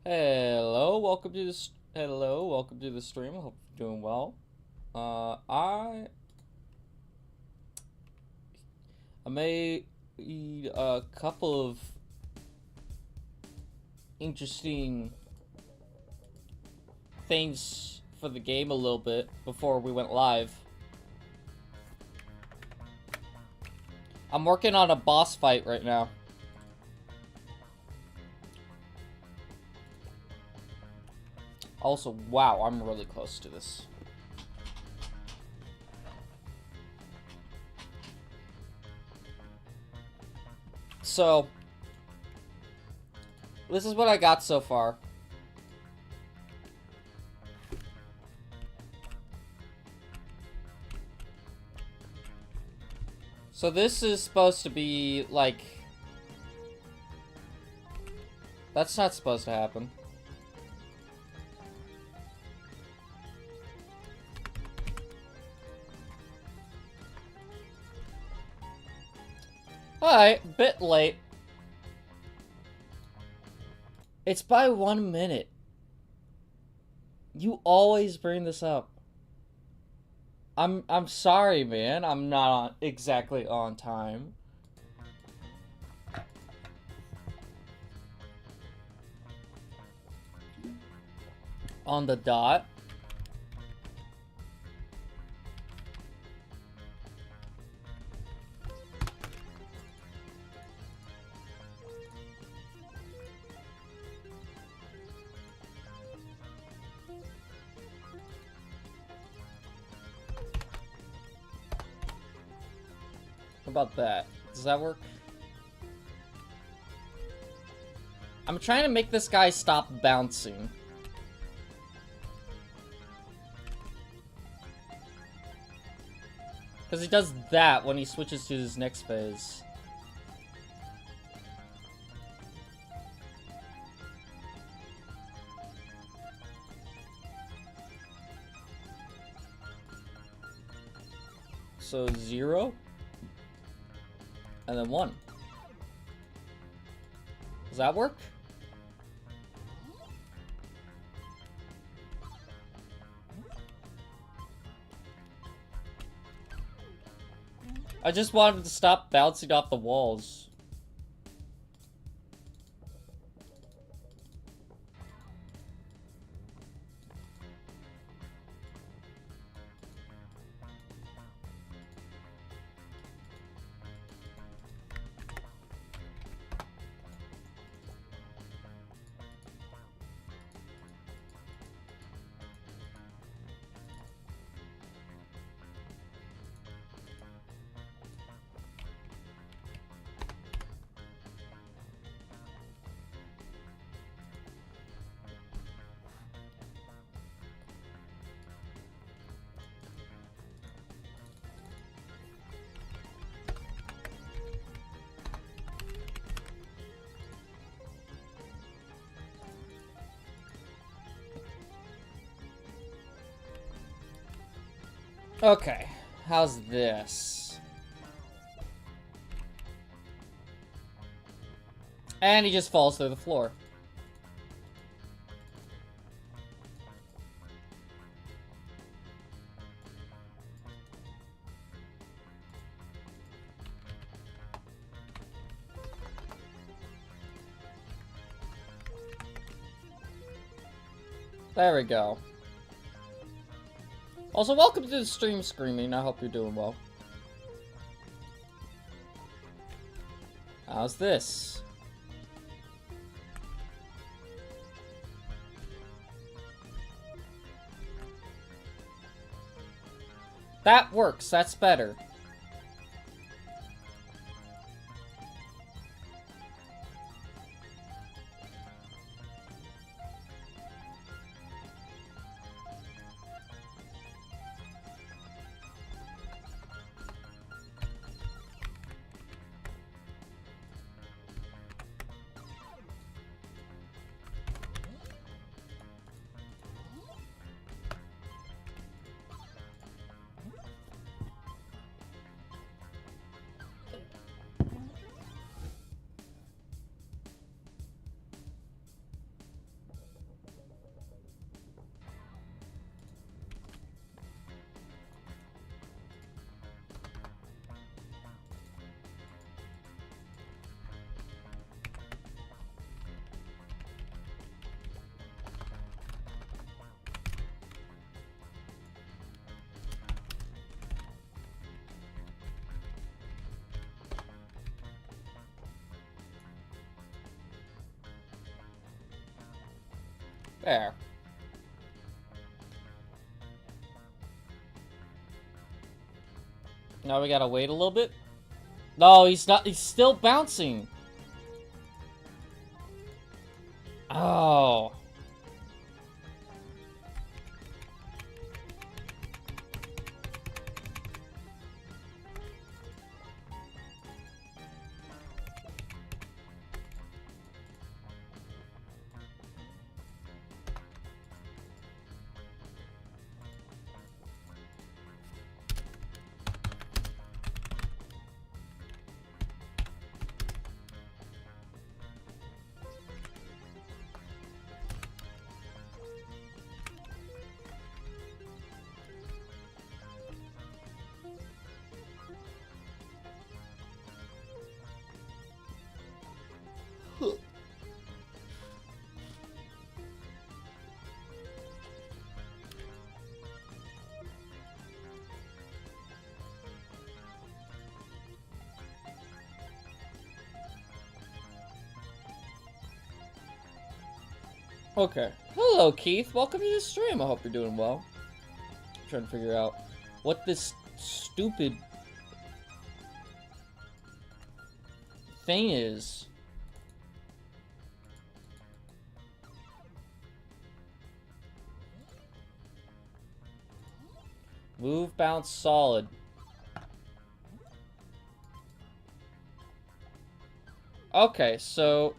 Welcome to the stream. I hope you're doing well. I made a couple of interesting things for the game a little bit before we went live. I'm working on a boss fight right now. Also, wow, I'm really close to this. So, this is what I got so far. So this is supposed to be, like... That's not supposed to happen. Alright, bit late. It's by 1 minute. You always bring this up. I'm sorry, man. I'm not exactly on time. On the dot. How about that? Does that work? I'm trying to make this guy stop bouncing. Because he does that when he switches to his next phase. So 0. And then 1. Does that work? I just wanted him to stop bouncing off the walls. Okay, how's this? And he just falls through the floor. There we go. Also, welcome to the stream, Screaming. I hope you're doing well. How's this? That works. That's better. There. Now we gotta wait a little bit. No, he's not. He's still bouncing. Oh. Okay. Hello, Keith. Welcome to the stream. I hope you're doing well. I'm trying to figure out what this stupid thing is. Move, bounce, solid. Okay, so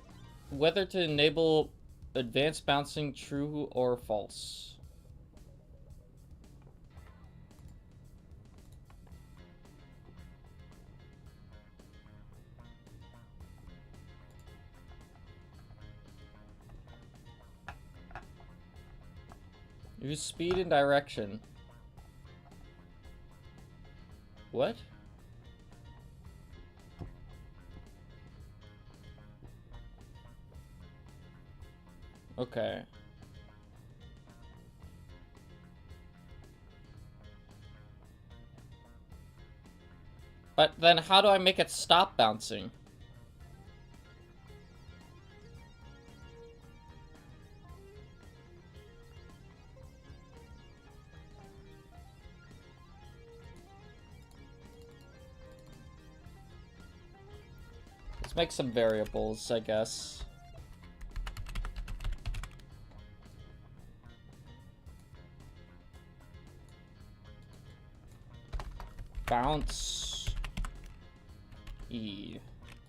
whether to enable advanced bouncing, true or false. Use speed and direction. What? Okay. But then how do I make it stop bouncing? Let's make some variables, I guess. Bounce E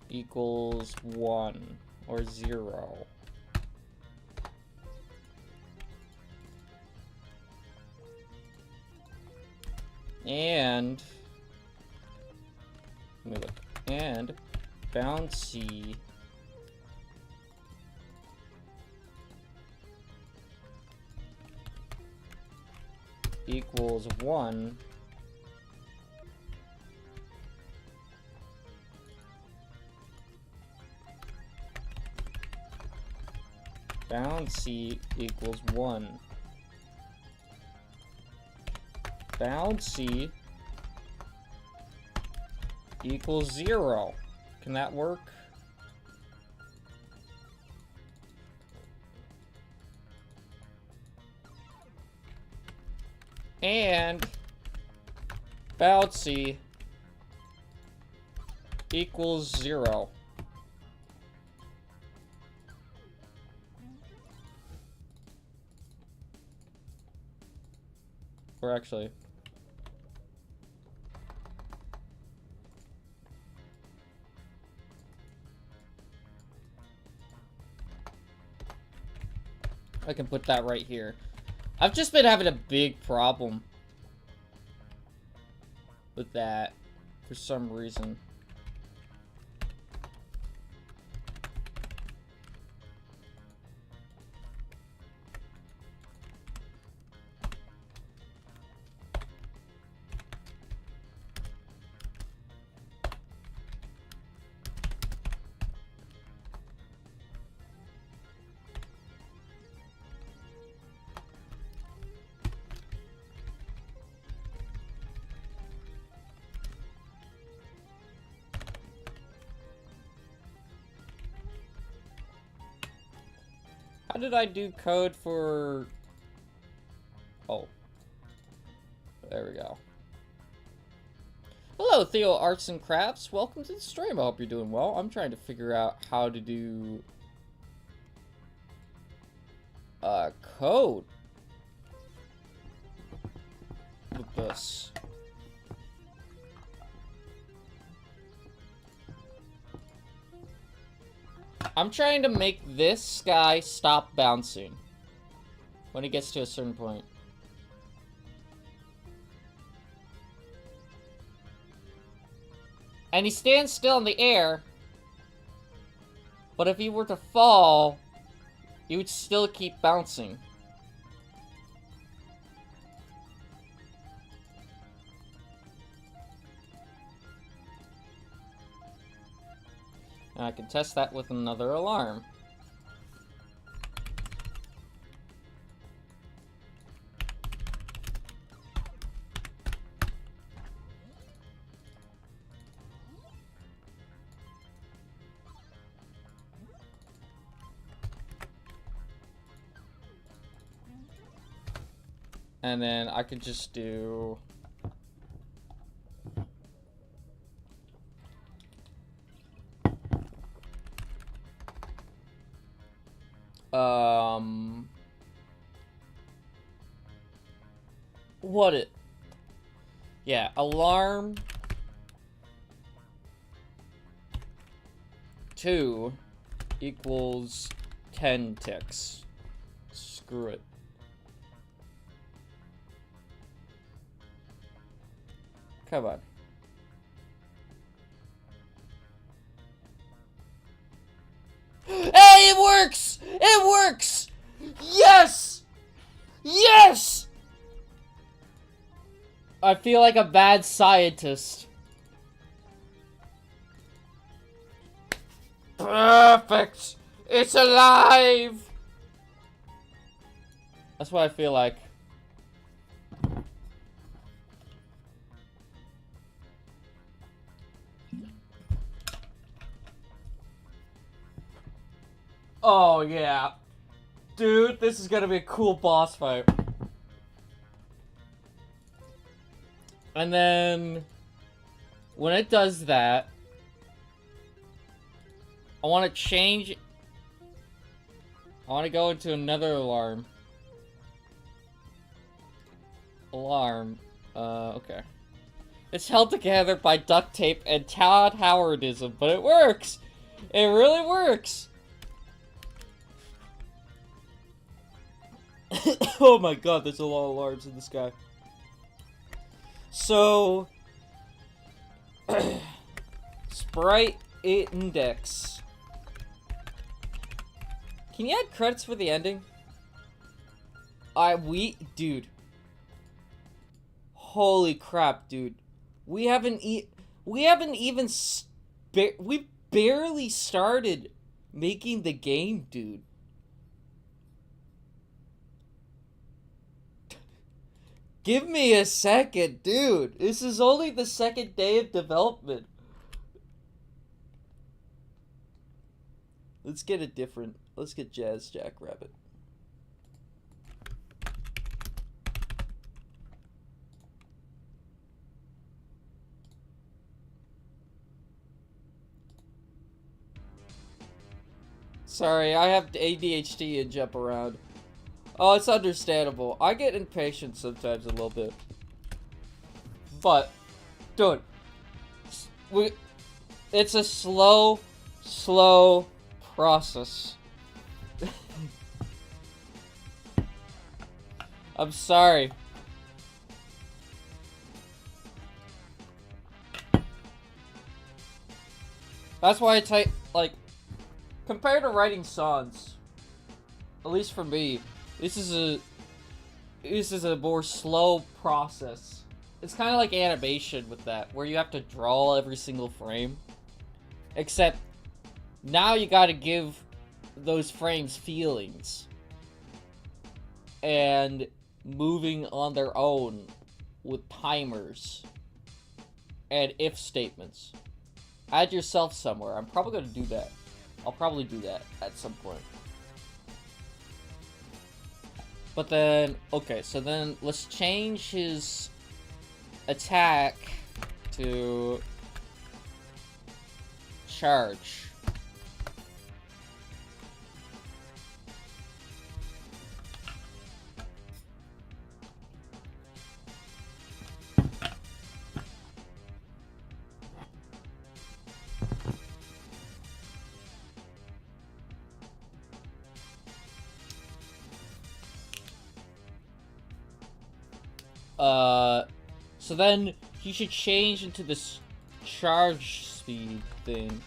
equals 1 or 0. And let me look. And bouncy equals 1 bouncy equals 1 bouncy equals 0. Can that work? And bouncy equals 0. Or actually, I can put that right here. I've just been having a big problem with that for some reason. How did I do code for... Oh. There we go. Hello, Theo Arts and Crafts. Welcome to the stream. I hope you're doing well. I'm trying to figure out how to do... code. With this. I'm trying to make this guy stop bouncing when he gets to a certain point. And he stands still in the air, but if he were to fall, he would still keep bouncing. And I can test that with another alarm. And then I could just do... What it... Yeah, alarm... 2 equals 10 ticks. Screw it. Come on. Hey, it works! It works! Yes! Yes! I feel like a bad scientist. Perfect! It's alive! That's what I feel like. Oh, yeah. Dude, this is gonna be a cool boss fight. And then... when it does that... I want to change... I want to go into another alarm. Alarm. Okay. It's held together by duct tape and Todd Howardism, but it works! It really works! Oh my god, there's a lot of alarms in the sky. So... Sprite index. Can you add credits for the ending? Dude. Holy crap, dude. We haven't even we barely started making the game, dude. Give me a second, dude. This is only the second day of development. Let's get a different. Let's get Jazz Jackrabbit. Sorry, I have ADHD and jump around. Oh, it's understandable. I get impatient sometimes a little bit. But, dude, it's a slow process. I'm sorry. That's why like, compared to writing songs, at least for me, this is a more slow process. It's kind of like animation with that, where you have to draw every single frame. Except, now you gotta give those frames feelings. And moving on their own with timers. And if statements. Add yourself somewhere. I'm probably gonna do that. I'll probably do that at some point. But then, okay, so then let's change his attack to charge. So then he should change into this charge speed thing.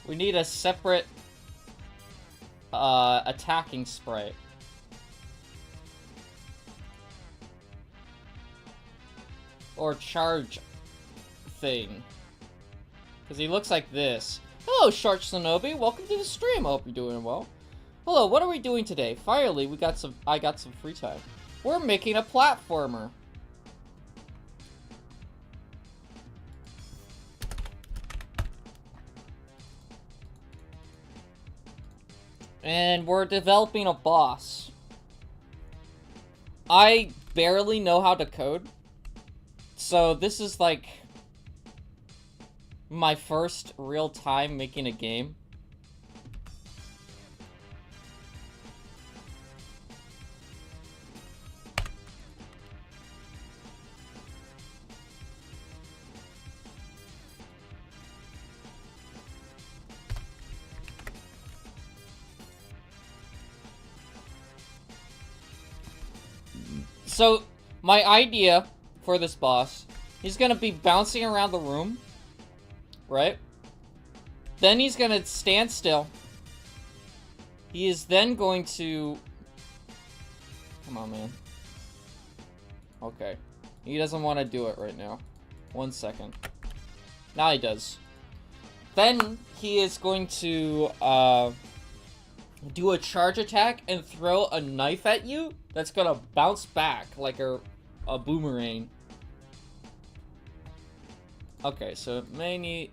We need a separate attacking sprite. Or charge thing. Because he looks like this. Hello, Shark Shinobi. Welcome to the stream. I hope you're doing well. Hello, what are we doing today? Finally, I got some free time. We're making a platformer. And we're developing a boss. I barely know how to code. So this is like my first real time making a game. So my idea for this boss, he's gonna be bouncing around the room, right? Then he's gonna stand still. He is then going to... Come on, man. Okay. He doesn't want to do it right now. 1 second. Now he does. Then he is going to do a charge attack and throw a knife at you that's gonna bounce back like a boomerang. Okay, so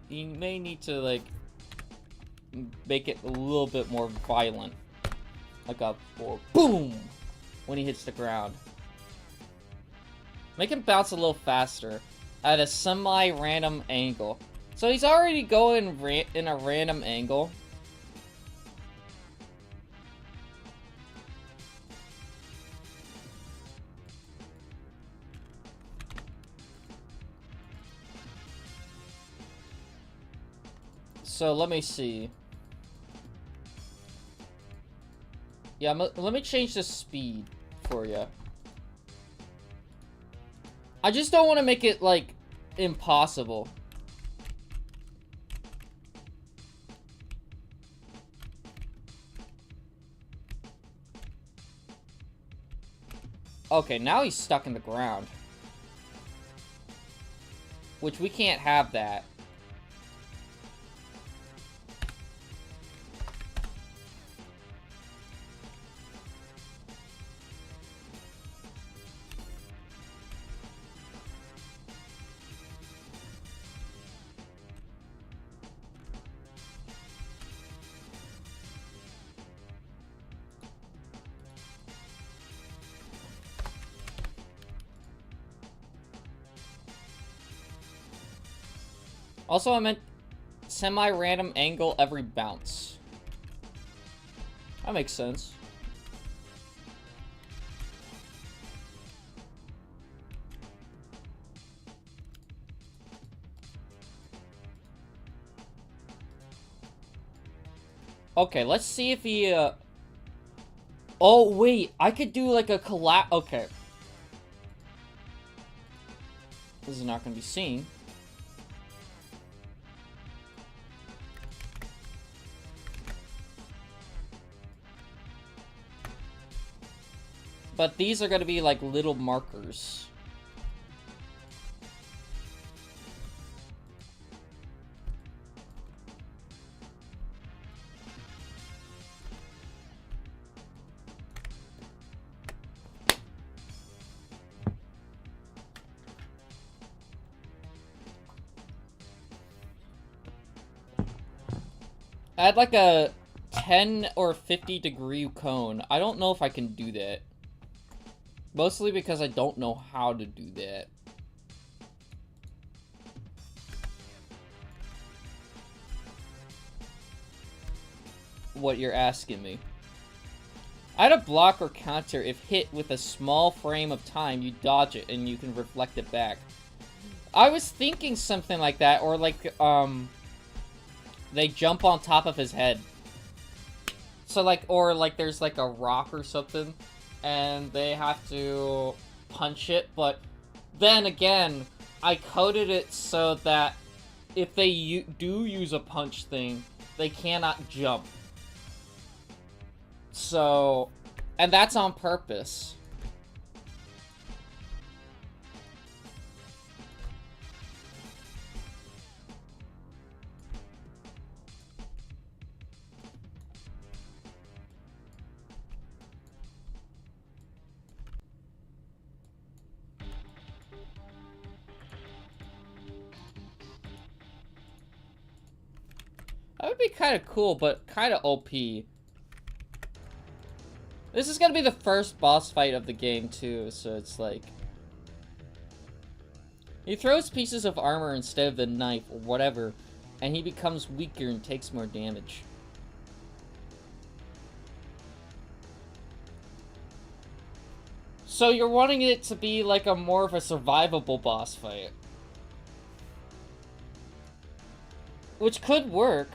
he may need to like make it a little bit more violent. Like a boom when he hits the ground. Make him bounce a little faster at a semi-random angle. So he's already going in a random angle. So let me see. Yeah, let me change the speed for you. I just don't want to make it, like, impossible. Okay, now he's stuck in the ground. Which we can't have that. Also, I meant semi-random angle every bounce. That makes sense. Okay, let's see if he, Oh, wait, I could do, like, a collab... Okay. This is not gonna be seen. But these are gonna be, like, little markers. Add like a 10 or 50 degree cone. I don't know if I can do that. Mostly because I don't know how to do that. What you're asking me. Add a block or counter if hit with a small frame of time, you dodge it and you can reflect it back. I was thinking something like that, or like, they jump on top of his head. So like, or like there's like a rock or something, and they have to punch it, but then again, I coded it so that if they do use a punch thing, they cannot jump. So, and that's on purpose. That would be kind of cool, but kind of OP. This is gonna be the first boss fight of the game, too, so it's like... He throws pieces of armor instead of the knife, or whatever, and he becomes weaker and takes more damage. So you're wanting it to be like a more of a survivable boss fight. Which could work.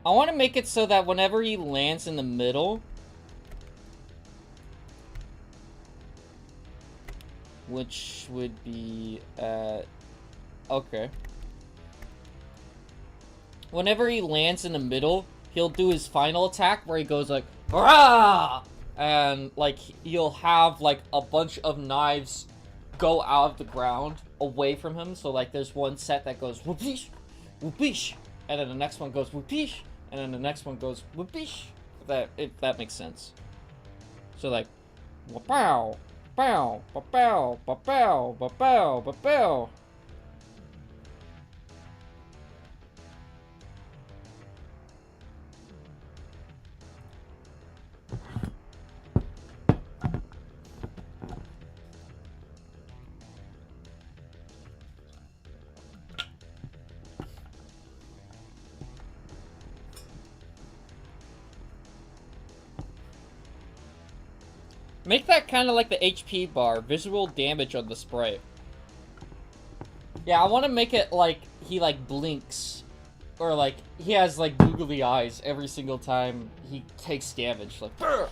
I want to make it so that whenever he lands in the middle, which would be okay. Whenever he lands in the middle, he'll do his final attack where he goes like, "Rah!" And like he'll have like a bunch of knives go out of the ground away from him. So like there's one set that goes whoopish, whoopish, and then the next one goes whoopish, and then the next one goes whoopish. If that makes sense. So like, pow, pow, pow, pow, pow, pow, pow, pow. Make that kind of like the HP bar, visual damage on the sprite. Yeah, I want to make it like he like blinks, or like he has like googly eyes every single time he takes damage. Like, Burr!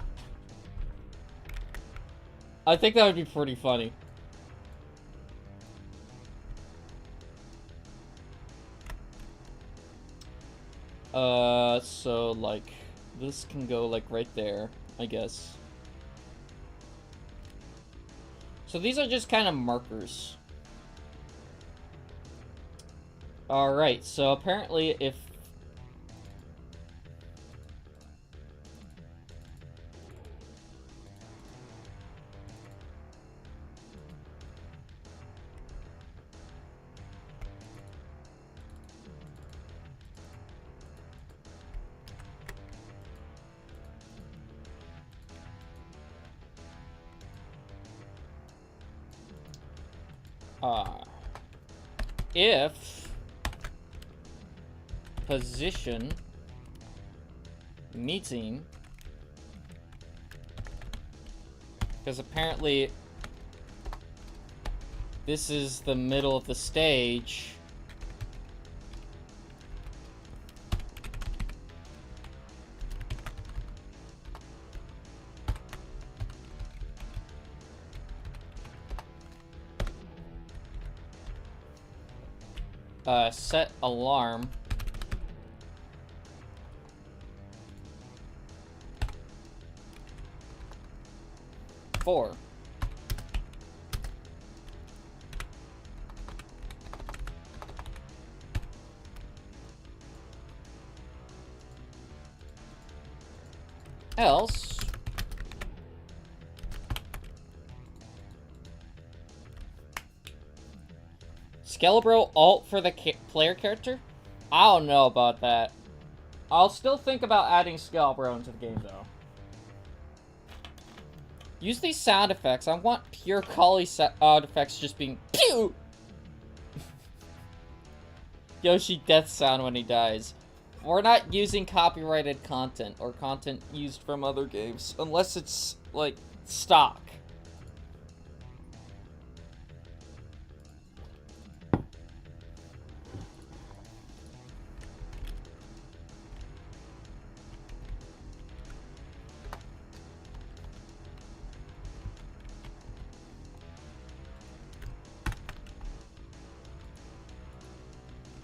I think that would be pretty funny. So like this can go like right there, I guess. So these are just kind of markers. Alright, so apparently if... if position meeting, because apparently this is the middle of the stage, set alarm. Four. Else Skelebro alt for the player character? I don't know about that. I'll still think about adding Skelebro into the game, though. Use these sound effects. I want pure Kali sound effects just being pew! Yoshi death sound when he dies. We're not using copyrighted content or content used from other games unless it's like stock.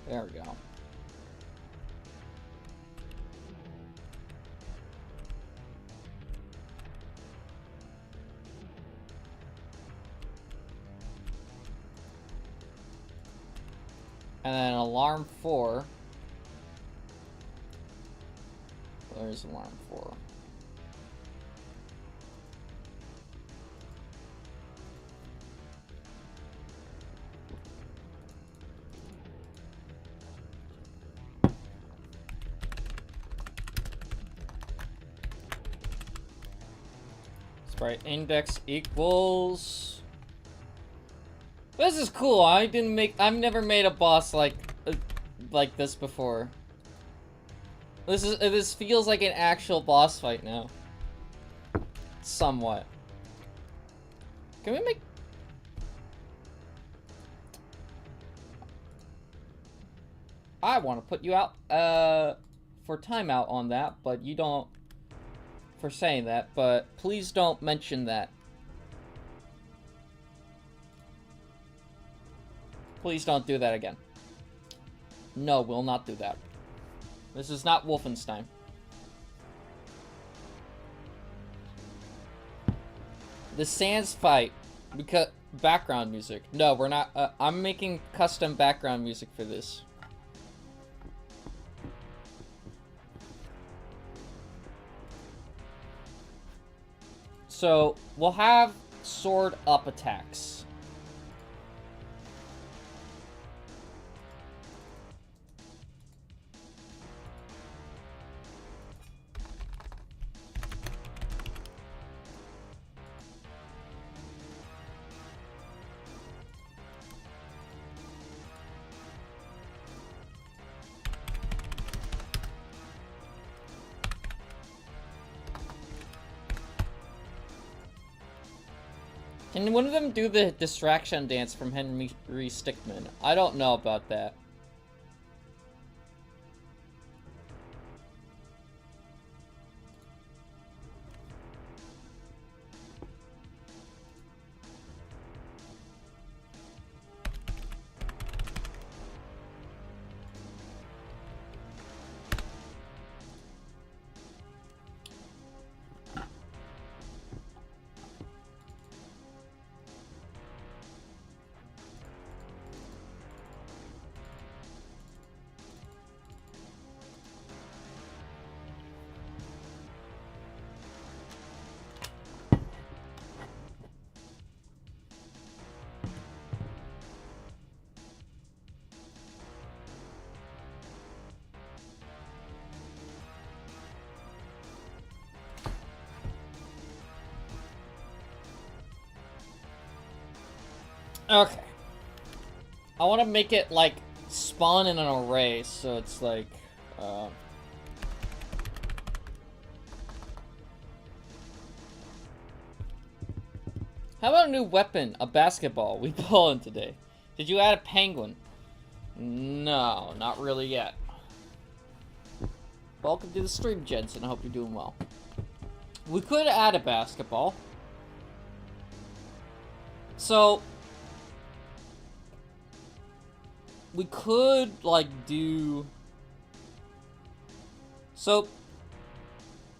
There we go. And then alarm 4. Where's alarm 4? Sprite index equals. This is cool. I've never made a boss like this before. This feels like an actual boss fight now. Somewhat. Can we make? I want to put you out for timeout on that, but you don't for saying that, but please don't mention that. Please don't do that again. No, we'll not do that. This is not Wolfenstein. The Sans fight. Because background music. No, we're not. I'm making custom background music for this. So, we'll have sword up attacks. Can one of them do the distraction dance from Henry Stickmin? I don't know about that. Okay. I want to make it, like, spawn in an array, so it's like, how about a new weapon? A basketball. We balling today. Did you add a penguin? No, not really yet. Welcome to the stream, Jensen. I hope you're doing well. We could add a basketball. So... we could, like, do... So,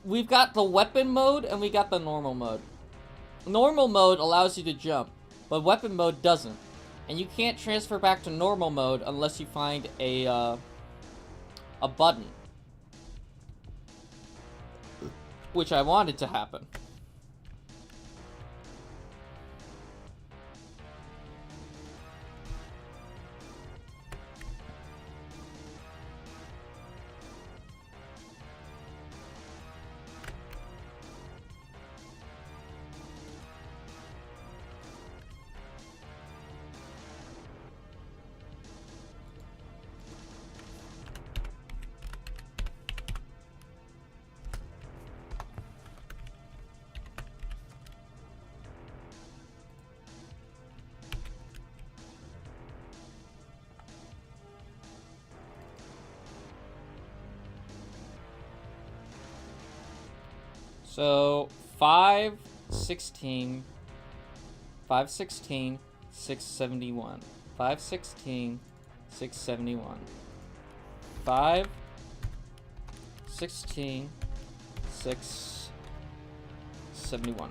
we've got the weapon mode and we got the normal mode. Normal mode allows you to jump, but weapon mode doesn't. And you can't transfer back to normal mode unless you find a button. Which I wanted to happen. So 516, 516, 671. 516, 671. 516, 671.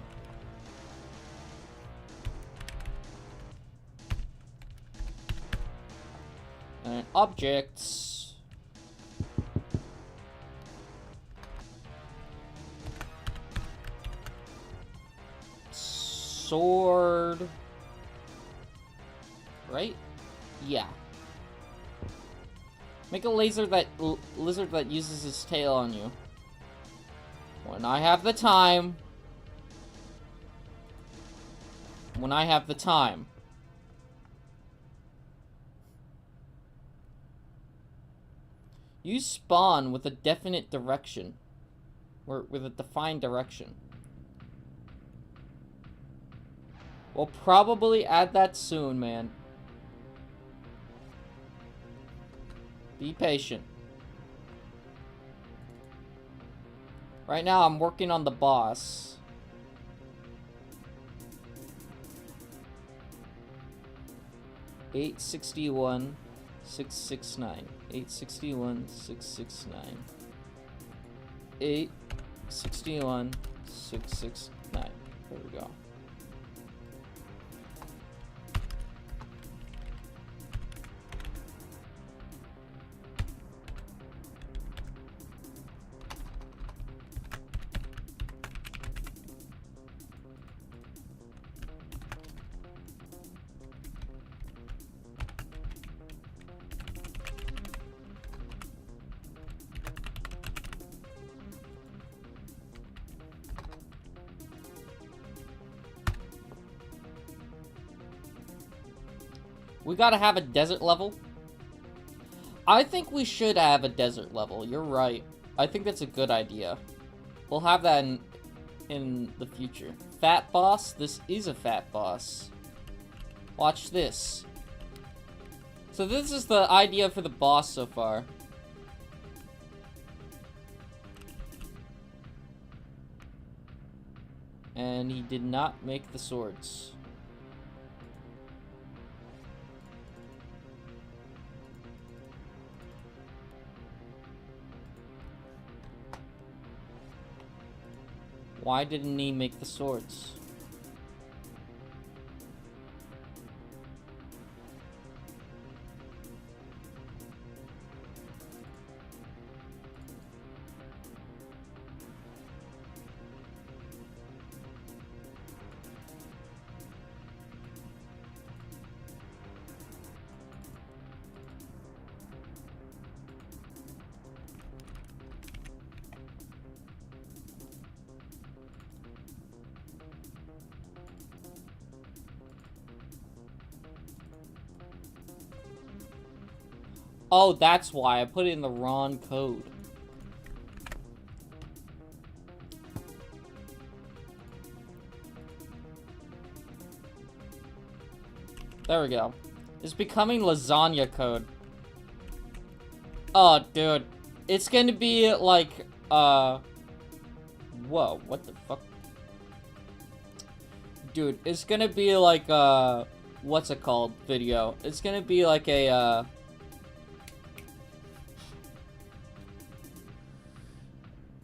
And objects. Sword. Right? Yeah. Make a lizard that uses its tail on you. When I have the time. When I have the time. You spawn with a definite direction. Or with a defined direction. We'll probably add that soon, man. Be patient. Right now, I'm working on the boss. $861, 669. 861, 669. 861, 669. There we go. We gotta have a desert level. I think we should have a desert level. You're right. I think that's a good idea. We'll have that in the future. Fat boss? This is a fat boss. Watch this. So this is the idea for the boss so far. And he did not make the swords. Why didn't he make the swords? Oh, that's why. I put in the wrong code. There we go. It's becoming lasagna code. Oh, dude. It's gonna be like, whoa, what the fuck? Dude, it's gonna be like, what's it called? Video. It's gonna be like a,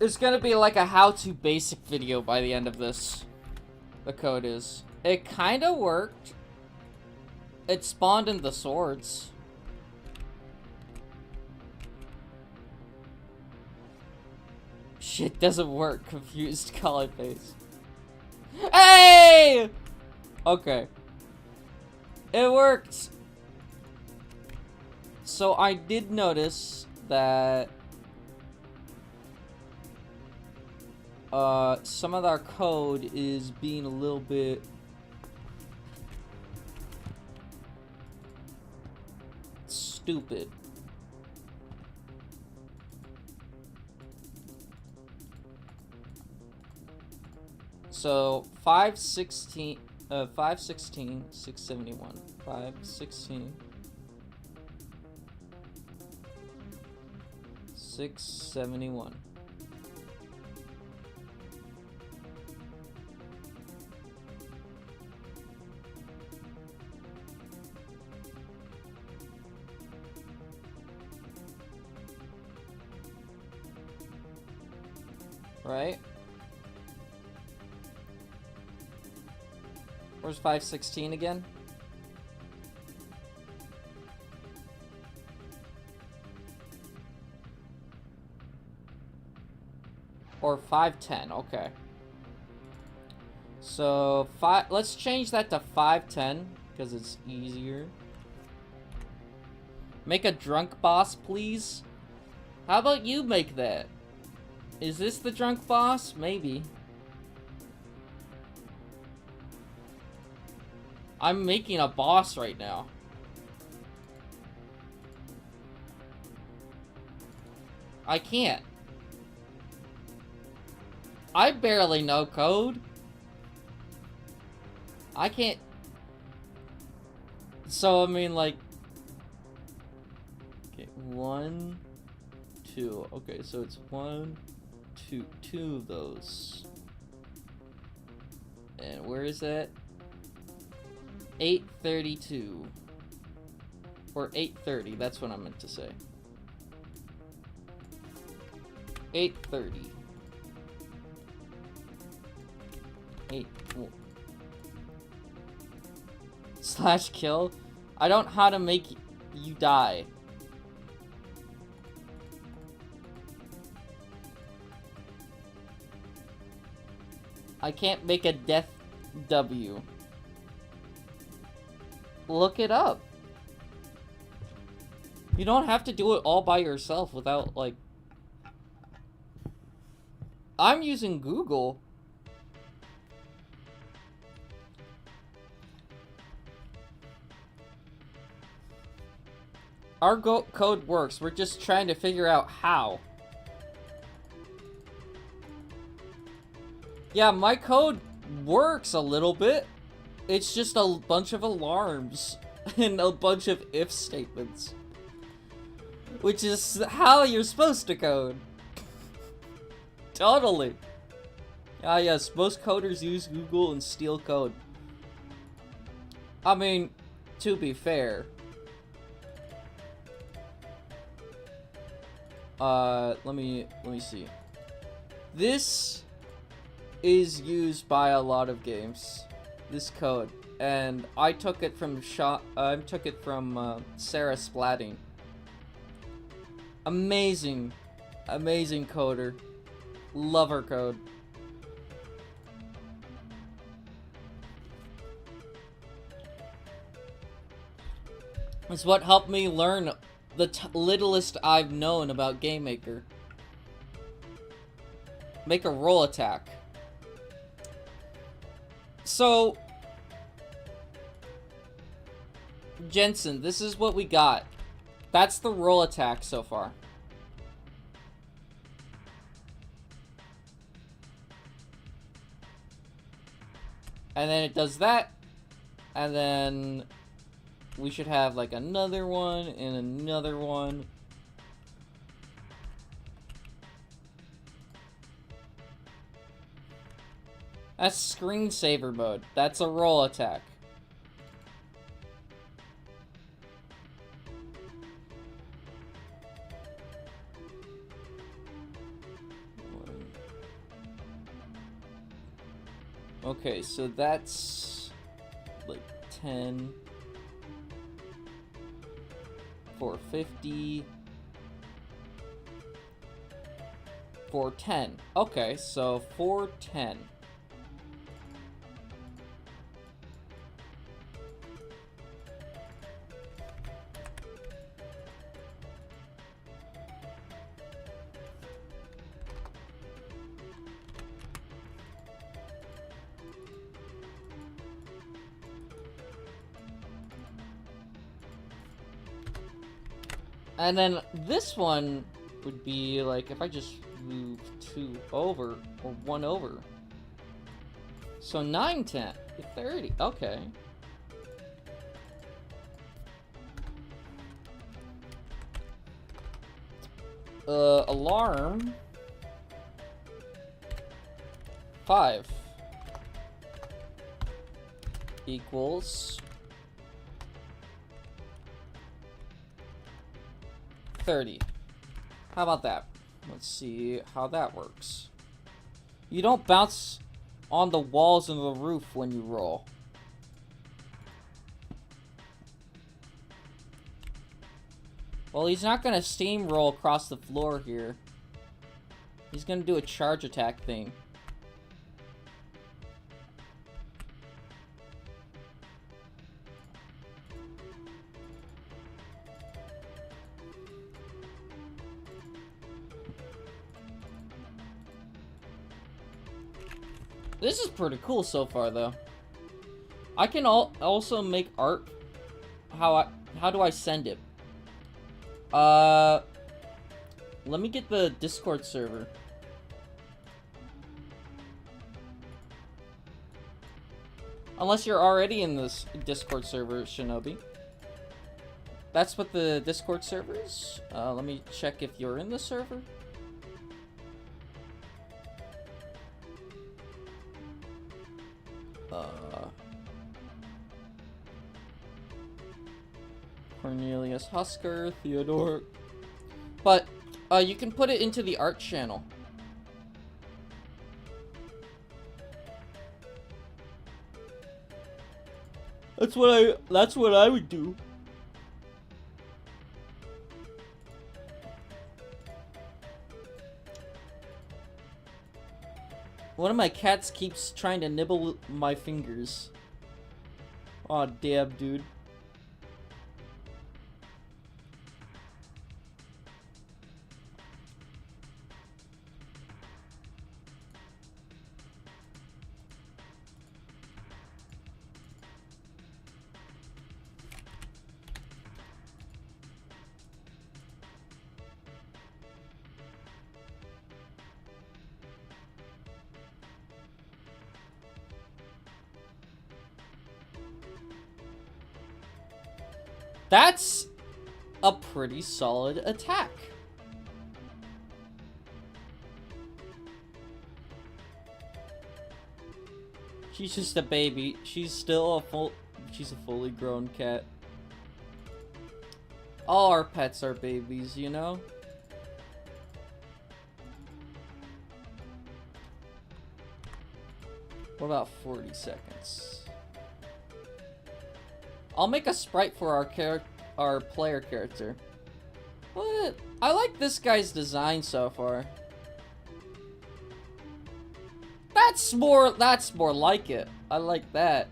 it's gonna be like a how-to basic video by the end of this. The code is. It kinda worked. It spawned in the swords. Shit doesn't work. Confused color face. Hey! Okay. It worked. So I did notice that some of our code is being a little bit stupid. So 516, 516, 671, 516, 671. Right? Where's 516 again? Or 510, okay. So, let's change that to 510, because it's easier. Make a drunk boss, please. How about you make that? Is this the drunk boss? Maybe. I'm making a boss right now. I can't. I barely know code. I can't. So, I mean, like. Okay, 1, 2. Okay, so it's 1, 2, 2 of those. And where is that? 832. Or 830, that's what I meant to say. 830. 8. Slash kill? I don't know how to make you die. I can't make a death W. Look it up. You don't have to do it all by yourself without, like... I'm using Google. Our code works. We're just trying to figure out how. Yeah, my code works a little bit. It's just a bunch of alarms and a bunch of if statements. Which is how you're supposed to code. Totally. Ah, yes, most coders use Google and steal code. I mean, to be fair. Let me see. This is used by a lot of games. This code, and I took it from Sarah Splatting. Amazing coder. Love her code. It's what helped me learn the littlest I've known about Game Maker. Make a roll attack. So, Jensen, this is what we got. That's the roll attack so far. And then it does that. And then we should have like another one and another one. That's screensaver mode. That's a roll attack. Okay, so that's like 10, 450, 410. Okay, so 410. And then this one would be like if I just move 2 over or 1 over. So 9, 10, 30. Okay. Alarm 5 equals 30. How about that? Let's see how that works. You don't bounce on the walls and the roof when you roll. Well, he's not gonna steamroll across the floor here. He's gonna do a charge attack thing. This is pretty cool so far, though. I can also make art. How do I send it? Let me get the Discord server. Unless you're already in this Discord server, Shinobi. That's what the Discord server is. Let me check if you're in the server. Cornelius Husker, Theodore. But, you can put it into the art channel. That's what I would do. One of my cats keeps trying to nibble my fingers. Aw, damn, dude. That's a pretty solid attack. She's just a baby. She's still she's a fully grown cat. All our pets are babies, you know? What about 40 seconds? I'll make a sprite for our player character. What? I like this guy's design so far. That's more like it. I like that.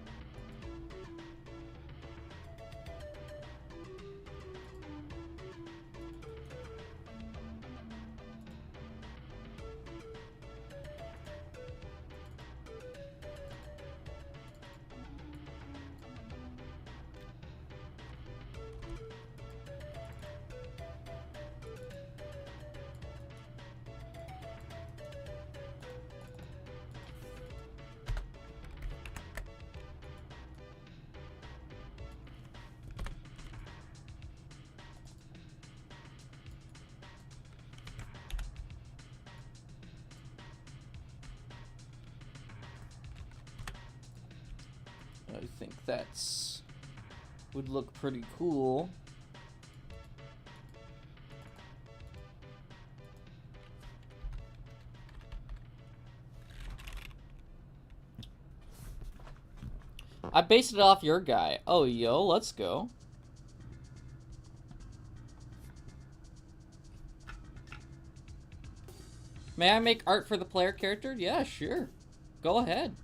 I think that's would look pretty cool. I based it off your guy. Oh, yo, let's go. May I make art for the player character? Yeah, sure. Go ahead.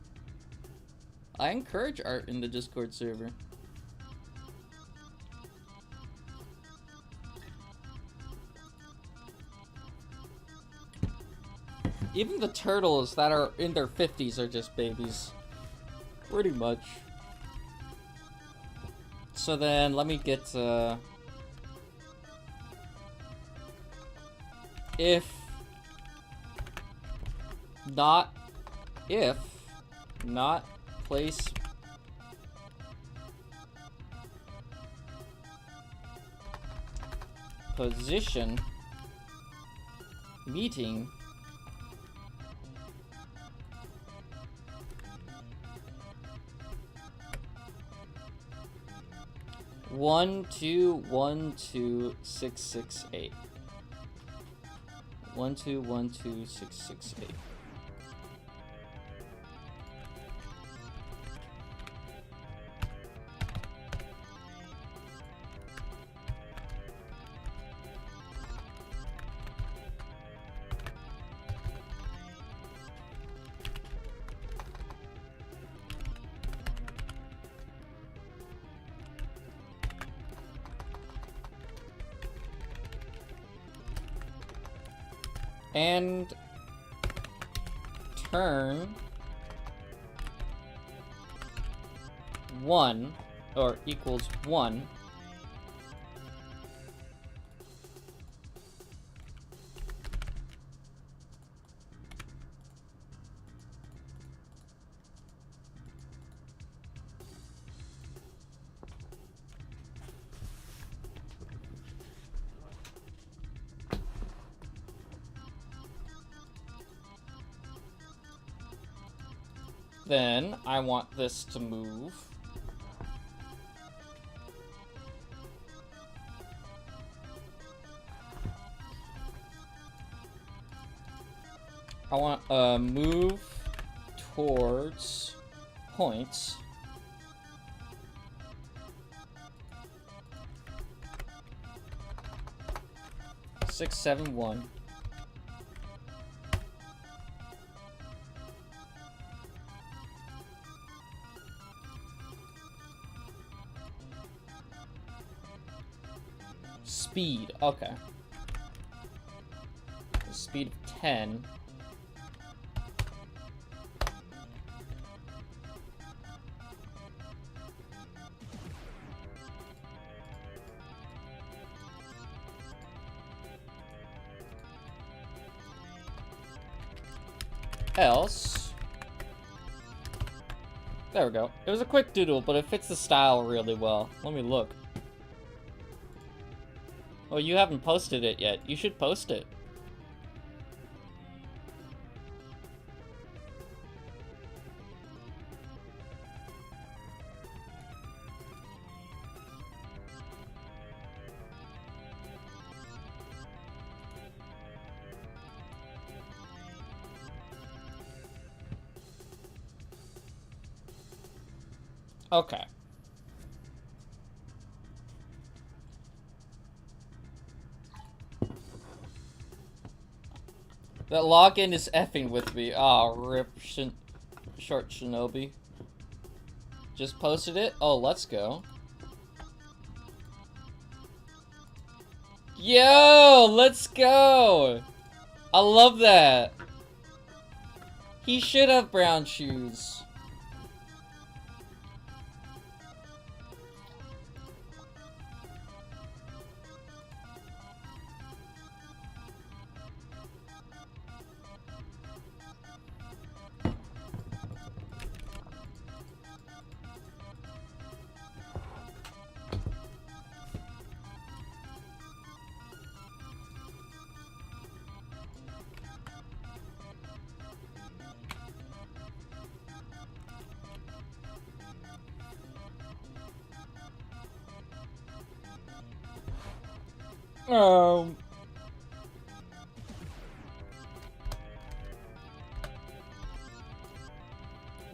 I encourage art in the Discord server. Even the turtles that are in their 50s are just babies. Pretty much. So then, let me get, if not place position meeting one two one two 668 1 2 1 2 6 6 8. And turn 1 or equals 1. Then I want this to move. I want move towards points. Six, 7, 1. Speed, okay. Speed of 10. Else. There we go. It was a quick doodle, but it fits the style really well. Let me look. Oh, you haven't posted it yet. You should post it. Okay. That login is effing with me. Aw, rip short Shinobi. Just posted it? Oh, let's go. Yo, let's go! I love that. He should have brown shoes.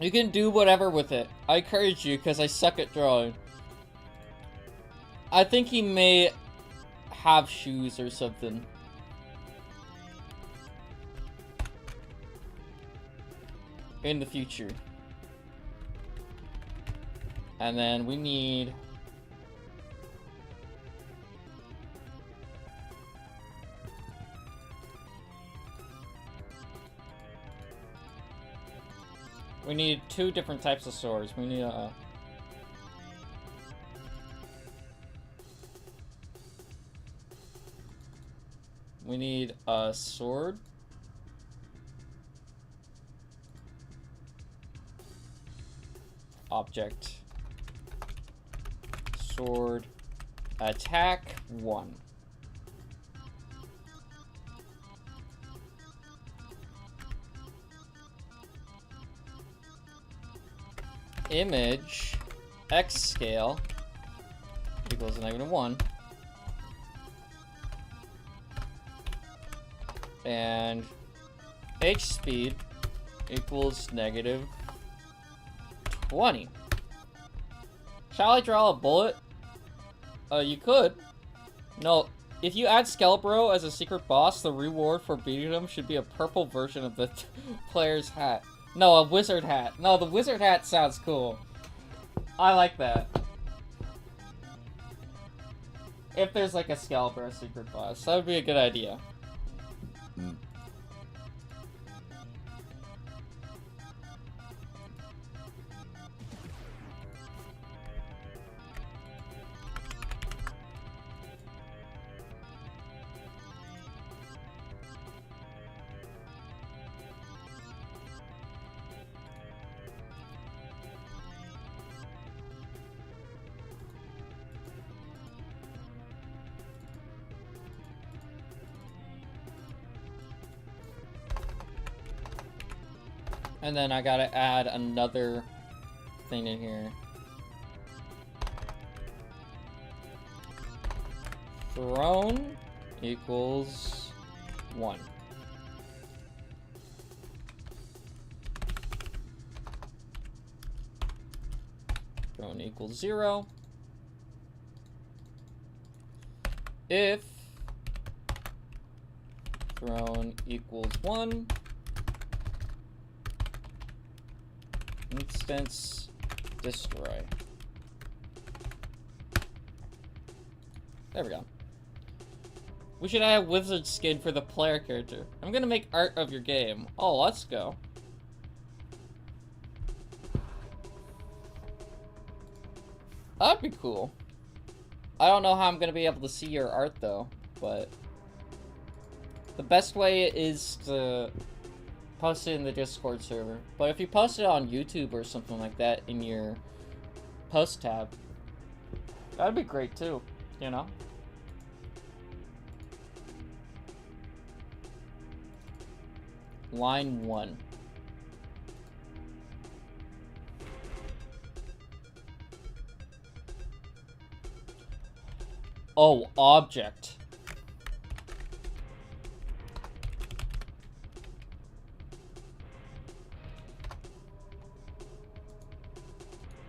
You can do whatever with it. I encourage you, because I suck at drawing. I think he may have shoes or something. In the future. And then we need... We need 2 different types of swords. We need a... We need a sword. Object. Sword. Attack 1. Image X scale equals -1, and H speed equals -20. Shall I draw a bullet? You could. No, if you add Skelbro as a secret boss, the reward for beating him should be a purple version of the player's hat. No, a wizard hat. No, the wizard hat sounds cool. I like that. If there's like a Skelbro secret boss, that would be a good idea. And then I gotta add another thing in here. Thrown equals 1. Thrown equals 0. If thrown equals 1, instance destroy. There we go. We should add a wizard skin for the player character. I'm gonna make art of your game. Oh, let's go. That'd be cool. I don't know how I'm gonna be able to see your art though, but the best way is to post it in the Discord server. But if you post it on YouTube or something like that in your post tab, that'd be great too, you know? Line 1. Oh, object.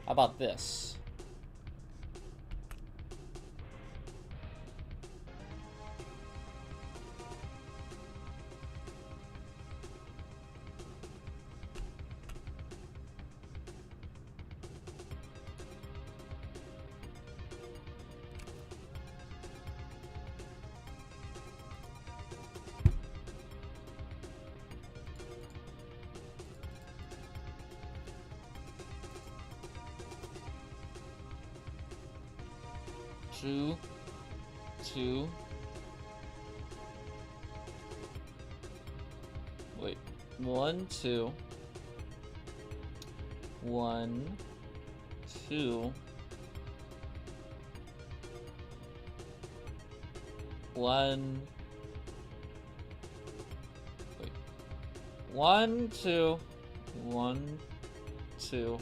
How about this? Two. Wait. 1, 2. 1, 2. 1. Wait. 1, 2. 1, 2.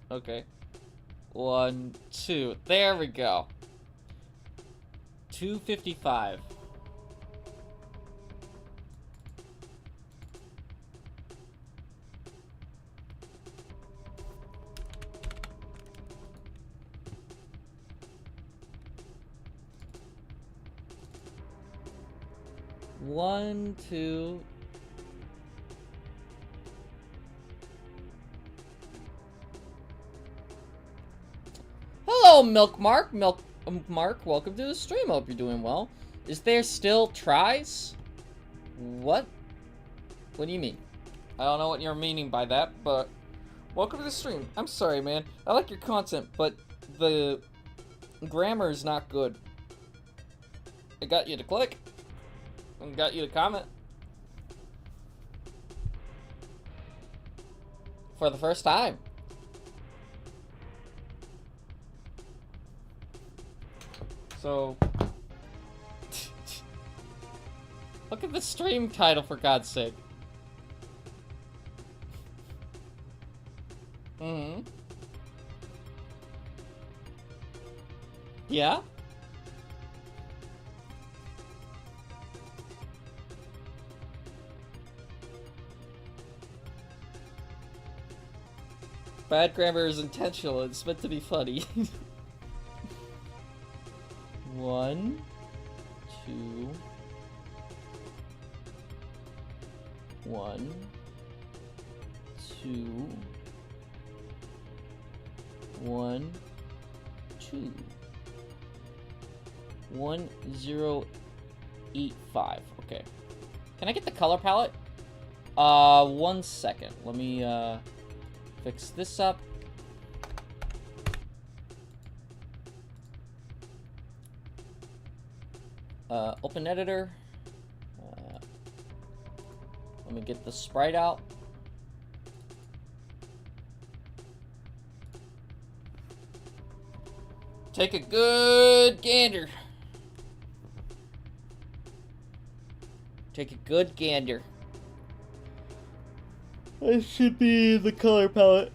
Okay. 1, 2. There we go. 255. One, two. Hello, Milk Mark, welcome to the stream. Hope you're doing well. Is there still tries? What? What do you mean? I don't know what you're meaning by that, but welcome to the stream. I'm sorry, man. I like your content, but the grammar is not good. I got you to click. I got you to comment. For the first time. So, look at the stream title, for God's sake. Mm-hmm. Yeah? Bad grammar is intentional. It's meant to be funny. 1, 2, 1, 2, 1, 2, 1085. Okay. Can I get the color palette? 1 second. Let me fix this up. Open editor. Let me get the sprite out. Take a good gander. Take a good gander. This should be the color palette.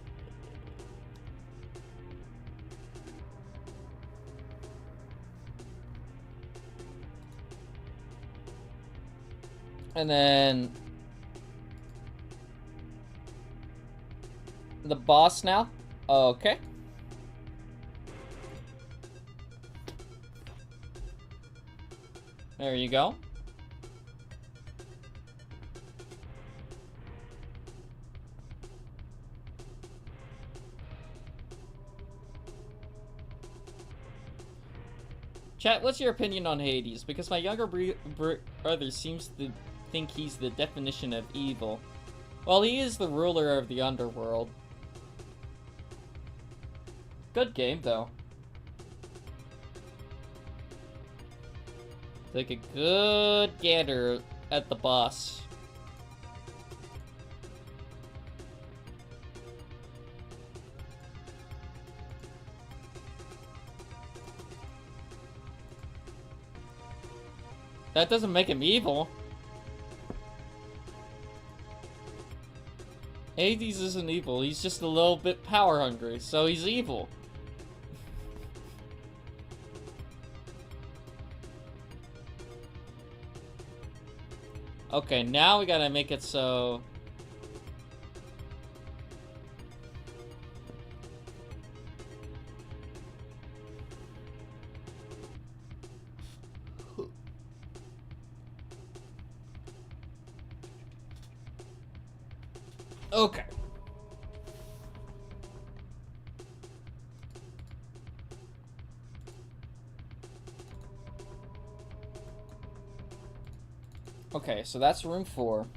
And then the boss now. Okay. There you go. Chat, what's your opinion on Hades? Because my younger brother seems to think he's the definition of evil. Well, he is the ruler of the underworld. Good game, though. Take a good gander at the boss. That doesn't make him evil. Hades isn't evil, he's just a little bit power hungry, so he's evil. Okay, now we gotta make it so... Okay. Okay, so that's room 4.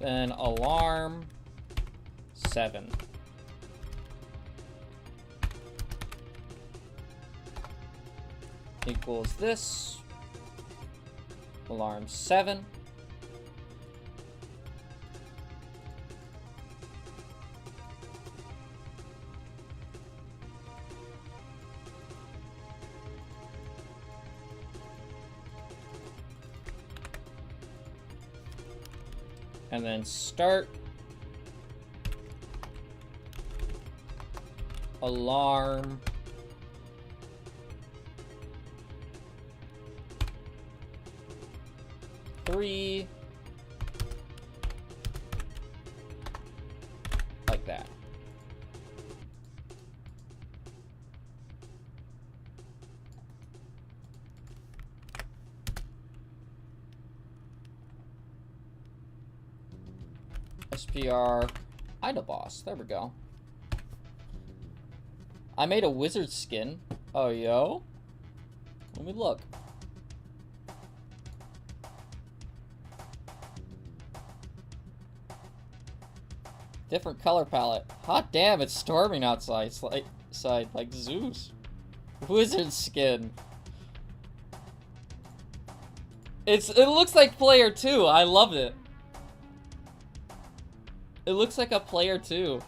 Then alarm 7. Equals this. Alarm 7. And then start alarm 3 like that. SPR Idle Boss. There we go. I made a wizard skin. Oh, yo. Let me look. Different color palette. Hot damn, it's storming outside. Like Zeus. Wizard skin. It looks like player 2. I love it. It looks like a player 2.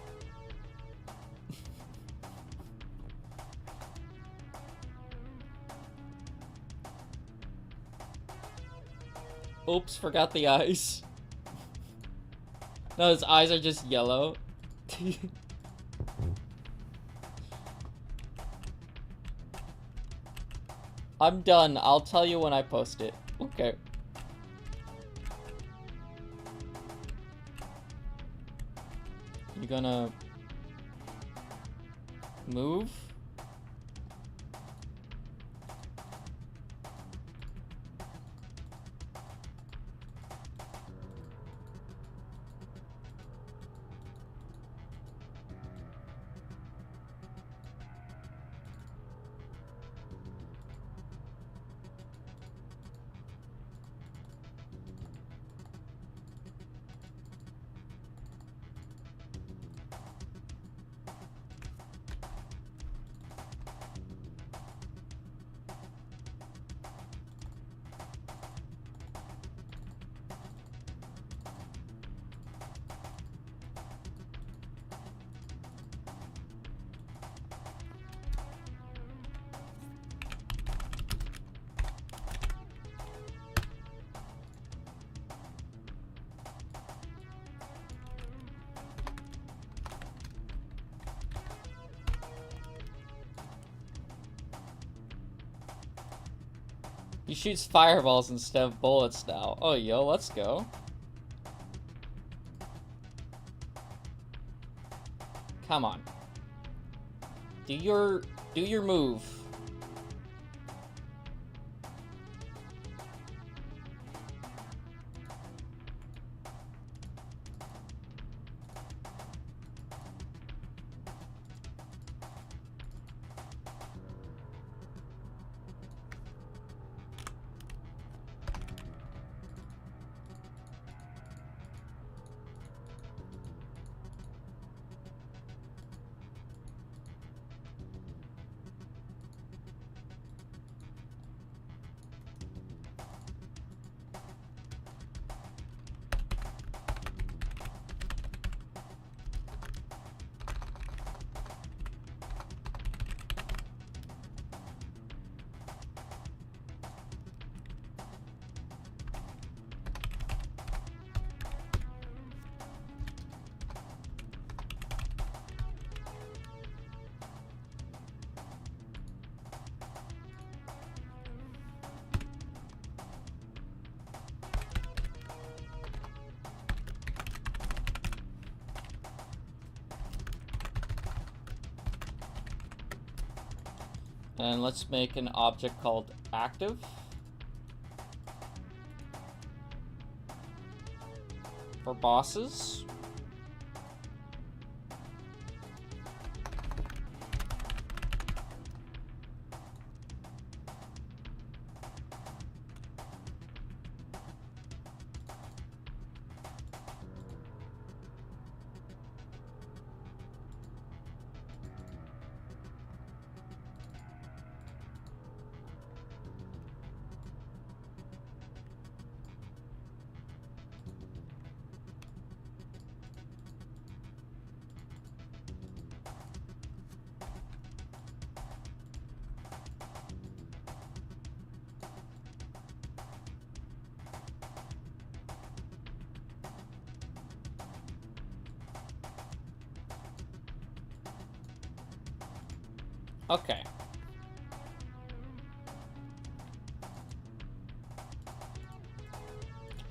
Oops, forgot the eyes. No, his eyes are just yellow. I'm done. I'll tell you when I post it. Okay. You gonna Move. He shoots fireballs instead of bullets now. Oh, yo, let's go. Come on. Do your move. And let's make an object called active. For bosses. Okay.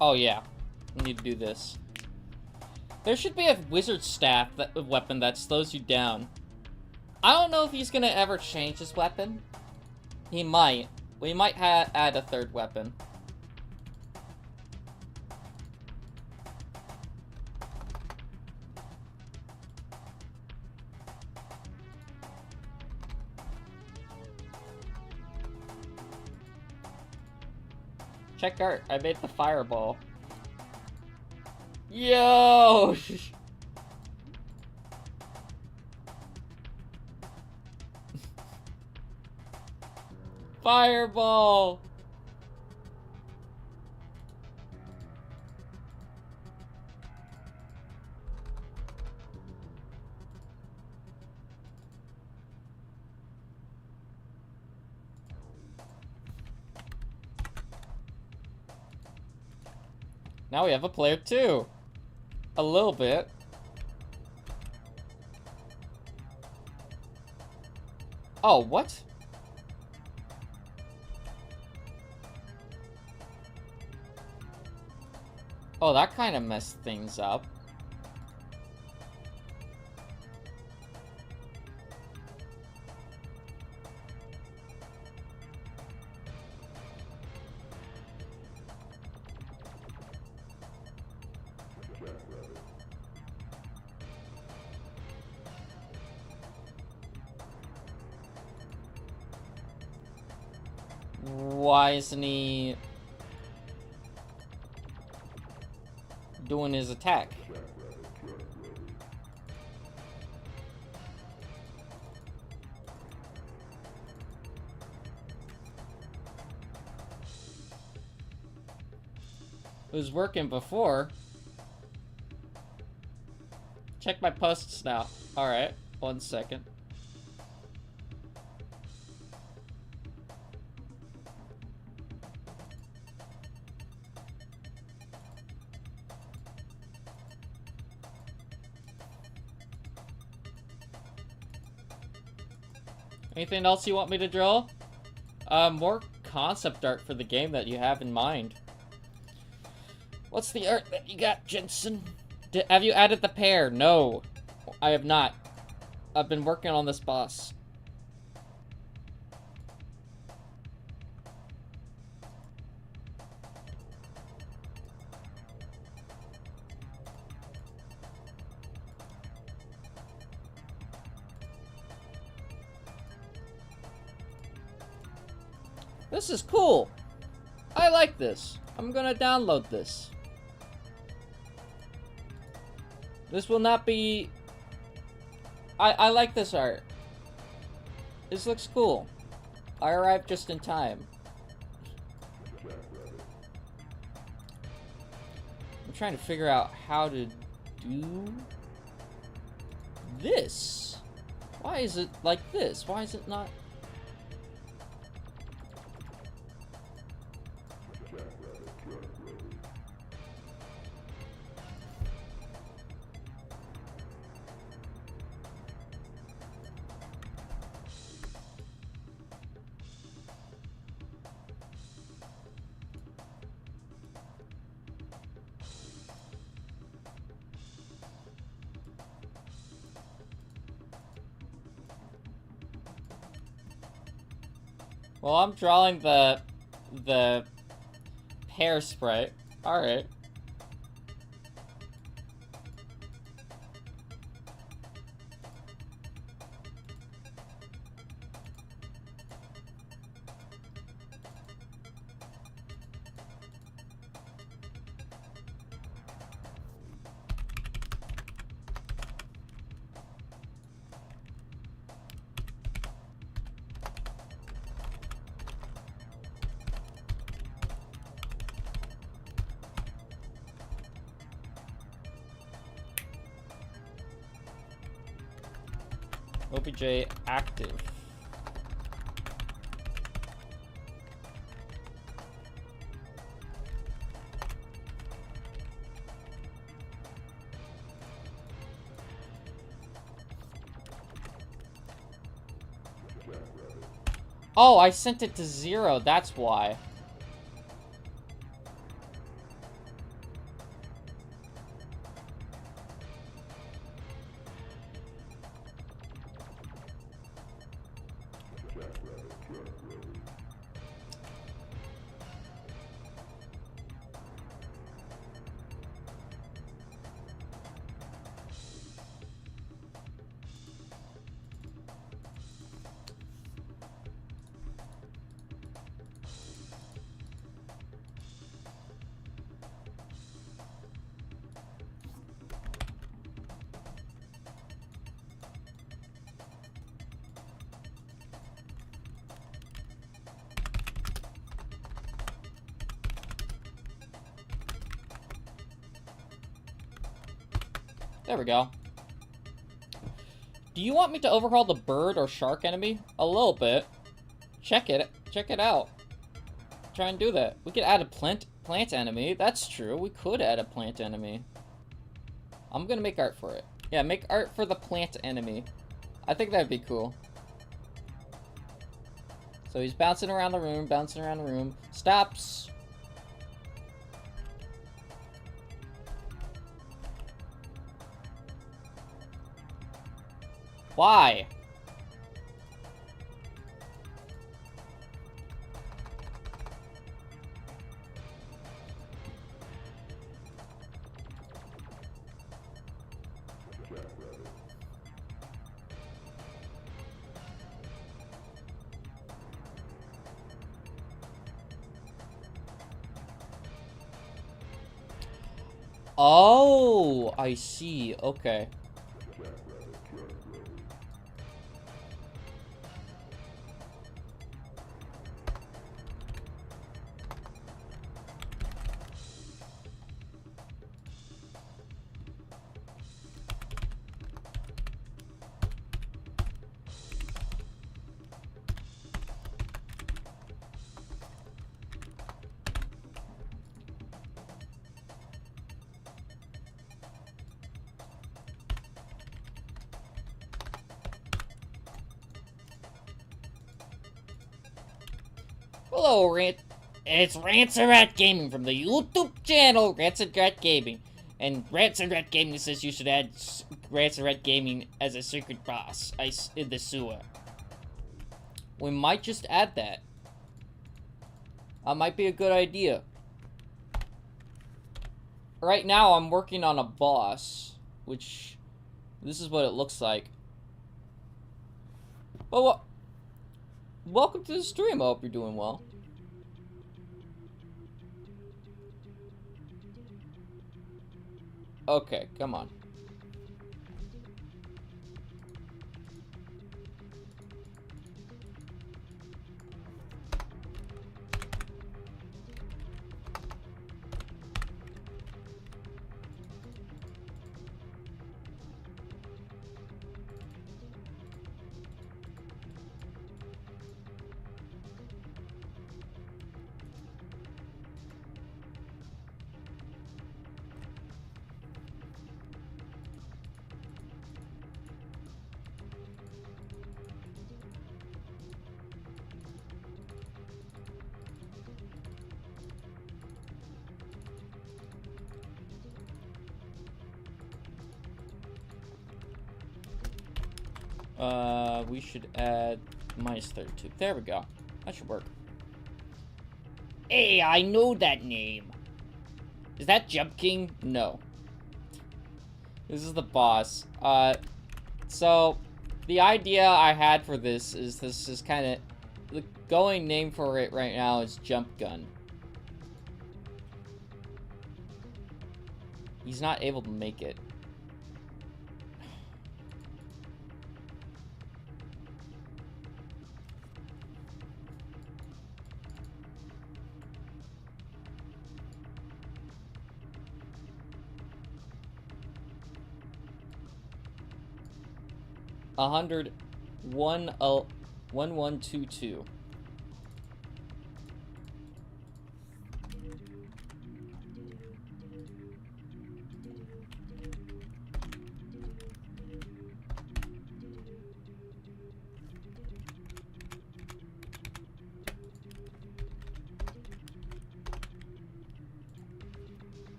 Oh yeah, we need to do this. There should be a wizard staff weapon that slows you down. I don't know if he's gonna ever change his weapon. He might. We might add a third weapon. Check out, I made the fireball. Yo! Fireball! Now we have a player 2. A little bit. Oh, what? Oh, that kind of messed things up. Why isn't he doing his attack? It was working before. Check my posts now. Alright, 1 second. Anything else you want me to draw? More concept art for the game that you have in mind. What's the art that you got, Jensen? Have you added the pair? No, I have not. I've been working on this boss. This is cool. I like this. I'm gonna download this. This will not be... I like this art. This looks cool. I arrived just in time. I'm trying to figure out how to do this. Why is it like this? Why is it not... Well, I'm drawing the pear sprite. Alright. OBJ active. Oh, I sent it to 0, that's why. There we go. Do you want me to overhaul the bird or shark enemy? A little bit. Check it out. Try and do that. We could add a plant enemy. That's true. We could add a plant enemy. I'm gonna make art for it. Yeah, make art for the plant enemy. I think that'd be cool. So he's bouncing around the room, Stops. Why? Oh, I see. Okay. Hello, It's Rancerat Gaming from the YouTube channel Rancerat Gaming. And Rancerat Gaming says you should add Rancerat Gaming as a secret boss in the sewer. We might just add that. That might be a good idea. Right now, I'm working on a boss, which this is what it looks like. Well, welcome to the stream. I hope you're doing well. Okay, come on. We should add -32. There we go. That should work. Hey, I know that name. Is that Jump King? No. This is the boss. So the idea I had for this is kind of the going name for it right now is Jump Gun. He's not able to make it. A 1122.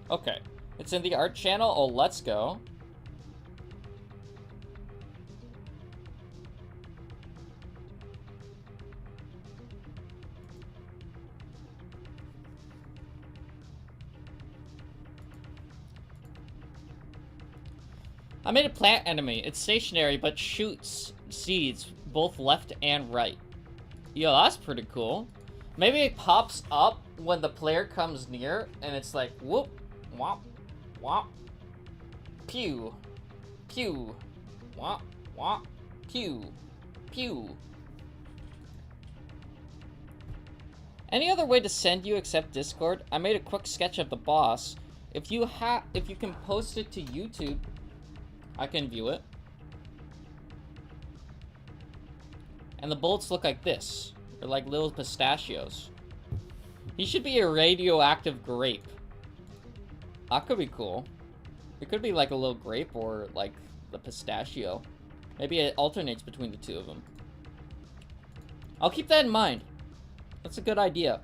Okay, it's in the art channel. Oh, let's go. I made a plant enemy. It's stationary, but shoots seeds both left and right. Yo, that's pretty cool. Maybe it pops up when the player comes near, and it's like, whoop, womp, womp, pew, pew, womp, womp, pew, pew. Any other way to send you except Discord? I made a quick sketch of the boss. If you can post it to YouTube, I can view it. And the bullets look like this. They're like little pistachios. He should be a radioactive grape. That could be cool. It could be like a little grape or like the pistachio. Maybe it alternates between the two of them. I'll keep that in mind. That's a good idea.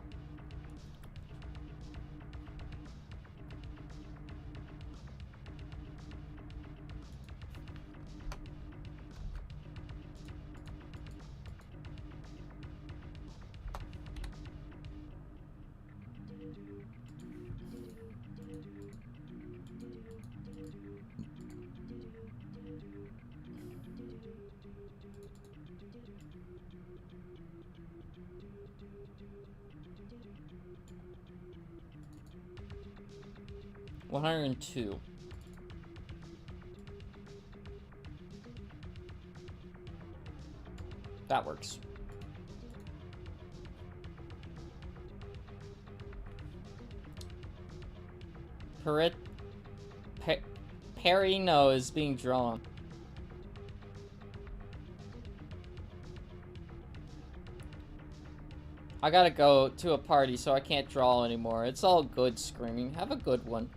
102. That works. Perino is being drawn. I gotta go to a party, so I can't draw anymore. It's all good, Screaming. Have a good one.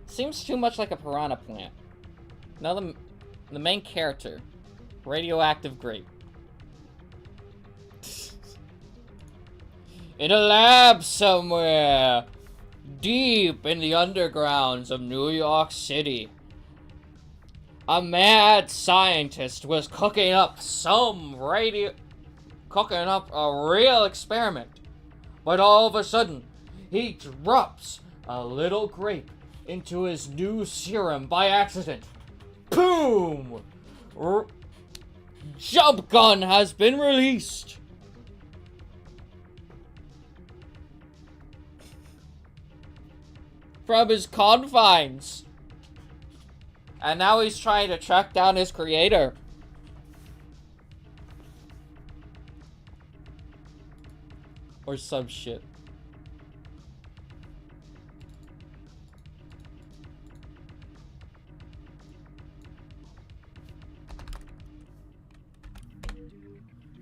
Seems too much like a piranha plant. Now the main character. Radioactive grape. In a lab somewhere, deep in the undergrounds of New York City, a mad scientist was cooking up a real experiment. But all of a sudden, he drops a little grape into his new serum by accident. Boom! Jump Gun has been released. From his confines. And now he's trying to track down his creator. Or some shit.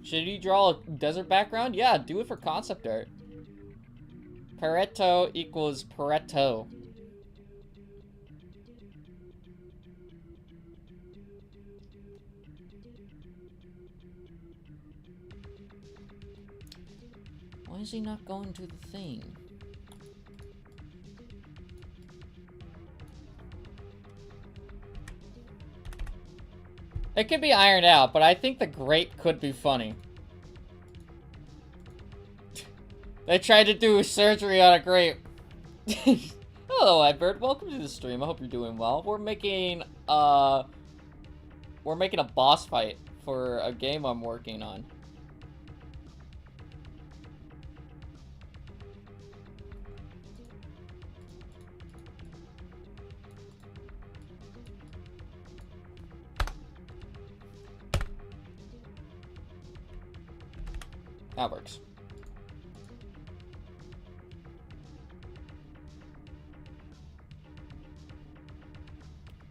Should you draw a desert background? Yeah, do it for concept art. Pareto equals Pareto. Why is he not going to the thing? It could be ironed out, but I think the grape could be funny. They tried to do surgery on a grape. Hello, Edward. Welcome to the stream. I hope you're doing well. We're making a boss fight for a game I'm working on. That works.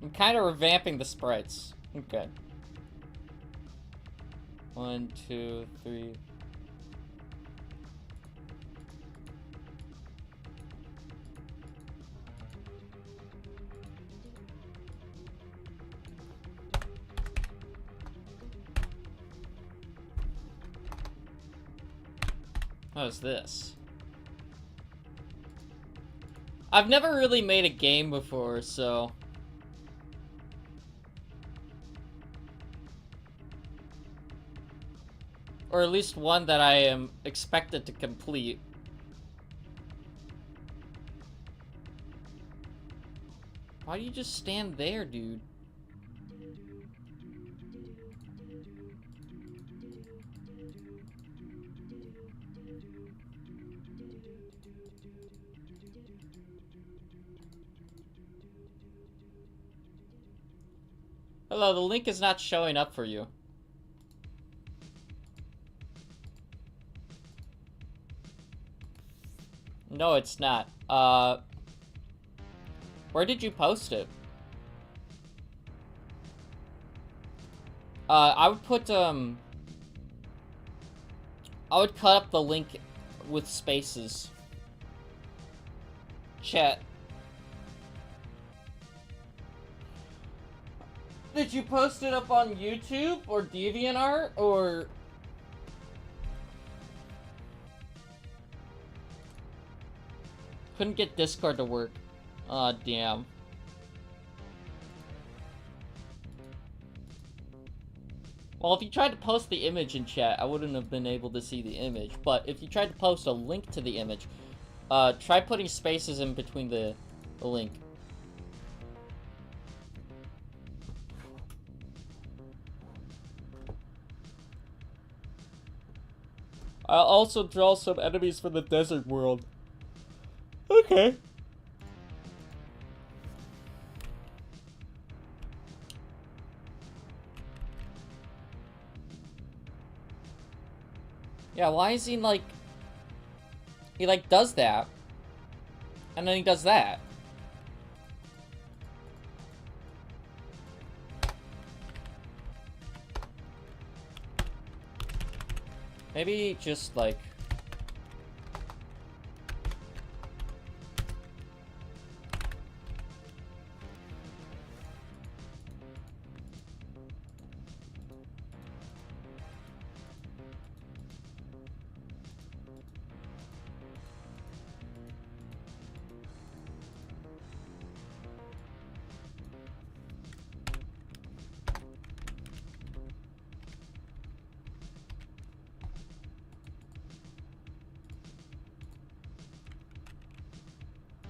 I'm kind of revamping the sprites. Okay. 1, 2, 3. How's this? I've never really made a game before, so... Or at least one that I am expected to complete. Why do you just stand there, dude? Hello, the link is not showing up for you. No, it's not. Where did you post it? I would put, I would cut up the link with spaces. Chat. Did you post it up on YouTube or DeviantArt or... Couldn't get Discord to work. Aw, damn. Well, if you tried to post the image in chat, I wouldn't have been able to see the image. But if you tried to post a link to the image, try putting spaces in between the link. I'll also draw some enemies from the desert world. Okay. Yeah, why is he like... He like does that. And then he does that. Maybe just like...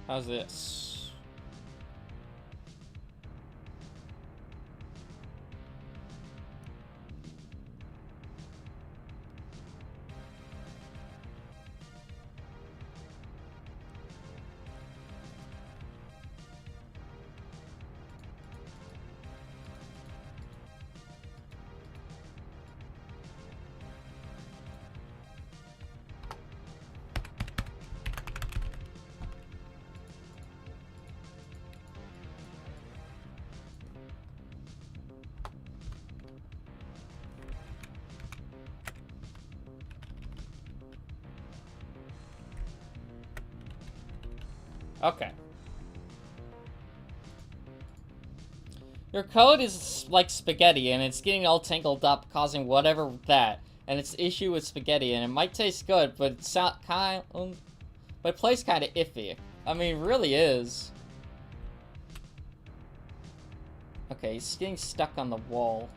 How's this? Okay. Your code is like spaghetti, and it's getting all tangled up, causing whatever that. And it's the issue with spaghetti, and it might taste good, but it's but it plays kind of iffy. I mean, it really is. Okay, he's getting stuck on the wall.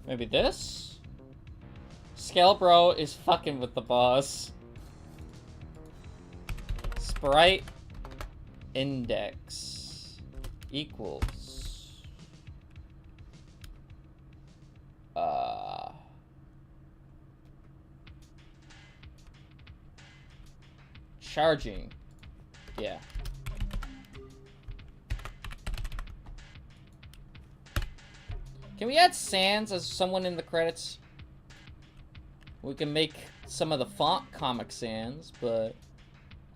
Maybe this? Scalebro is fucking with the boss. Sprite index equals charging. Yeah. Can we add Sans as someone in the credits? We can make some of the font Comic Sans, but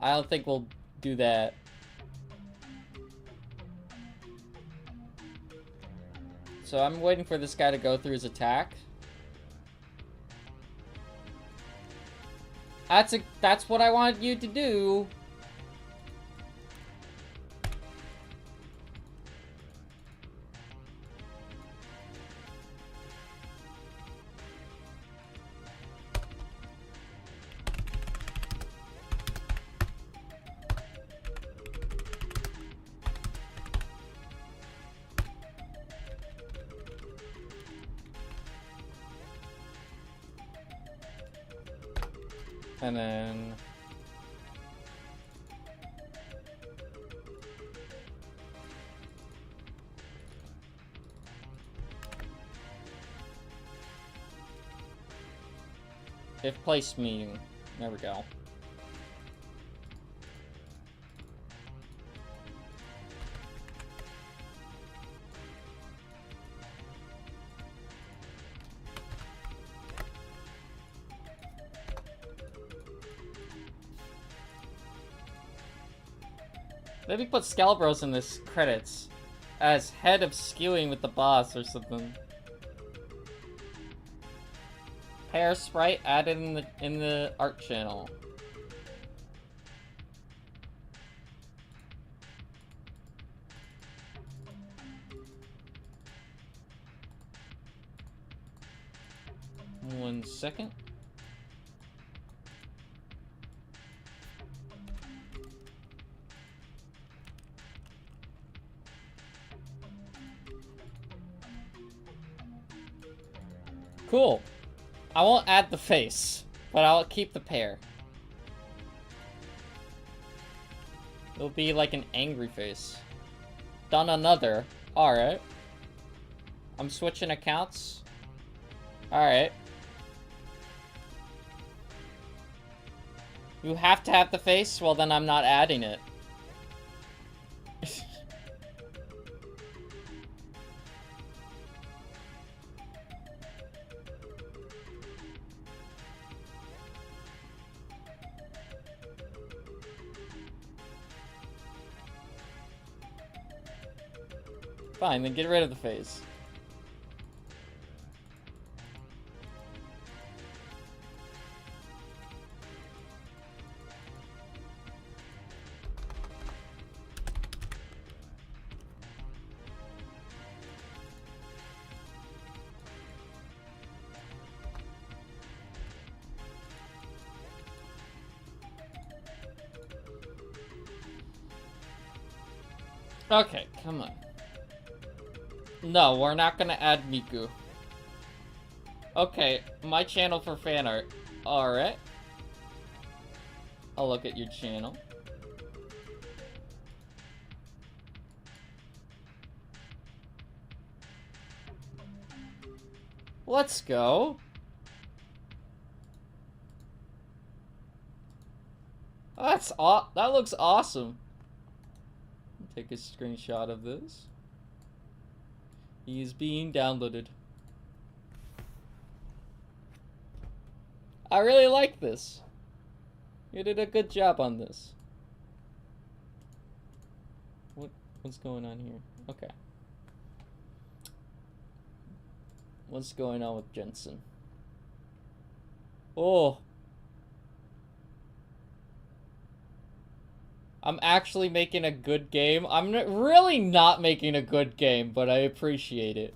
I don't think we'll do that. So I'm waiting for this guy to go through his attack. That's what I wanted you to do. And then... if place meeting. There we go. Maybe put Scalebros in this credits as head of skewing with the boss or something. Pair sprite added in the art channel. One second. Cool. I won't add the face, but I'll keep the pair. It'll be like an angry face. Done another. Alright. I'm switching accounts. Alright. You have to have the face? Well, then I'm not adding it. Fine, then get rid of the face. Okay, come on. No, we're not gonna add Miku. Okay, my channel for fan art. Alright. I'll look at your channel. Let's go. That looks awesome. Take a screenshot of this. He is being downloaded. I really like this. You did a good job on this. What's going on here? Okay. What's going on with Jensen? Oh. I'm actually making a good game. I'm really not making a good game, but I appreciate it.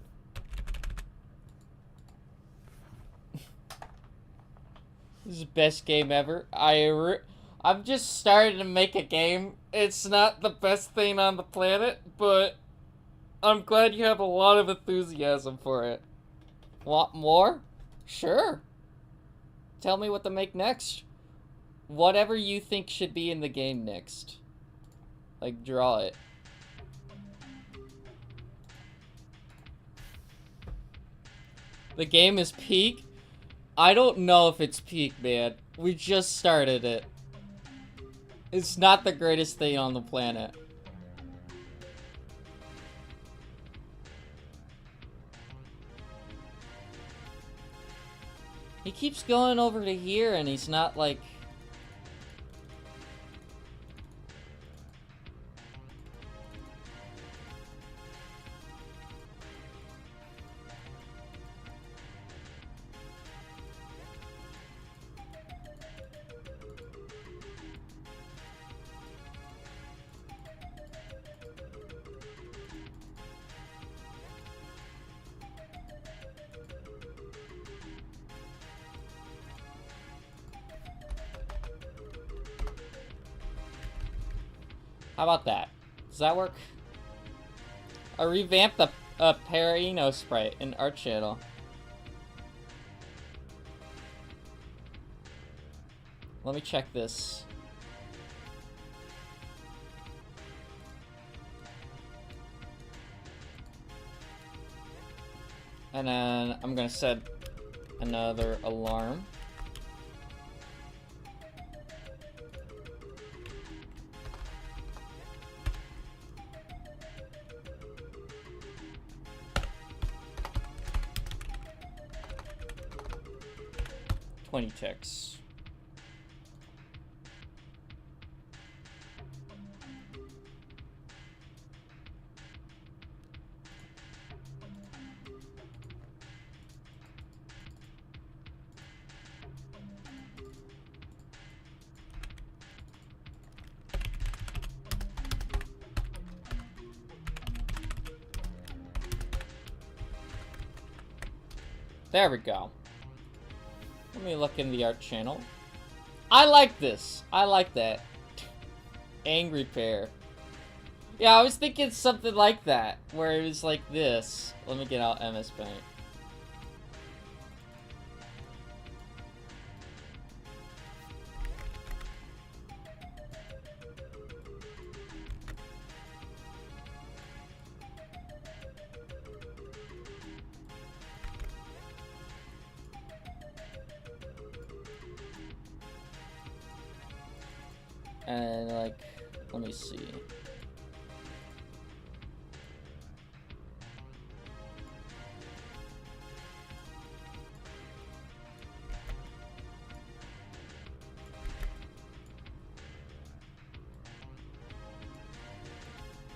This is the best game ever. I'm just starting to make a game. It's not the best thing on the planet, but I'm glad you have a lot of enthusiasm for it. Want more? Sure. Tell me what to make next. Whatever you think should be in the game next. Like, draw it. The game is peak? I don't know if it's peak, man. We just started it. It's not the greatest thing on the planet. He keeps going over to here and he's not like... How about that? Does that work? I revamped the Perino sprite in Art Channel. Let me check this. And then I'm gonna set another alarm. Ticks. There we go. Let me look in the art channel. I like this. I like that. Angry Pear. Yeah, I was thinking something like that, where it was like this. Let me get out MS Paint. And like, let me see.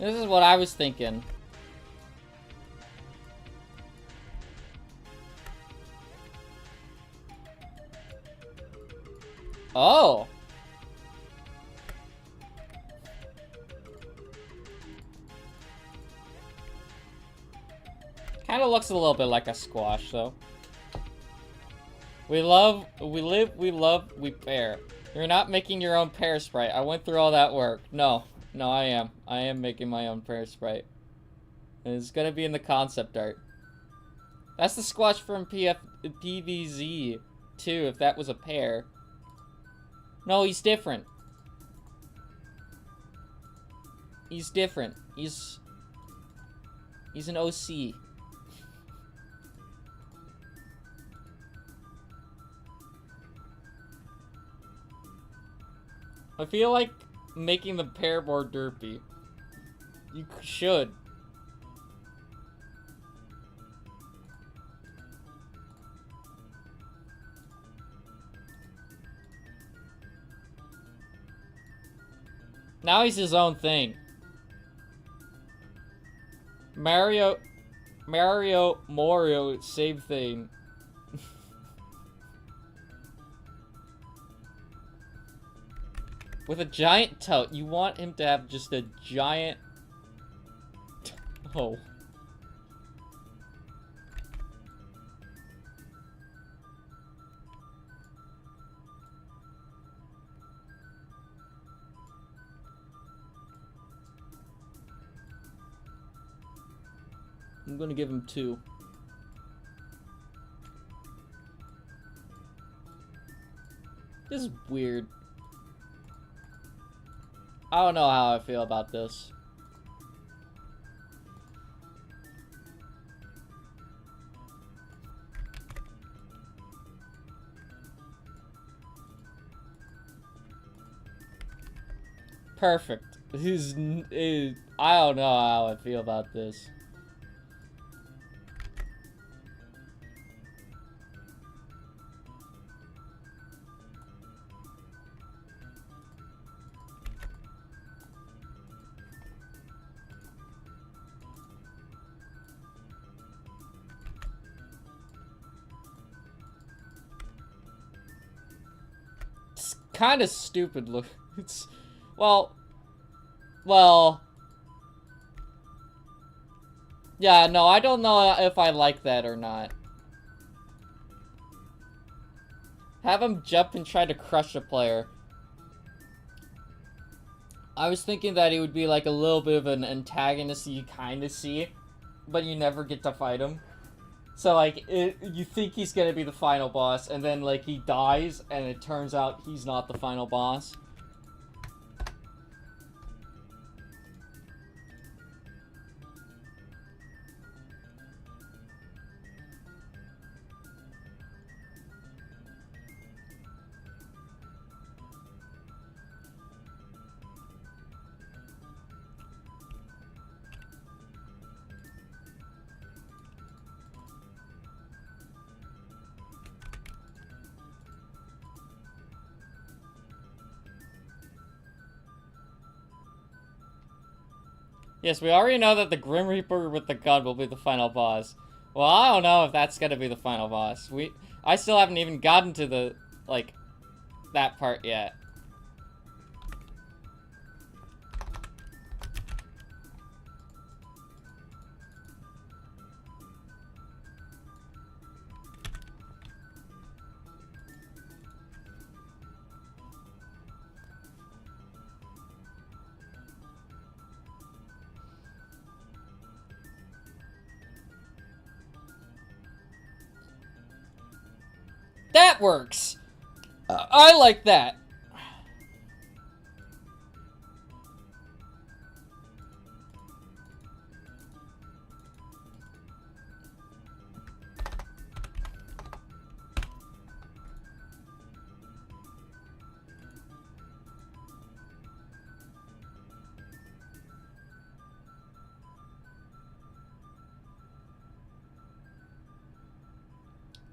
This is what I was thinking. Oh. Kind of looks a little bit like a squash, though. We live, we love, we pair. You're not making your own pear sprite. I went through all that work. No, I am. I am making my own pear sprite. And it's gonna be in the concept art. That's the squash from PVZ, too, if that was a pear. No, he's different. He's different. He's an OC. I feel like making the pear more derpy. You should. Now he's his own thing. Mario, same thing. With a giant tote, you want him to have just a giant... Oh. I'm gonna give him 2. This is weird. I don't know how I feel about this. Perfect. I don't know how I feel about this. It's kind of stupid look. It's, well, yeah, no, I don't know if I like that or not. Have him jump and try to crush a player. I was thinking that he would be like a little bit of an antagonist you kind of see, but you never get to fight him. So, like, you think he's gonna be the final boss, and then, like, he dies, and it turns out he's not the final boss. Yes, we already know that the Grim Reaper with the gun will be the final boss. Well, I don't know if that's gonna be the final boss. I still haven't even gotten to the, like, that part yet. That works! I like that.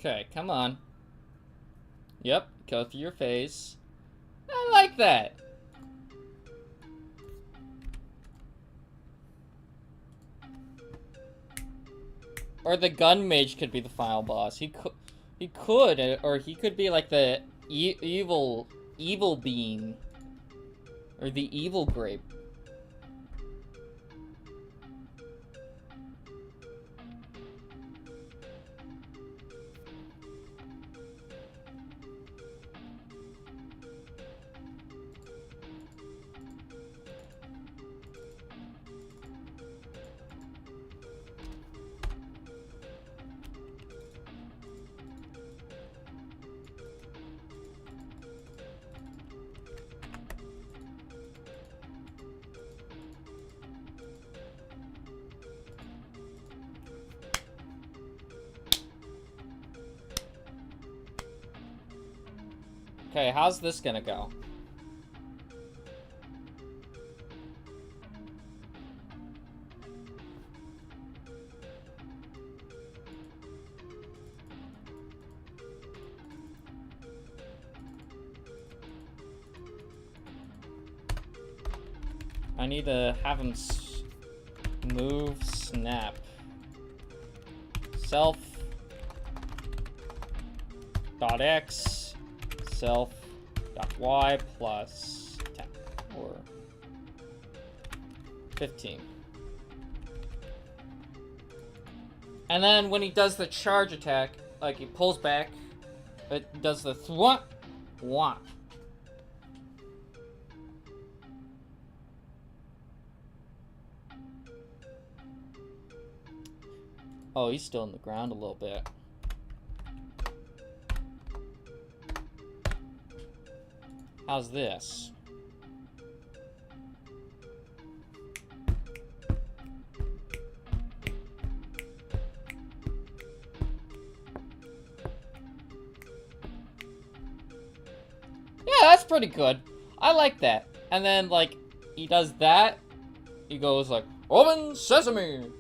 Okay, come on. Yep, go through your face. I like that. Or the gun mage could be the final boss. He could, or he could be like the evil bean, or the evil grape. Okay, how's this gonna go? I need to have him move, snap. Self dot X self dot Y plus 10 or 15. And then when he does the charge attack, like he pulls back, it does the thwomp, whomp. Oh, he's still in the ground a little bit. How's this? Yeah, that's pretty good. I like that. And then, like, he does that. He goes like, "Open sesame!"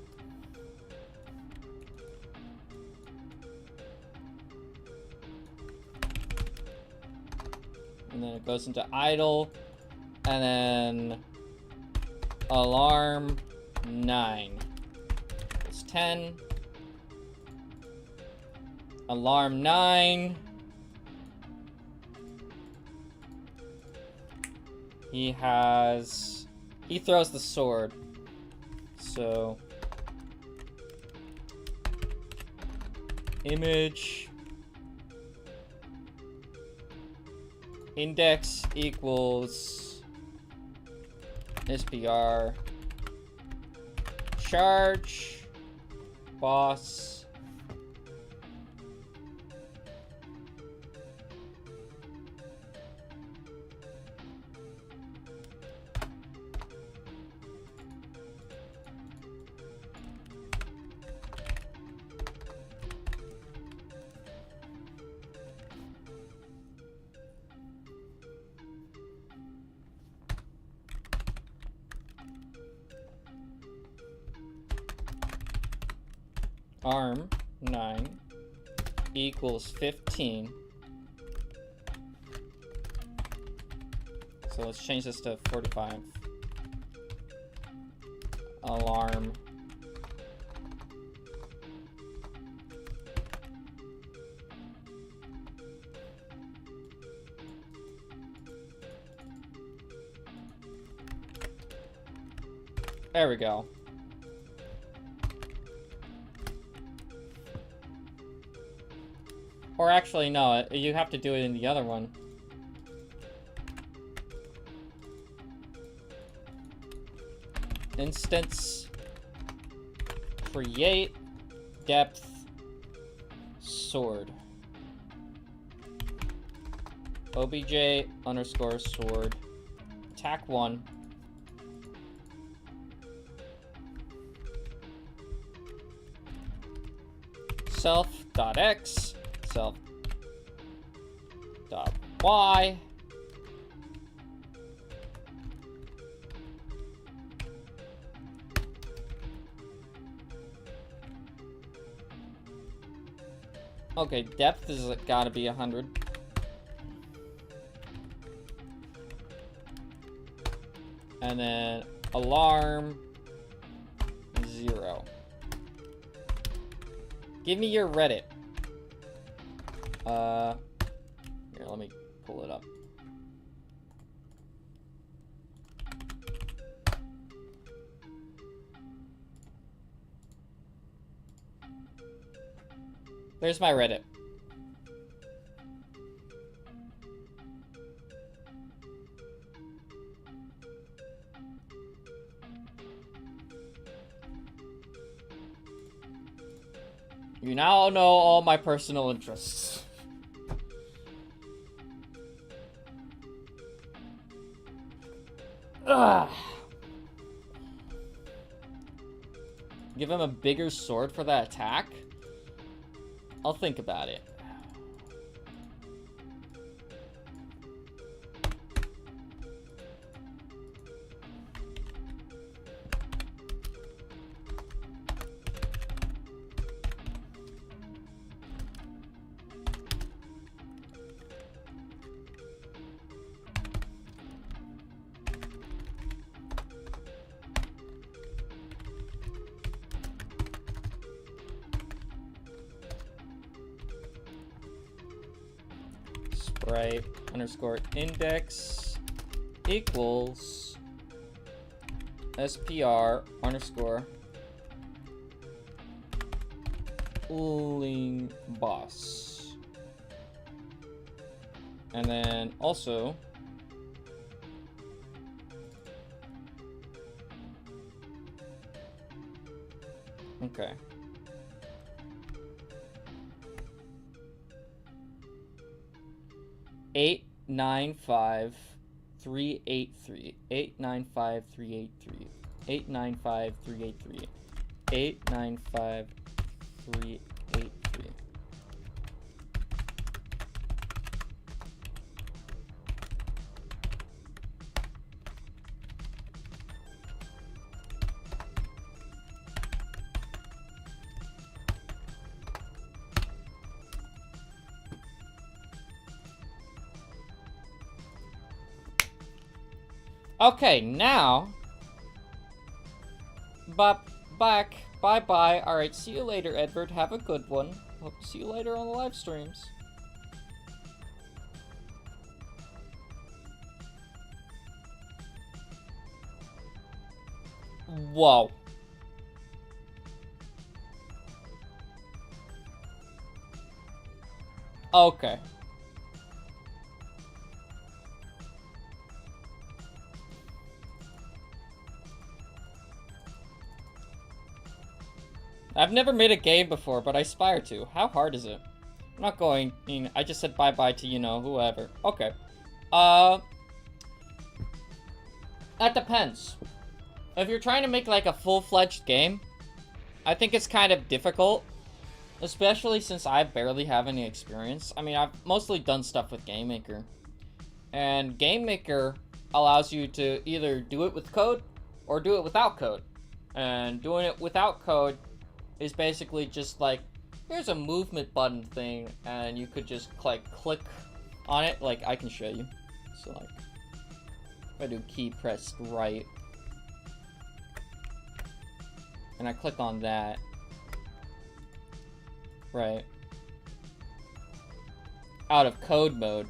And then it goes into idle, and then alarm 9. It's 10. Alarm 9. He throws the sword. So image index equals SPR charge boss arm 9 equals 15. So let's change this to 45. Alarm. There we go. Or actually, no, you have to do it in the other one. Instance create depth sword. OBJ underscore sword. Attack 1. Self.x self.y Okay, depth is gotta be 100. And then alarm 0. Give me your Reddit. Here, let me pull it up. There's my Reddit. You now know all my personal interests. Ugh. Give him a bigger sword for that attack? I'll think about it. Sprite underscore index equals SPR underscore ling boss. And then also okay. Eight 895-383 895-383 895-383 895-383. Okay, now, back, bye-bye. Alright, see you later, Edward. Have a good one. Hope to see you later on the live streams. Whoa. Okay. I've never made a game before, but I aspire to. How hard is it? I'm not going, I just said bye-bye to, whoever. Okay. That depends. If you're trying to make, like, a full-fledged game, I think it's kind of difficult. Especially since I barely have any experience. I mean, I've mostly done stuff with Game Maker. And Game Maker allows you to either do it with code, or do it without code. And doing it without code is basically just like, here's a movement button thing, and you could just click on it. Like, I can show you. So, like, if I do key pressed right, and I click on that, right, out of code mode,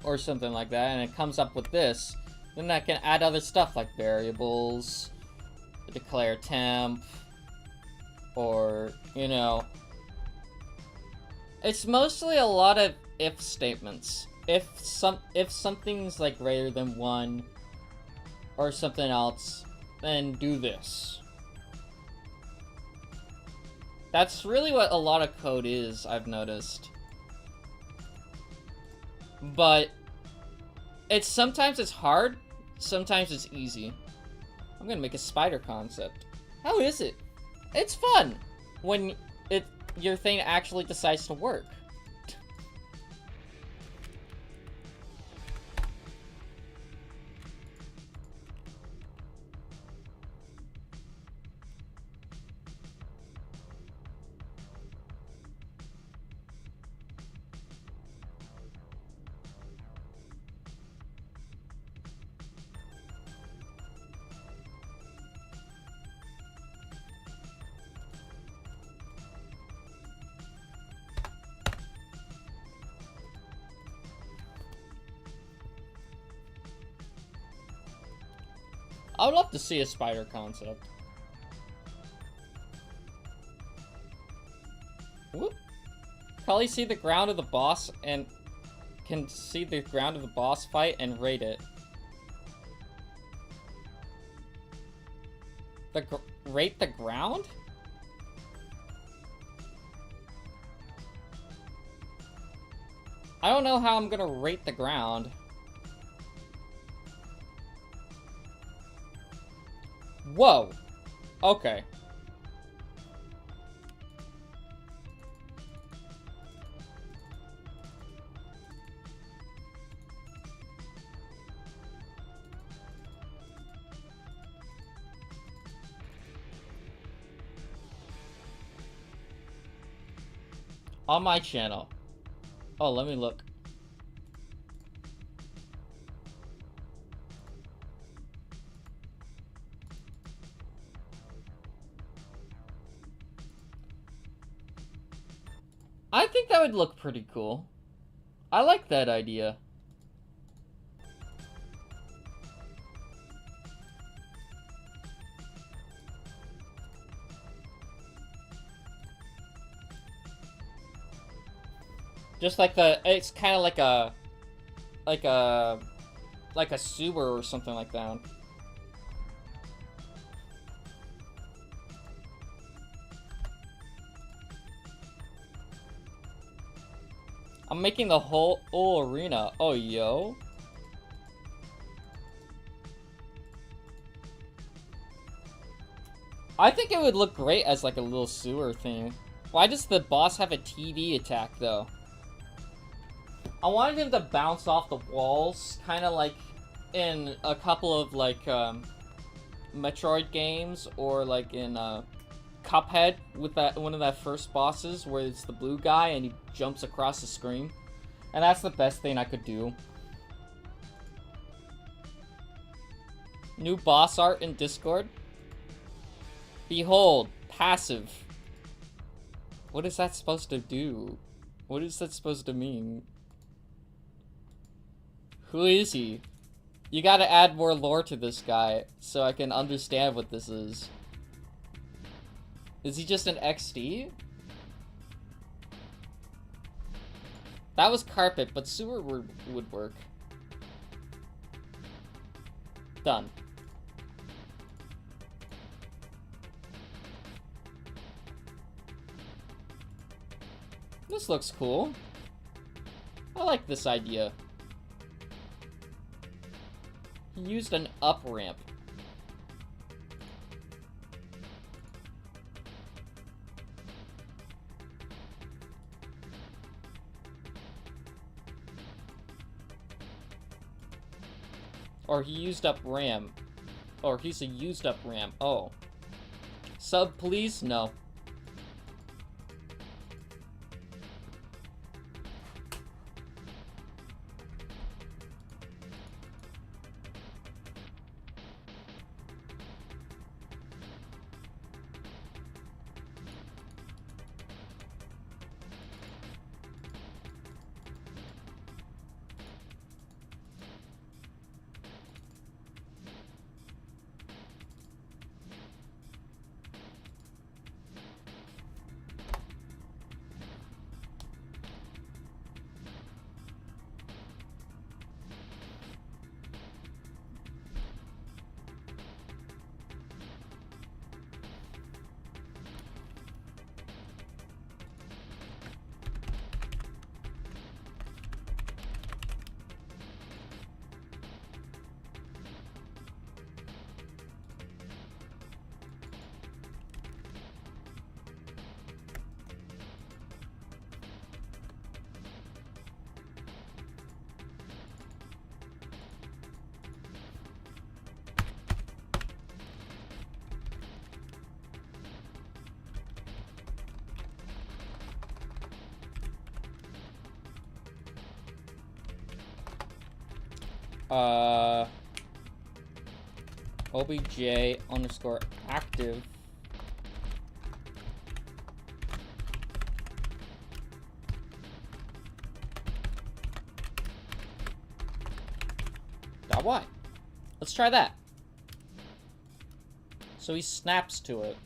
or something like that, and it comes up with this, then I can add other stuff like variables, declare temp, or, it's mostly a lot of if statements. If something's like greater than 1 or something else, then do this. That's really what a lot of code is, I've noticed. But sometimes it's hard, sometimes it's easy. I'm gonna make a spider concept. How is it? It's fun when your thing actually decides to work. I would love to see a spider concept. Whoop. Probably see the ground of the boss and can see the ground of the boss fight and rate it. Rate the ground? I don't know how I'm gonna rate the ground. Whoa. Okay. On my channel. Oh, let me look. I think that would look pretty cool. I like that idea. Just like it's kind of like a sewer or something like that. I'm making the whole arena. Oh, yo. I think it would look great as like a little sewer thing. Why does the boss have a TV attack though? I wanted him to bounce off the walls, kind of like in a couple of like Metroid games, or like in Cuphead with that one of that first bosses where it's the blue guy and he jumps across the screen. And that's the best thing I could do. New boss art in Discord. Behold, passive. What is that supposed to do? What is that supposed to mean? Who is he? You gotta add more lore to this guy so I can understand what this is. Is he just an XD? That was carpet, but sewer would work. Done. This looks cool. I like this idea. He used an up ramp. Or he used up RAM. Or he's a used up RAM. Oh. Sub, please? No. OBJ underscore active. .y. Let's try that. So he snaps to it.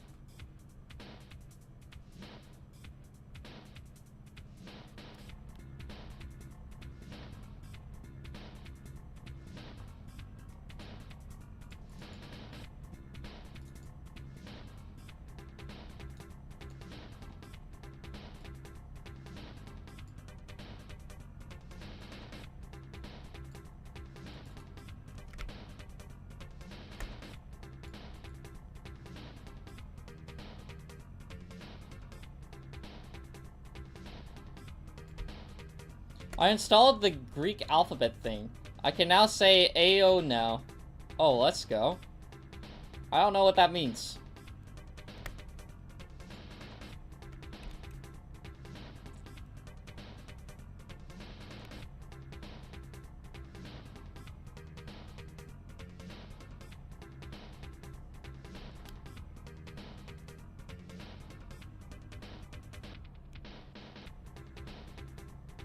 I installed the Greek alphabet thing. I can now say AO now. Oh, let's go. I don't know what that means.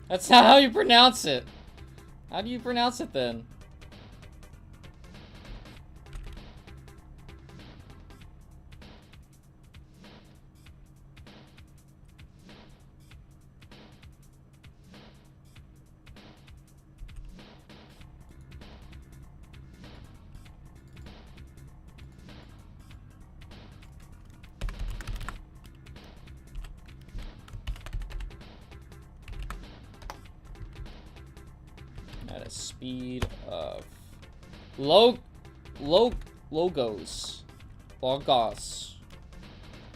That's not how you pronounce it. How do you pronounce it then? At a speed of logos.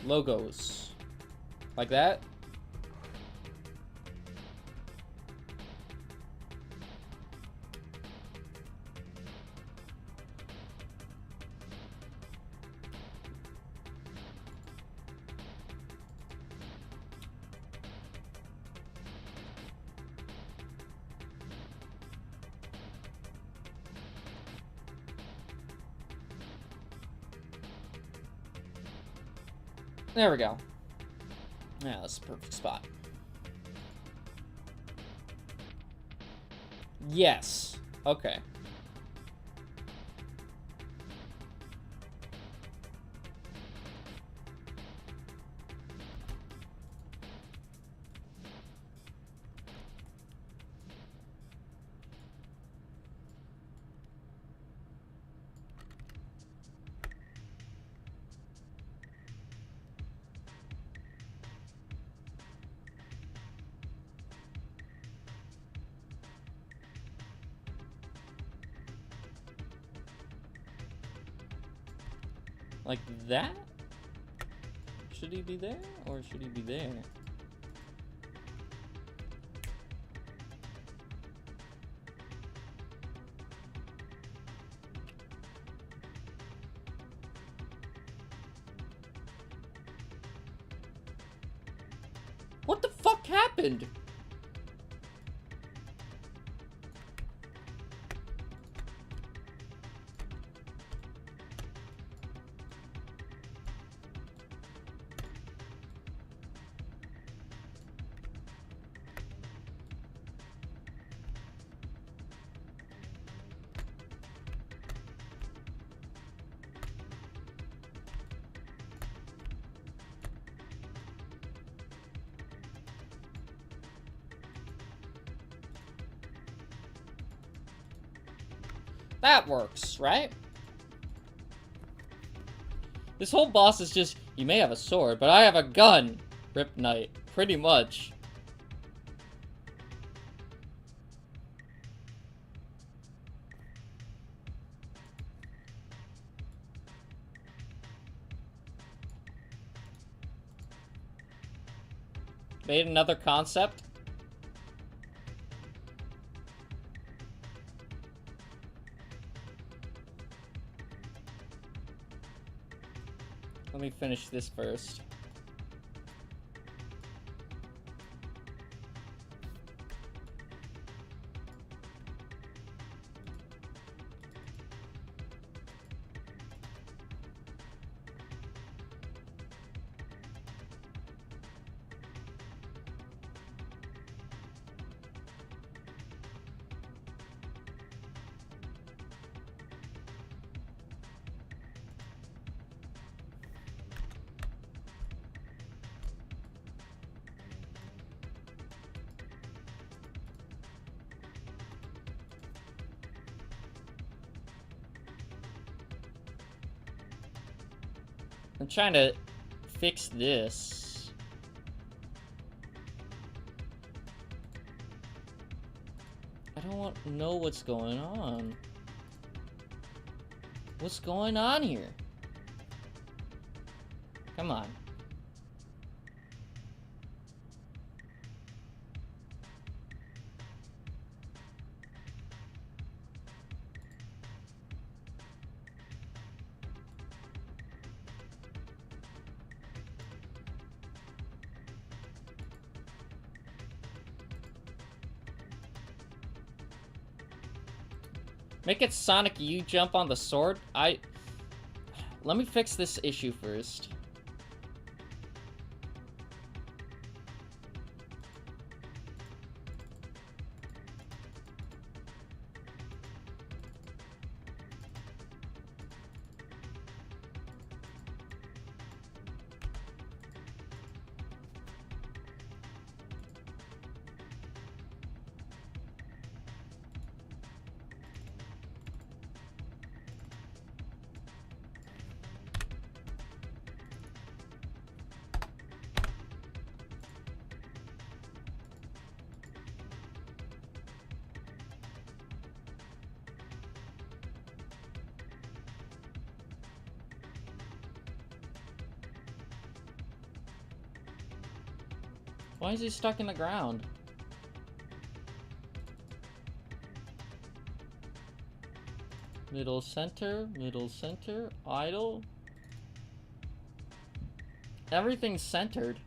Logos. Like that? There we go. Yeah, that's the perfect spot. Yes. Okay. Like that? Should he be there? Or should he be there? What the fuck happened? That works, right? This whole boss is just, you may have a sword, but I have a gun, Rip Knight. Pretty much. Made another concept. Let me finish this first. I'm trying to fix this. I don't know what's going on. What's going on here? Come on. Make it Sonic, you jump on the sword? Let me fix this issue first. Why is he stuck in the ground? Middle center, idle. Everything's centered.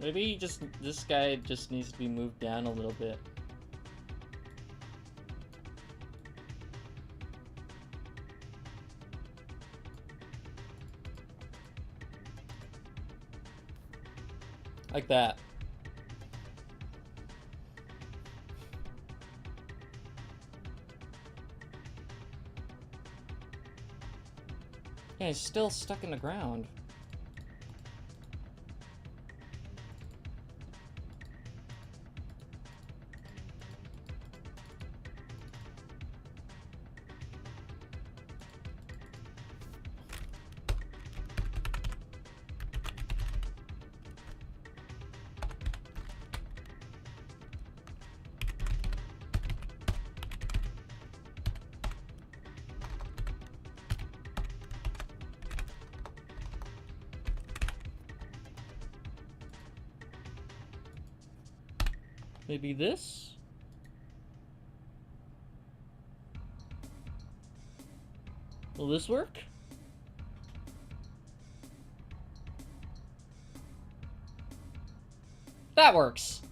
Maybe this guy just needs to be moved down a little bit. Like that. Yeah, he's still stuck in the ground. Maybe this? Will this work? That works.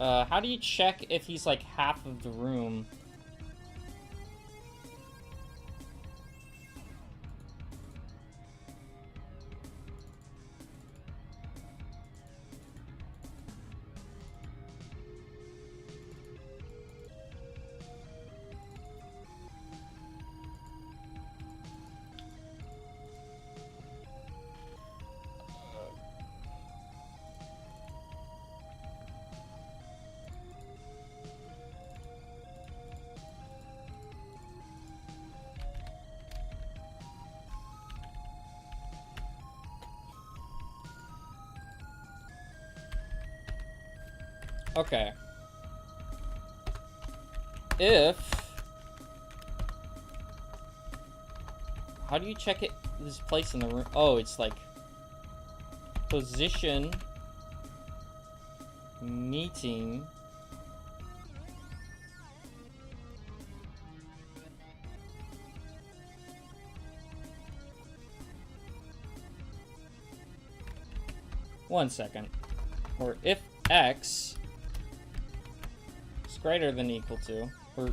How do you check if he's like half of the room? Okay. How do you check it? This place in the room? Oh, it's like position, meeting, 1 second. Or if x is greater than equal to, or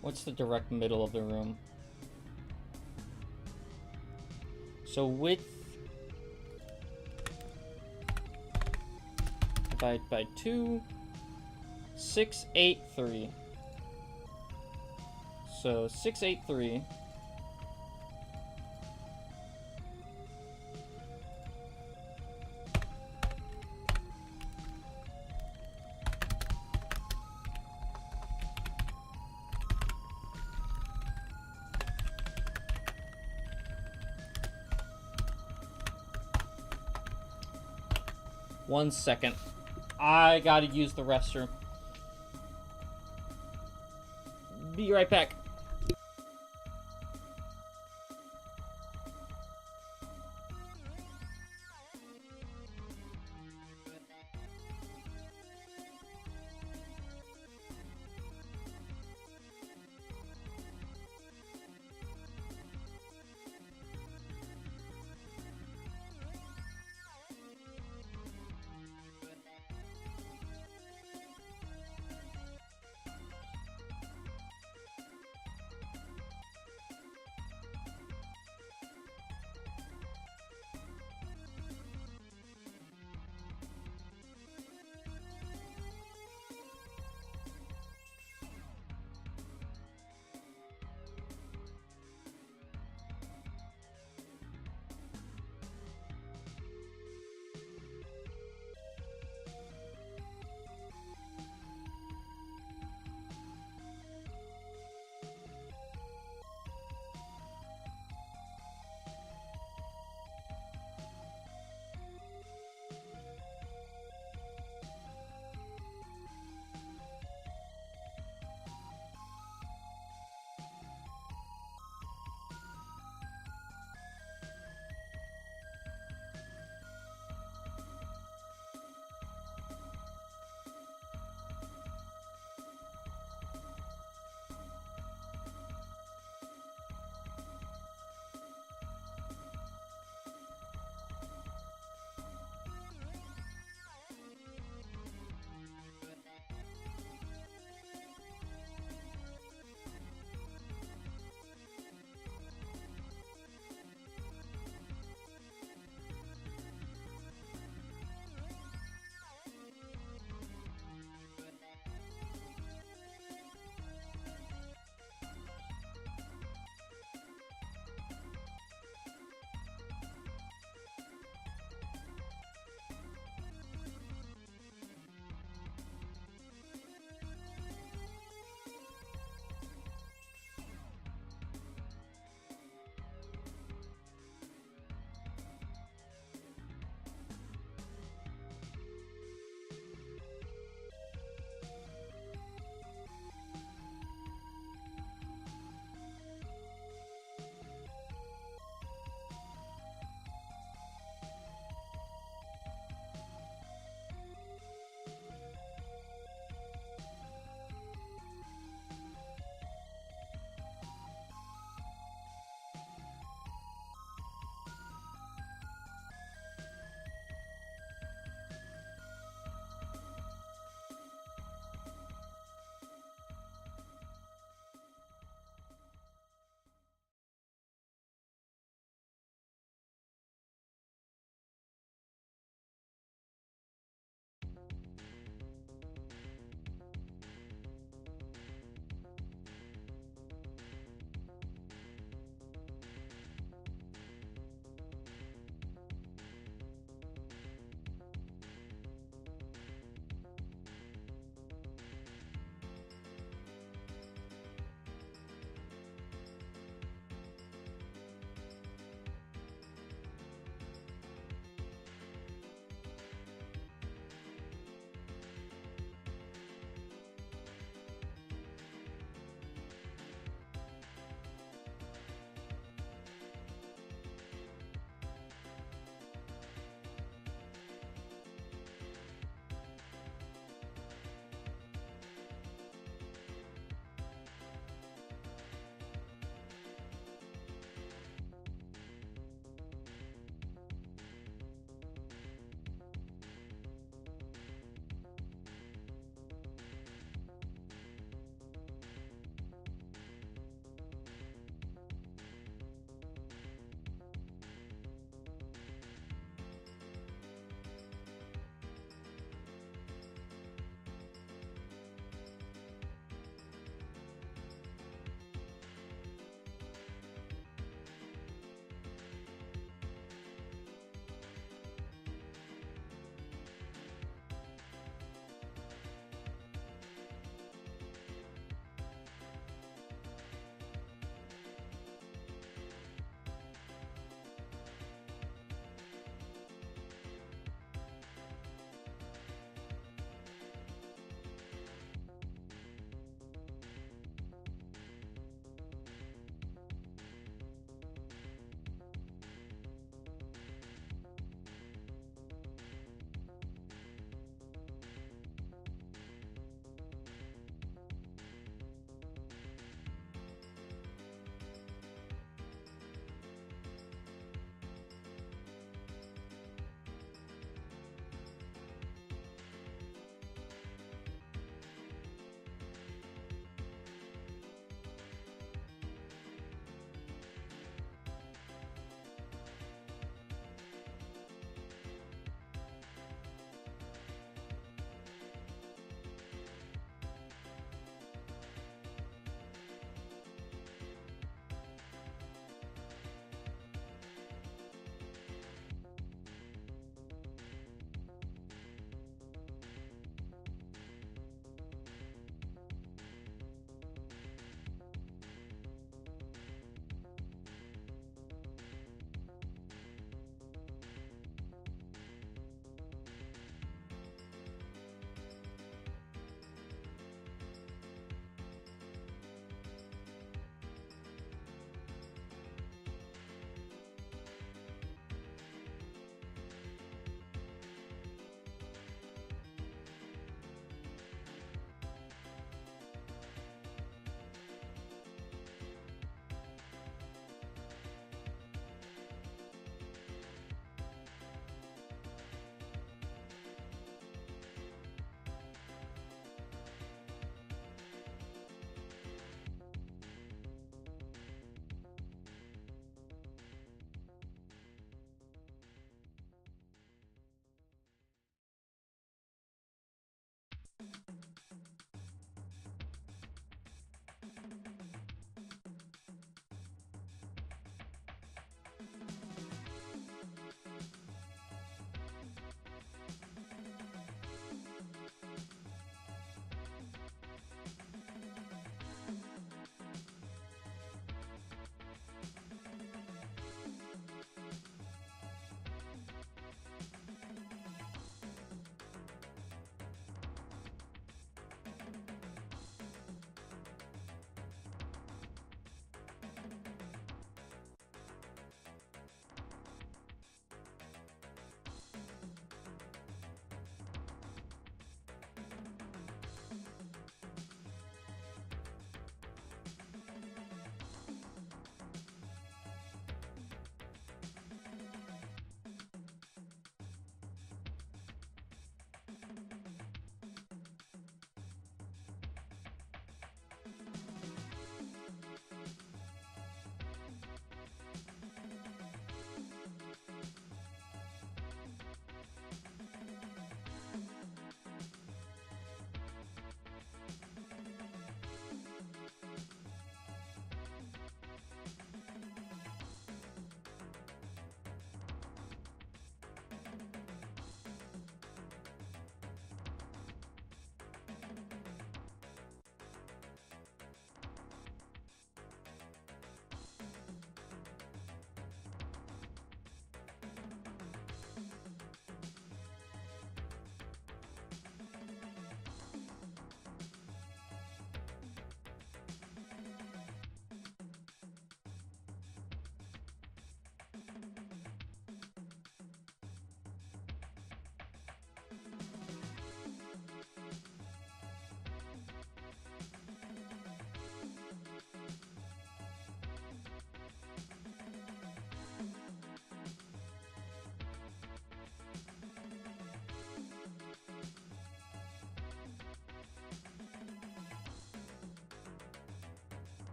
'What's the direct middle of the room? So width divided by 2, 683. So 683. One second. I gotta use the restroom. Be right back.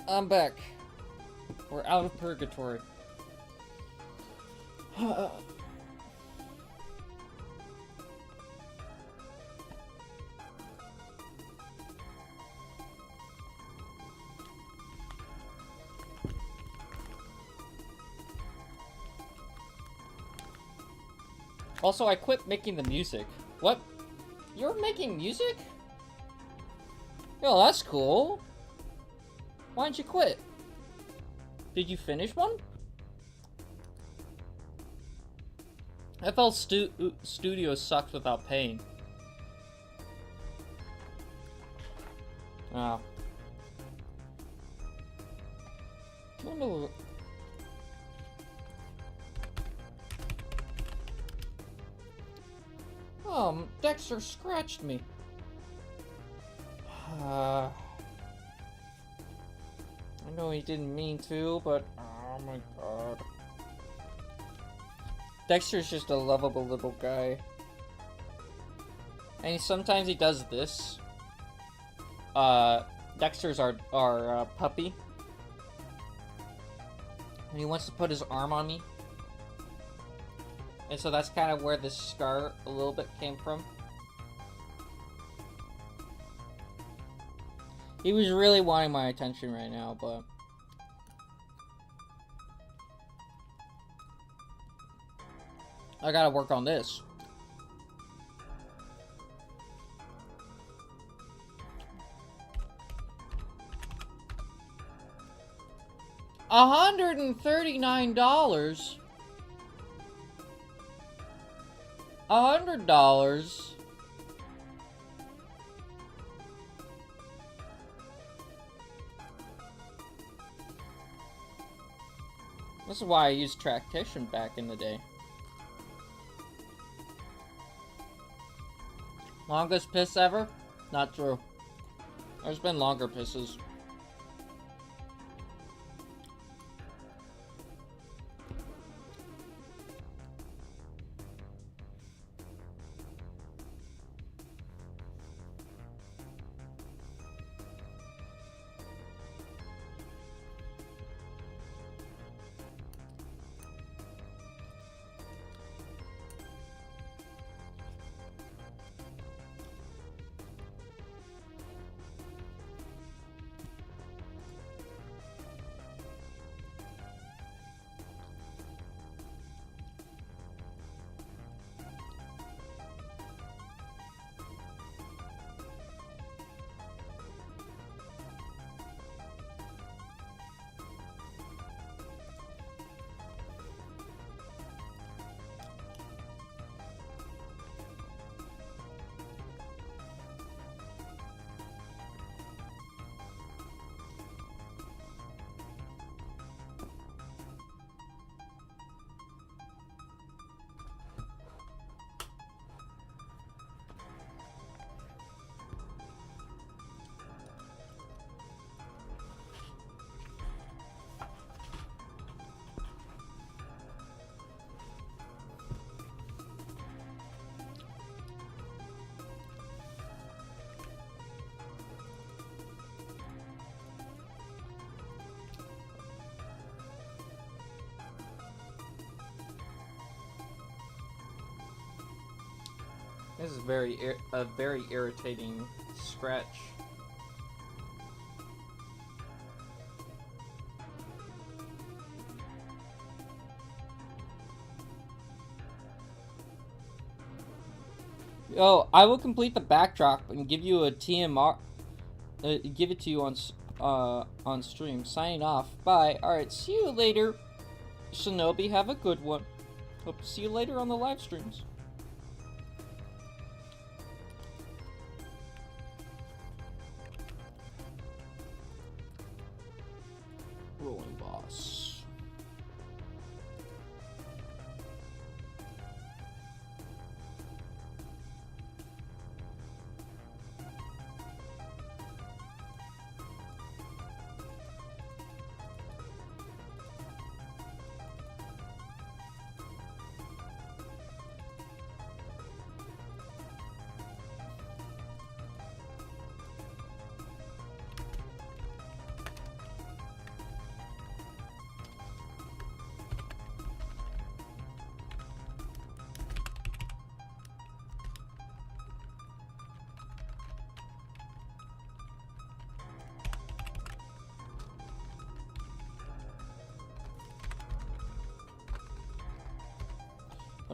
I'm back. We're out of purgatory. Also, I quit making the music. What? You're making music? Yo, that's cool. Why didn't you quit? Did you finish one? FL Studio sucks without paying. Oh. Wonder... Dexter scratched me. I know he didn't mean to, but oh my god. Dexter's just a lovable little guy. And sometimes he does this. Dexter's our puppy. And he wants to put his arm on me. And so that's kind of where this scar a little bit came from. He was really wanting my attention right now, but... I gotta work on this. $139? $100? This is why I used Tractation back in the day. Longest piss ever? Not true. There's been longer pisses. This is a very irritating scratch. Yo, I will complete the backdrop and give you a TMR. Give it to you on stream. Signing off. Bye. All right. See you later, Shinobi. Have a good one. Hope to see you later on the live streams. Rolling boss.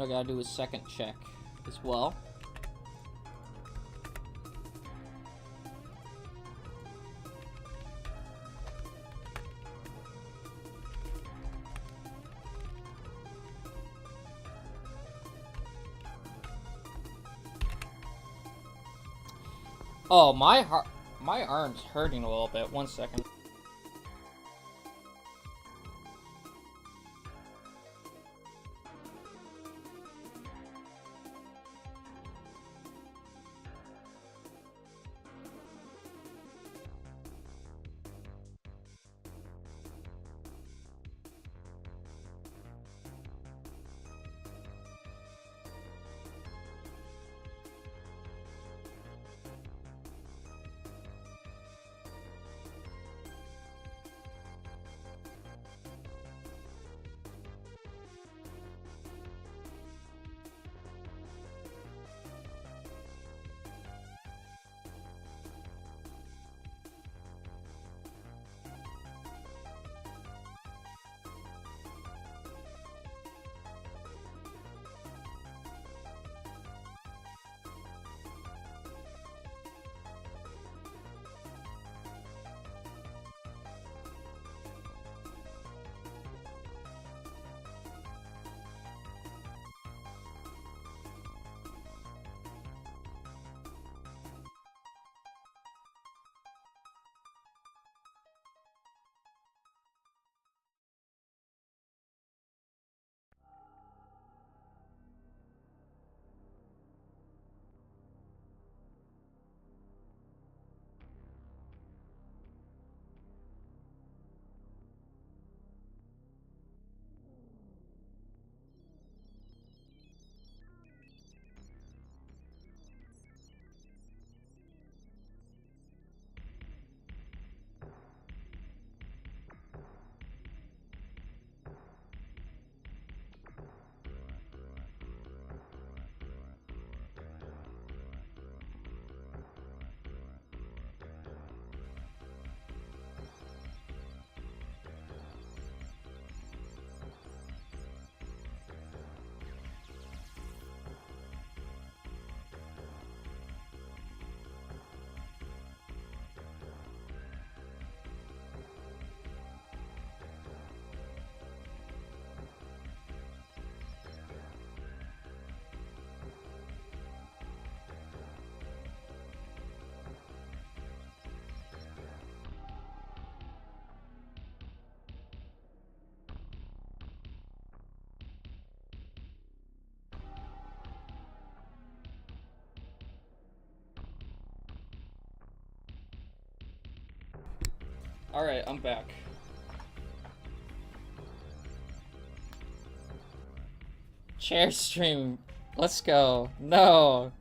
What I gotta do is second check as well. Oh, my arm's hurting a little bit. 1 second. Alright, I'm back. Chair stream. Let's go. No.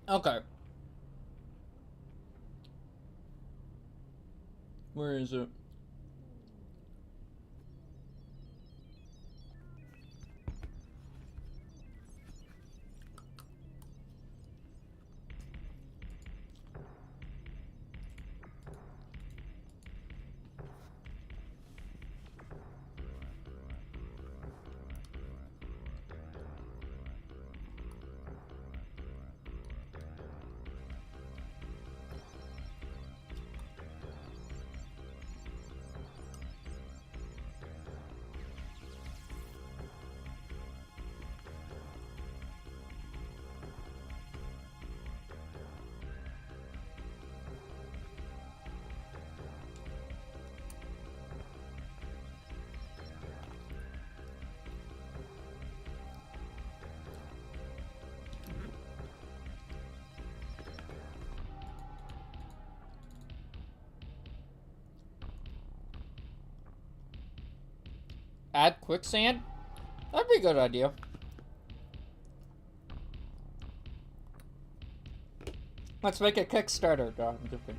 Okay. Where is it? Add quicksand? That'd be a good idea. Let's make a Kickstarter. No, I'm joking.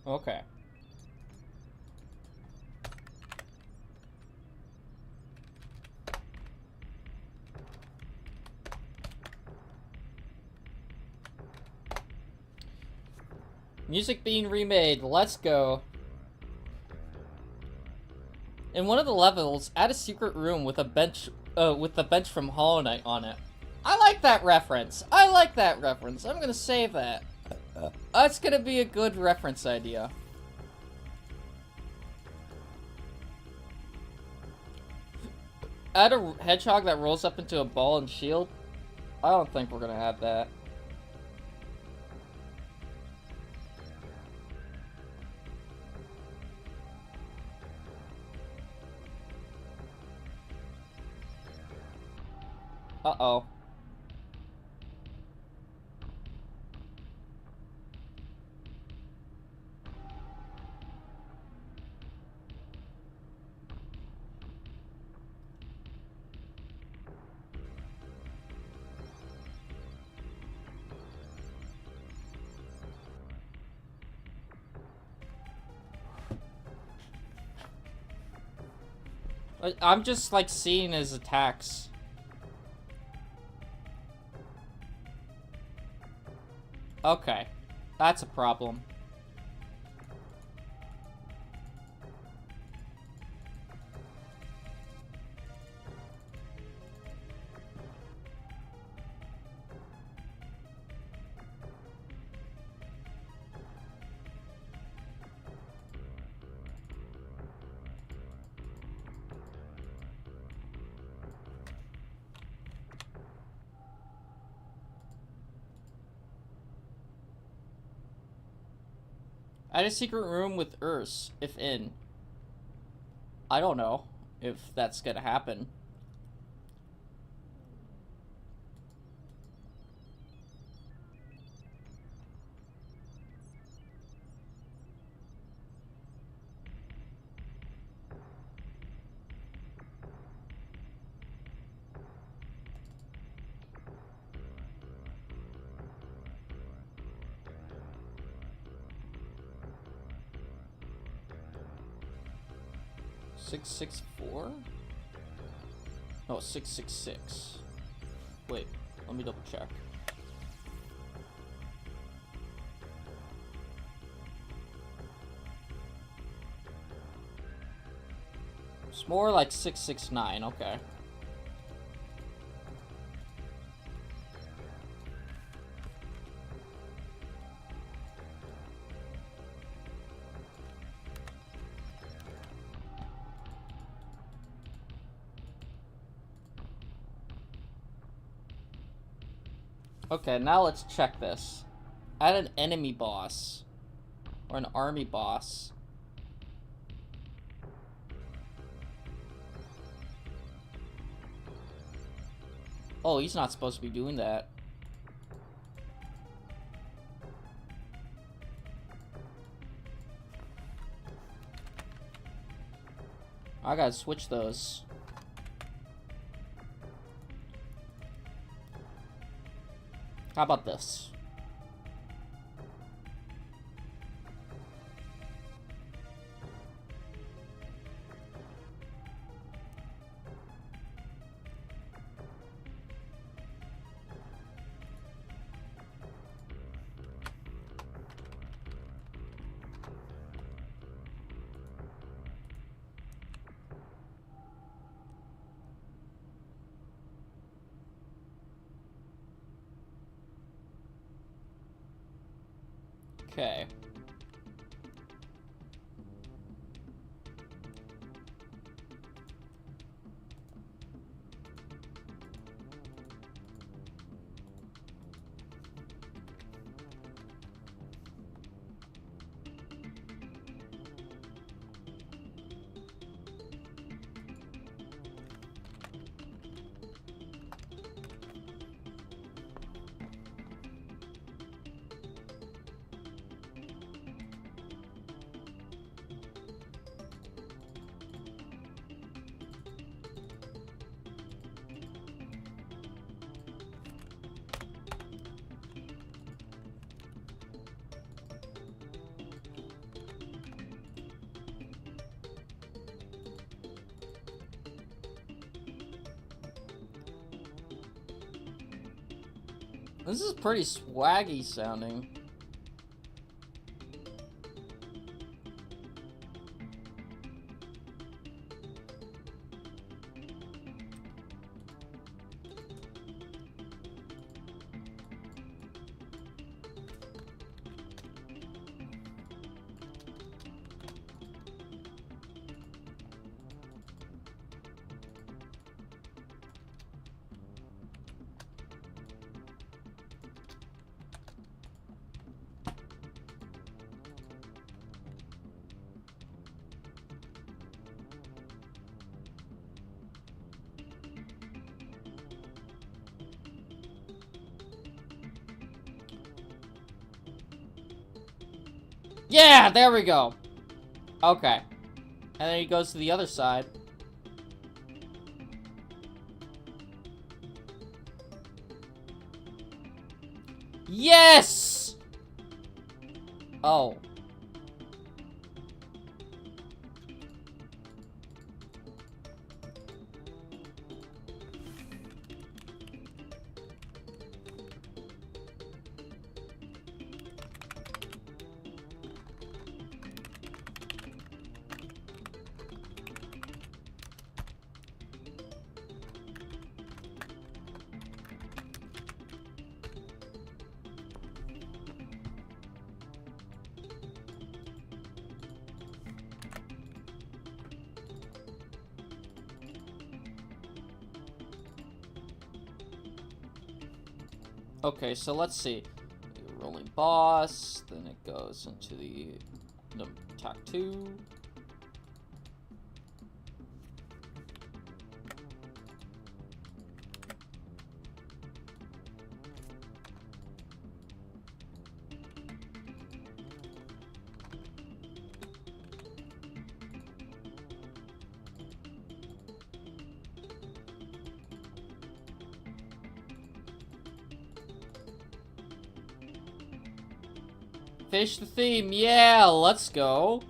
Okay. Music being remade. Let's go. In one of the levels, add a secret room with a bench, with the bench from Hollow Knight on it. I like that reference. I like that reference. I'm gonna save that. That's gonna be a good reference idea. Add a hedgehog that rolls up into a ball and shield. I don't think we're gonna have that. Uh-oh. I'm just, like, seeing his attacks. Okay. That's a problem. Add a secret room with Urs, if in. I don't know if that's gonna happen. $664? No, 666. Wait, let me double check. It's more like 669, okay. Okay, now let's check this. Add an enemy boss. Or an army boss. Oh, he's not supposed to be doing that. I gotta switch those. How about this? Okay. This is pretty swaggy sounding. Yeah, there we go. Okay. And then he goes to the other side. Yes! Oh. Okay, so let's see. Rolling boss, then it goes into the attack 2. Finish the theme, yeah, let's go.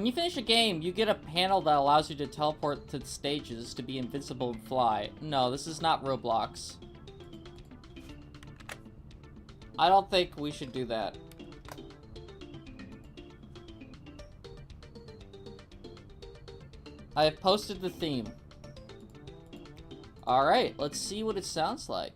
When you finish a game, you get a panel that allows you to teleport to stages to be invincible and fly. No, this is not Roblox. I don't think we should do that. I have posted the theme. Alright, let's see what it sounds like.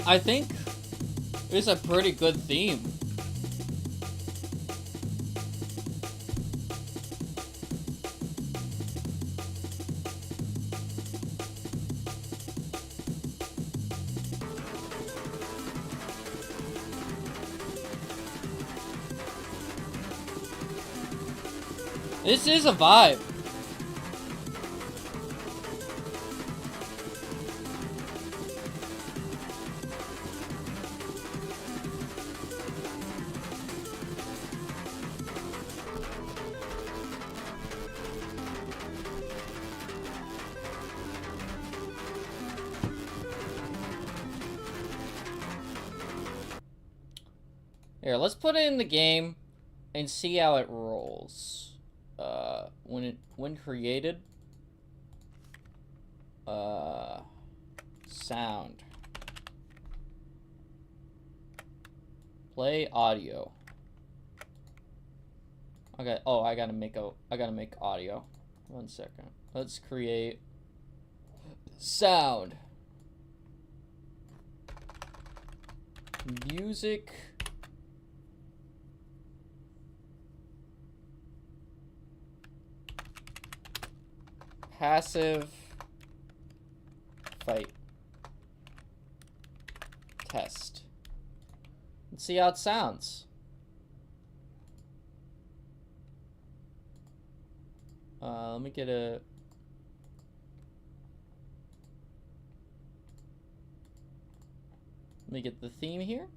I think it's a pretty good theme. This is a vibe. Here, let's put it in the game and see how it rolls. When created, sound, play audio. Okay. Oh, I gotta make audio. 1 second. Let's create sound, music. Passive fight test. Let's see how it sounds. Let me get a... Let me get the theme here.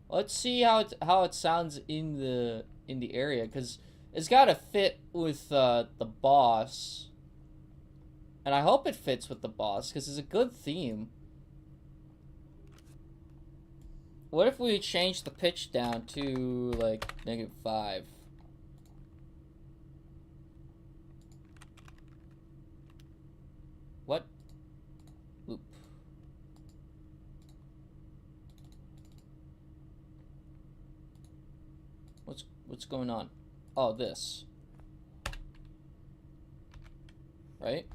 Let's see how it sounds in the area, because it's got to fit with the boss, and I hope it fits with the boss because it's a good theme. What if we change the pitch down to like -5? What? Oop. What's going on? Oh, this. Right?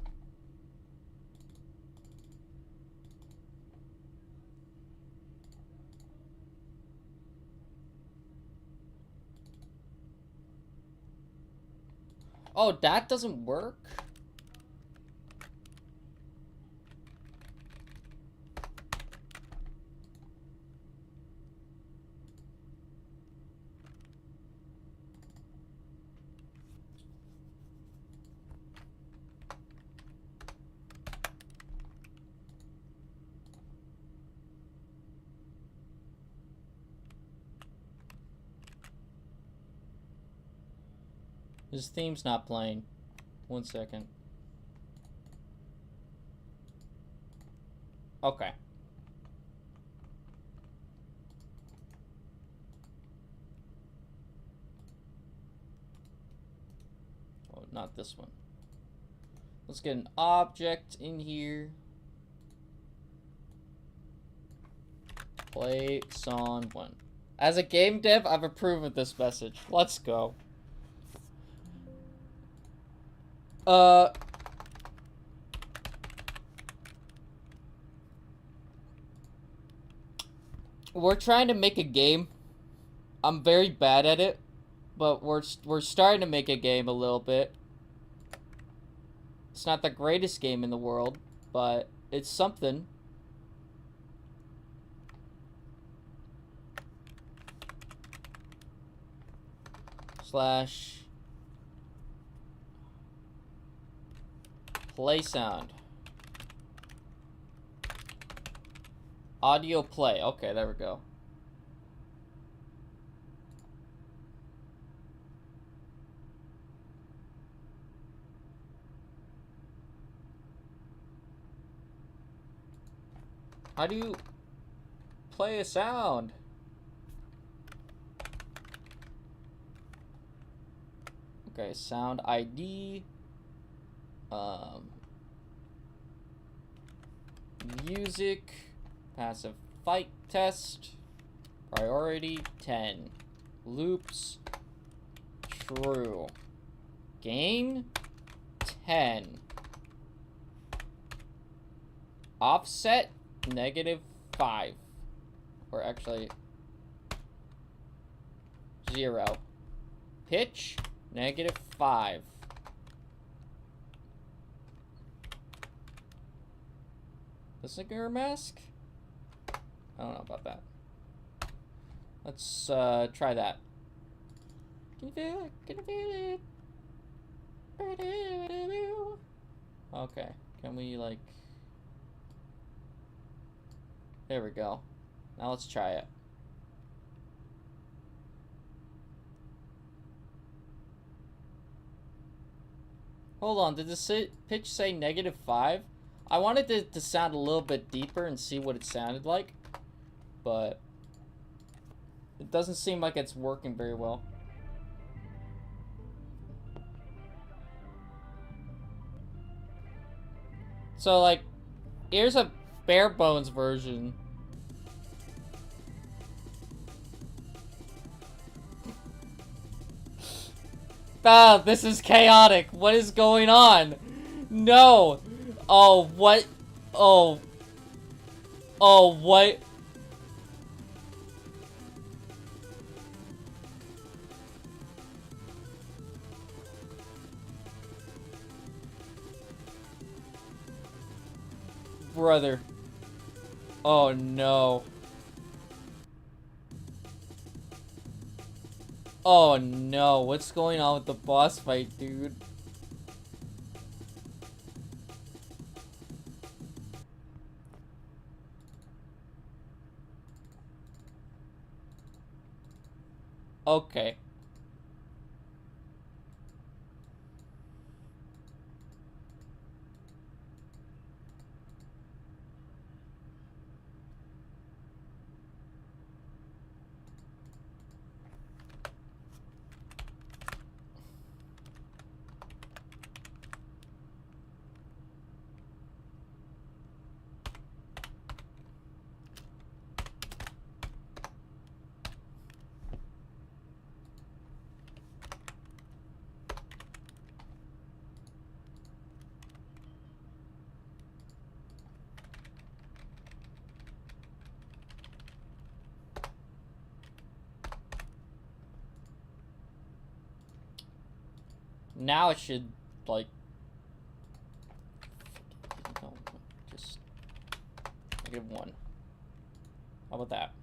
Oh, that doesn't work? His theme's not playing. 1 second. Okay. Oh, not this one. Let's get an object in here. Play song 1. As a game dev, I've approved of this message. Let's go. We're trying to make a game. I'm very bad at it, but we're starting to make a game a little bit. It's not the greatest game in the world, but it's something. slash play sound. Audio play. Okay, there we go. How do you play a sound? Okay, sound ID. Music. Passive fight test. Priority 10. Loops. True. Gain 10. Offset -5. Or actually 0. Pitch -5. Listener mask? I don't know about that. Let's try that. Can you feel it? Can you feel it? Okay. Can we like... There we go. Now let's try it. Hold on, did the pitch say -5? I wanted it to sound a little bit deeper and see what it sounded like, but it doesn't seem like it's working very well. So like, here's a bare bones version. Ah, this is chaotic. What is going on? No. Oh, what? Oh. Oh, what? Brother. Oh, no. Oh, no. What's going on with the boss fight, dude? Okay. Now it should, like... No, just... -1. How about that?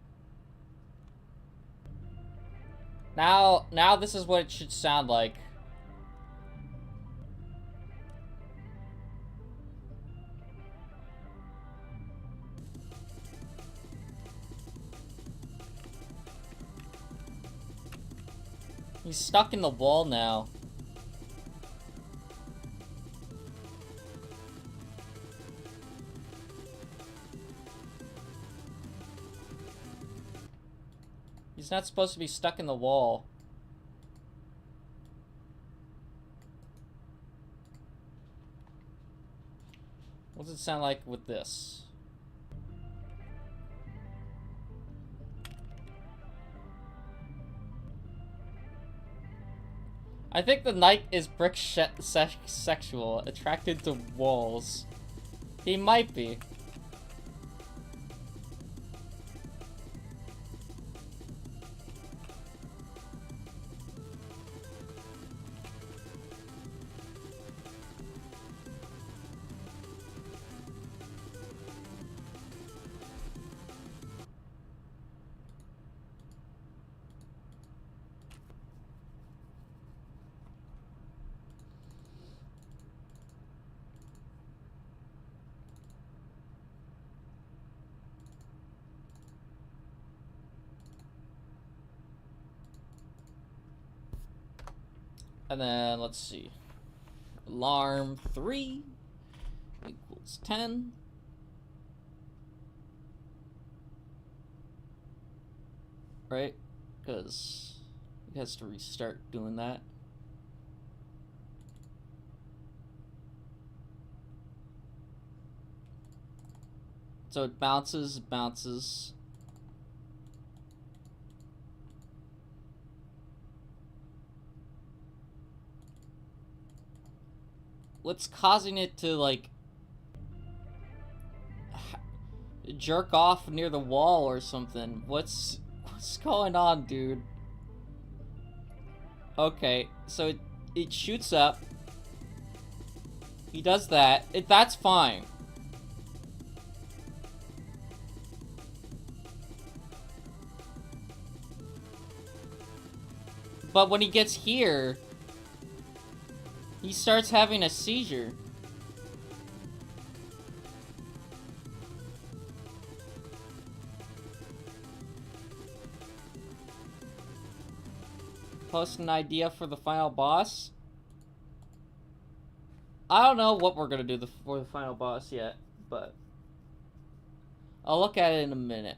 Now this is what it should sound like. He's stuck in the wall now. He's not supposed to be stuck in the wall. What does it sound like with this? I think the knight is sexual, attracted to walls. He might be. And then, let's see. Alarm 3 equals 10. Right? Because it has to restart doing that. So it bounces, bounces. What's causing it to, like, jerk off near the wall or something? What's going on, dude? Okay, so it shoots up. He does that. That's fine. But when he gets here, he starts having a seizure. Post an idea for the final boss. I don't know what we're gonna do for the final boss yet, but I'll look at it in a minute.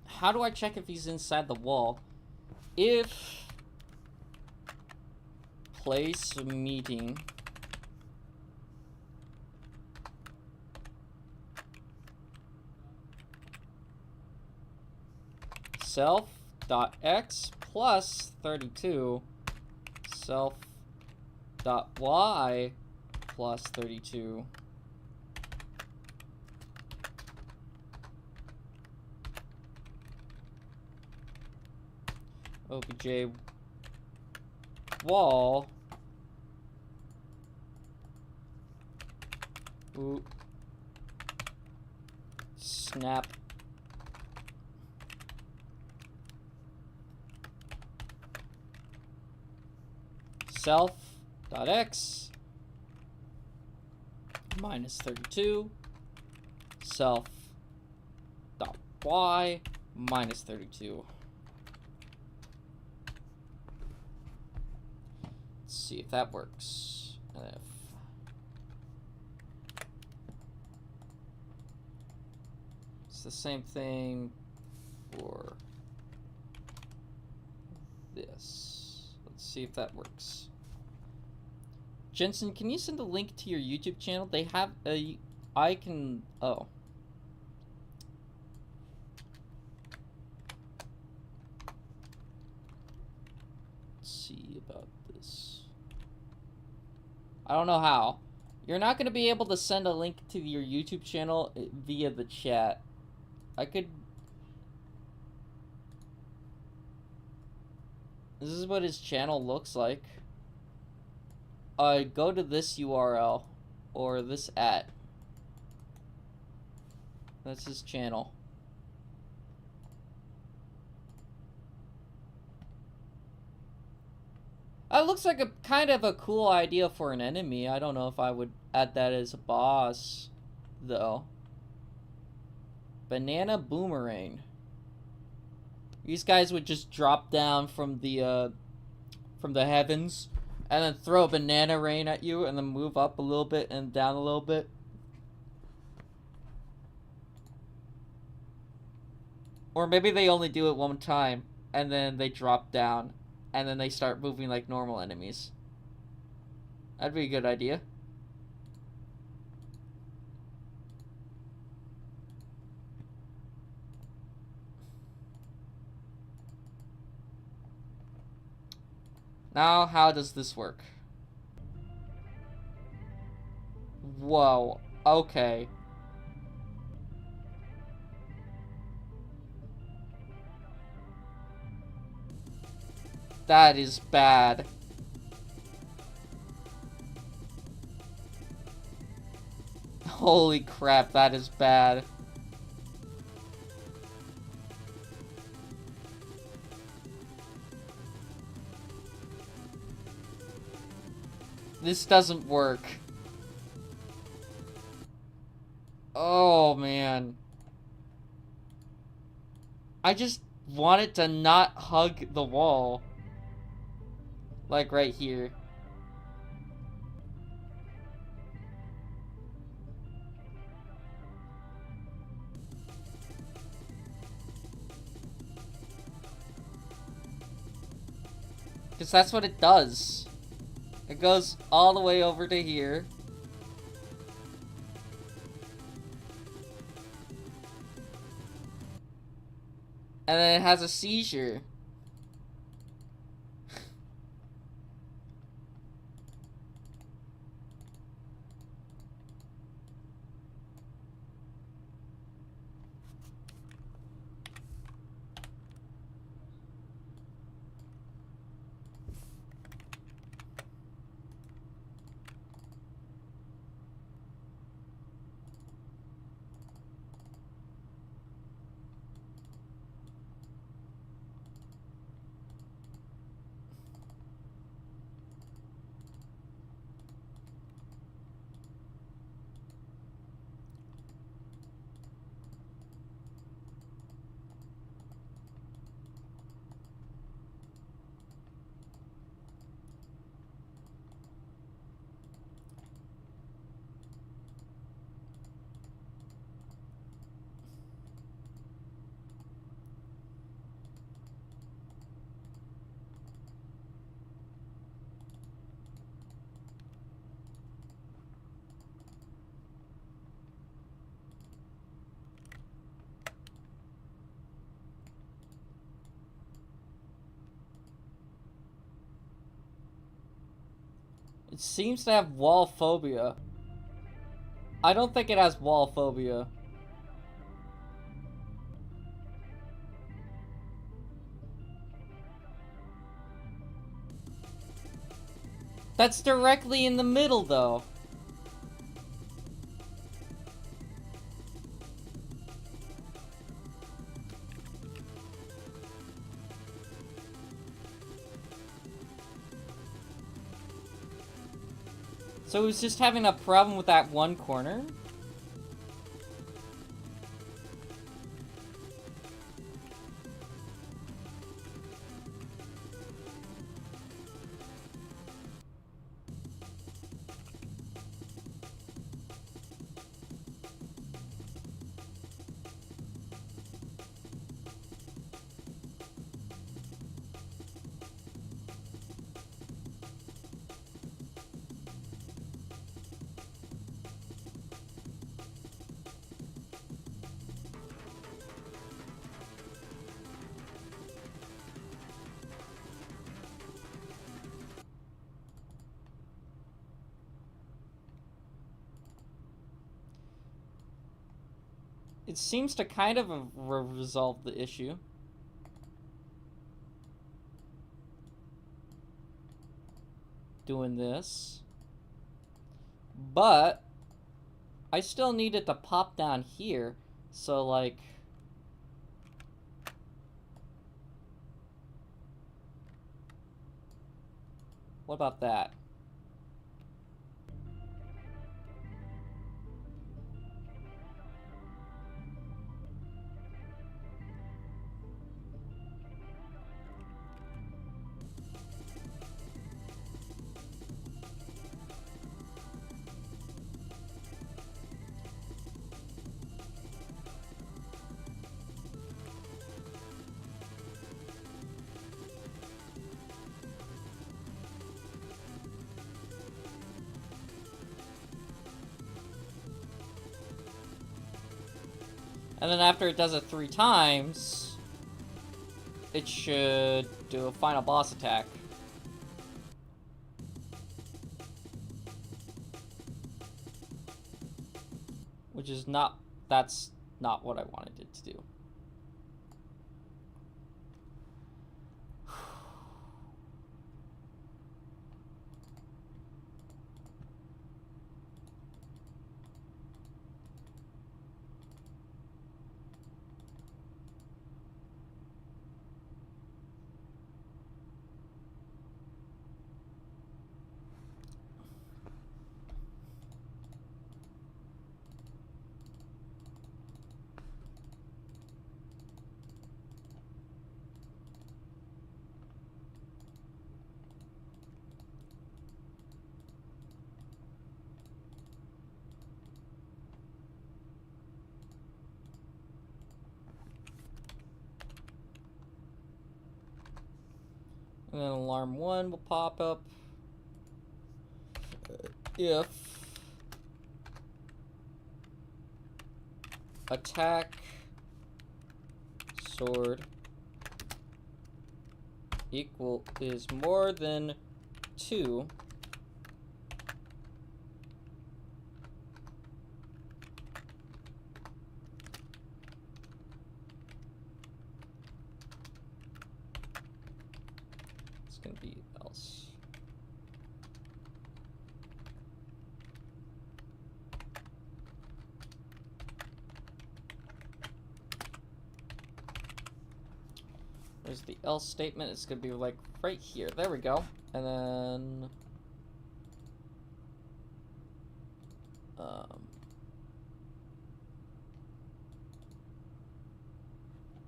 How do I check if he's inside the wall? If place meeting self.x plus 32 self.y plus 32 obj wall snap self.x minus 32 self.y minus 32. Let's see if that works. And if it's the same thing for this. Let's see if that works. Jensen, can you send a link to your YouTube channel? They have a... I can... Oh. Let's see about this. I don't know how. You're not going to be able to send a link to your YouTube channel via the chat. I could... This is what his channel looks like. Go to this URL or this @ that's his channel. That looks like a kind of a cool idea for an enemy. I don't know if I would add that as a boss though. Banana boomerang. These guys would just drop down from the heavens and then throw a banana rain at you and then move up a little bit and down a little bit. Or maybe they only do it one time and then they drop down and then they start moving like normal enemies. That'd be a good idea. Now, how does this work? Whoa, okay. That is bad. Holy crap, that is bad. This doesn't work. Oh, man. I just want it to not hug the wall. Like right here. Because that's what it does. It goes all the way over to here. And then it has a seizure. It seems to have wall phobia. I don't think it has wall phobia. That's directly in the middle, though. So it was just having a problem with that one corner? It seems to kind of resolve the issue. Doing this. But I still need it to pop down here. So, like... What about that? And then after it does it 3 times, it should do a final boss attack. Which is not, that's not what I wanted it to do. And then alarm 1 will pop up if attack sword is more than 2. It's gonna be else. Where's the else statement? It's gonna be like right here. There we go. And then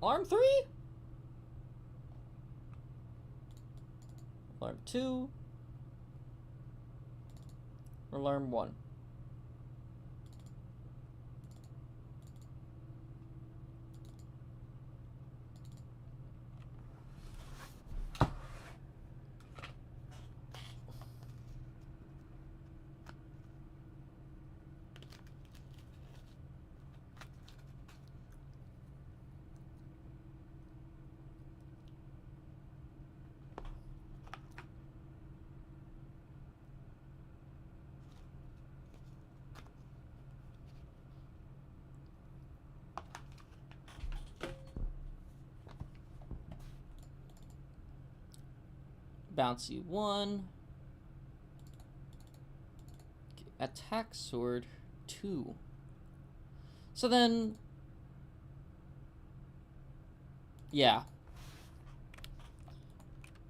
alarm 3? Alarm 2? Alarm 1? Bouncy 1. Attack sword 2. So then, yeah,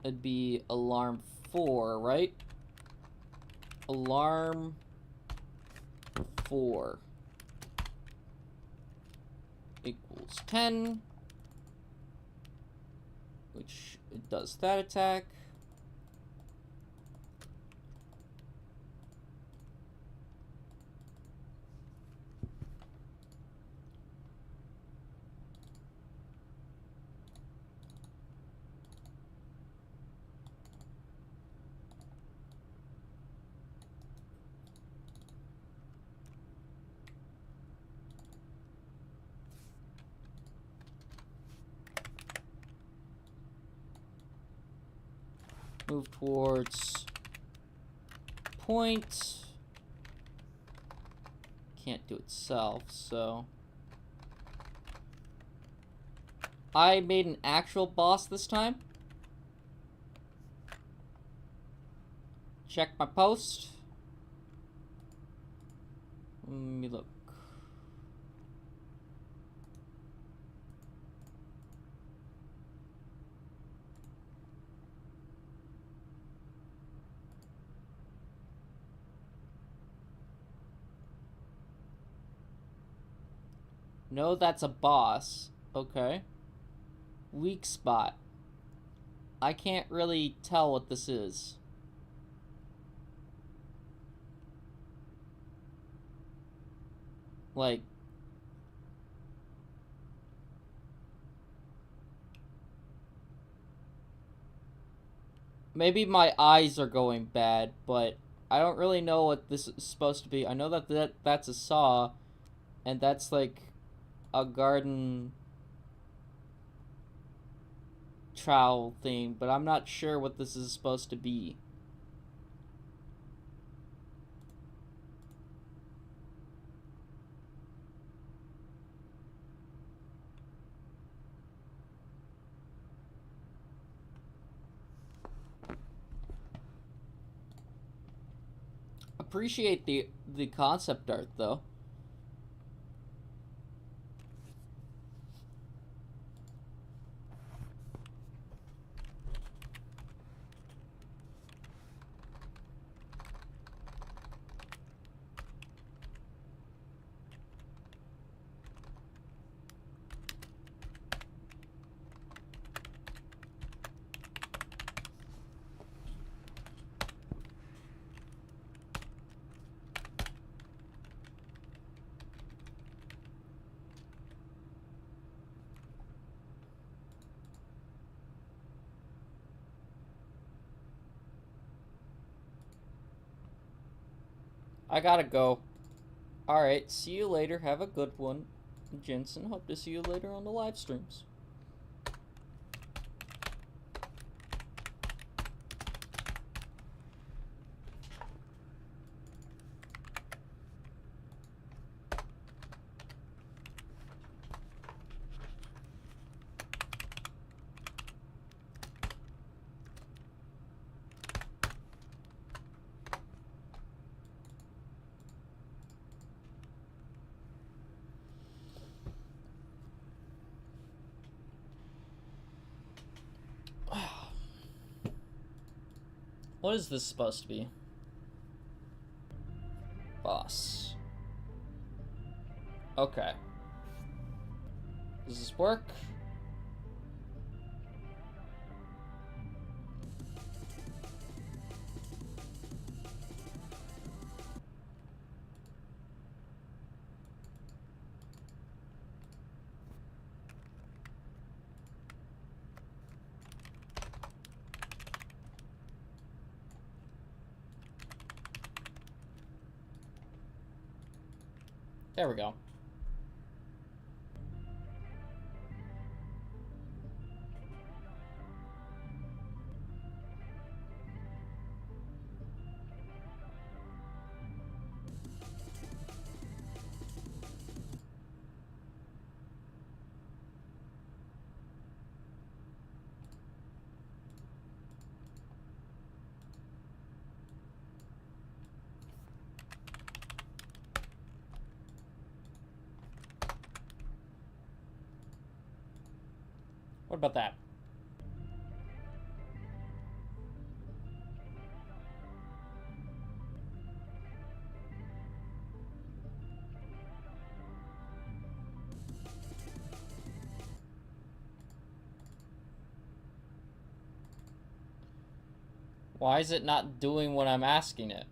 it'd be alarm 4, right? Alarm 4 equals 10, which it does that attack. Move towards point. Can't do itself, so I made an actual boss this time. Check my post. Let me look. No, that's a boss. Okay. Weak spot. I can't really tell what this is. Like, maybe my eyes are going bad, but I don't really know what this is supposed to be. I know that that's a saw, and that's like a garden trowel thing, but I'm not sure what this is supposed to be. Appreciate the concept art though. I gotta go. Alright, see you later. Have a good one. Jensen, hope to see you later on the live streams. What is this supposed to be? Boss. Okay. Does this work? There we go. What about that? Why is it not doing what I'm asking it?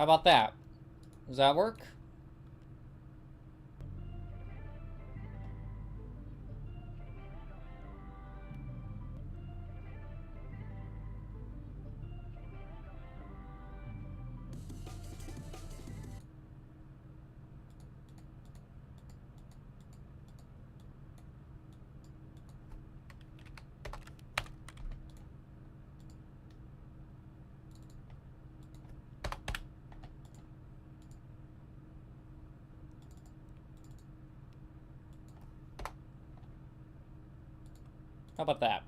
How about that? Does that work? How about that?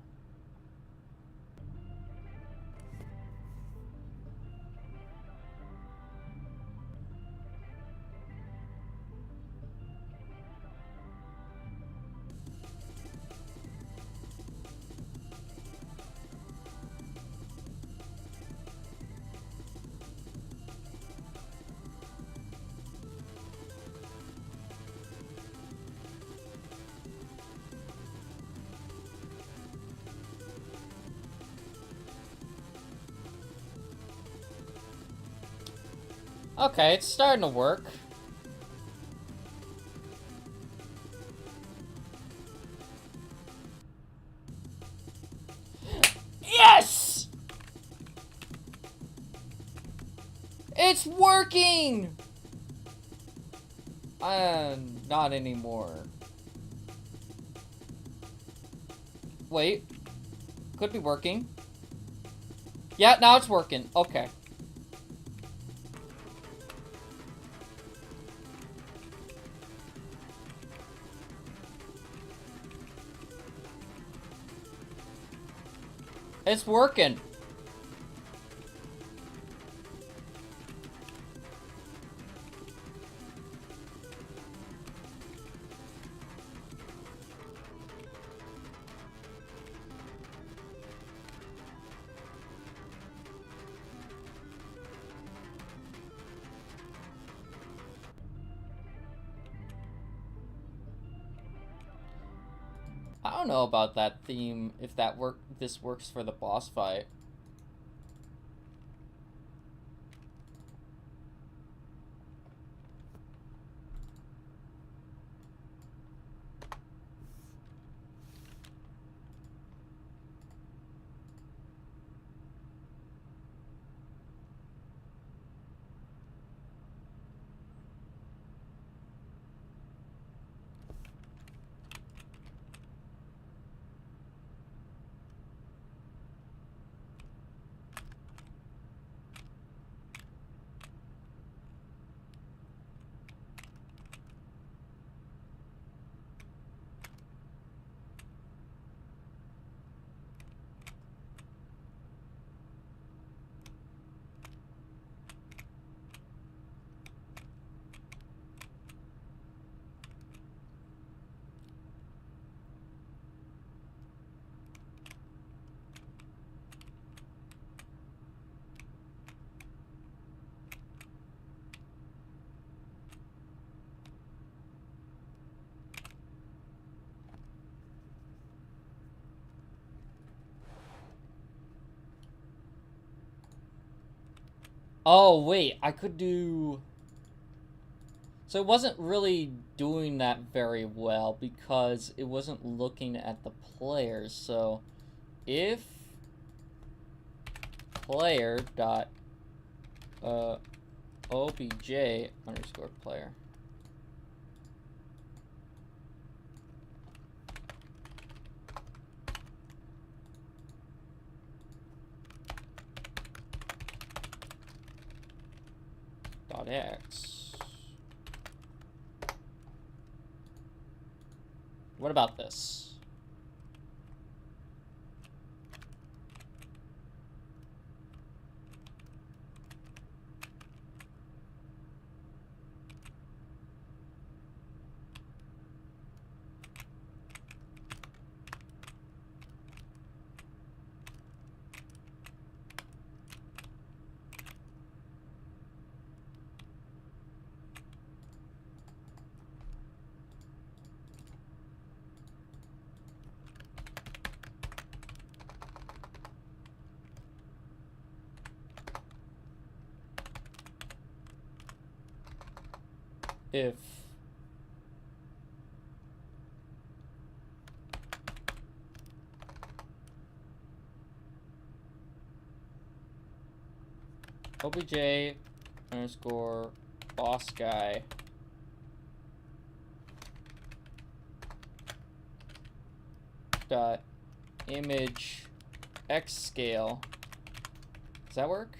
Okay, it's starting to work. Yes! It's working! Not anymore. wait. Could be working. Yeah, now it's working. Okay. It's working. I don't know about that theme, if this works for the boss fight. Oh, wait, I could do... So it wasn't really doing that very well because it wasn't looking at the players. So if player dot obj underscore player dot x. What about this? If obj underscore boss guy dot image x scale, does that work?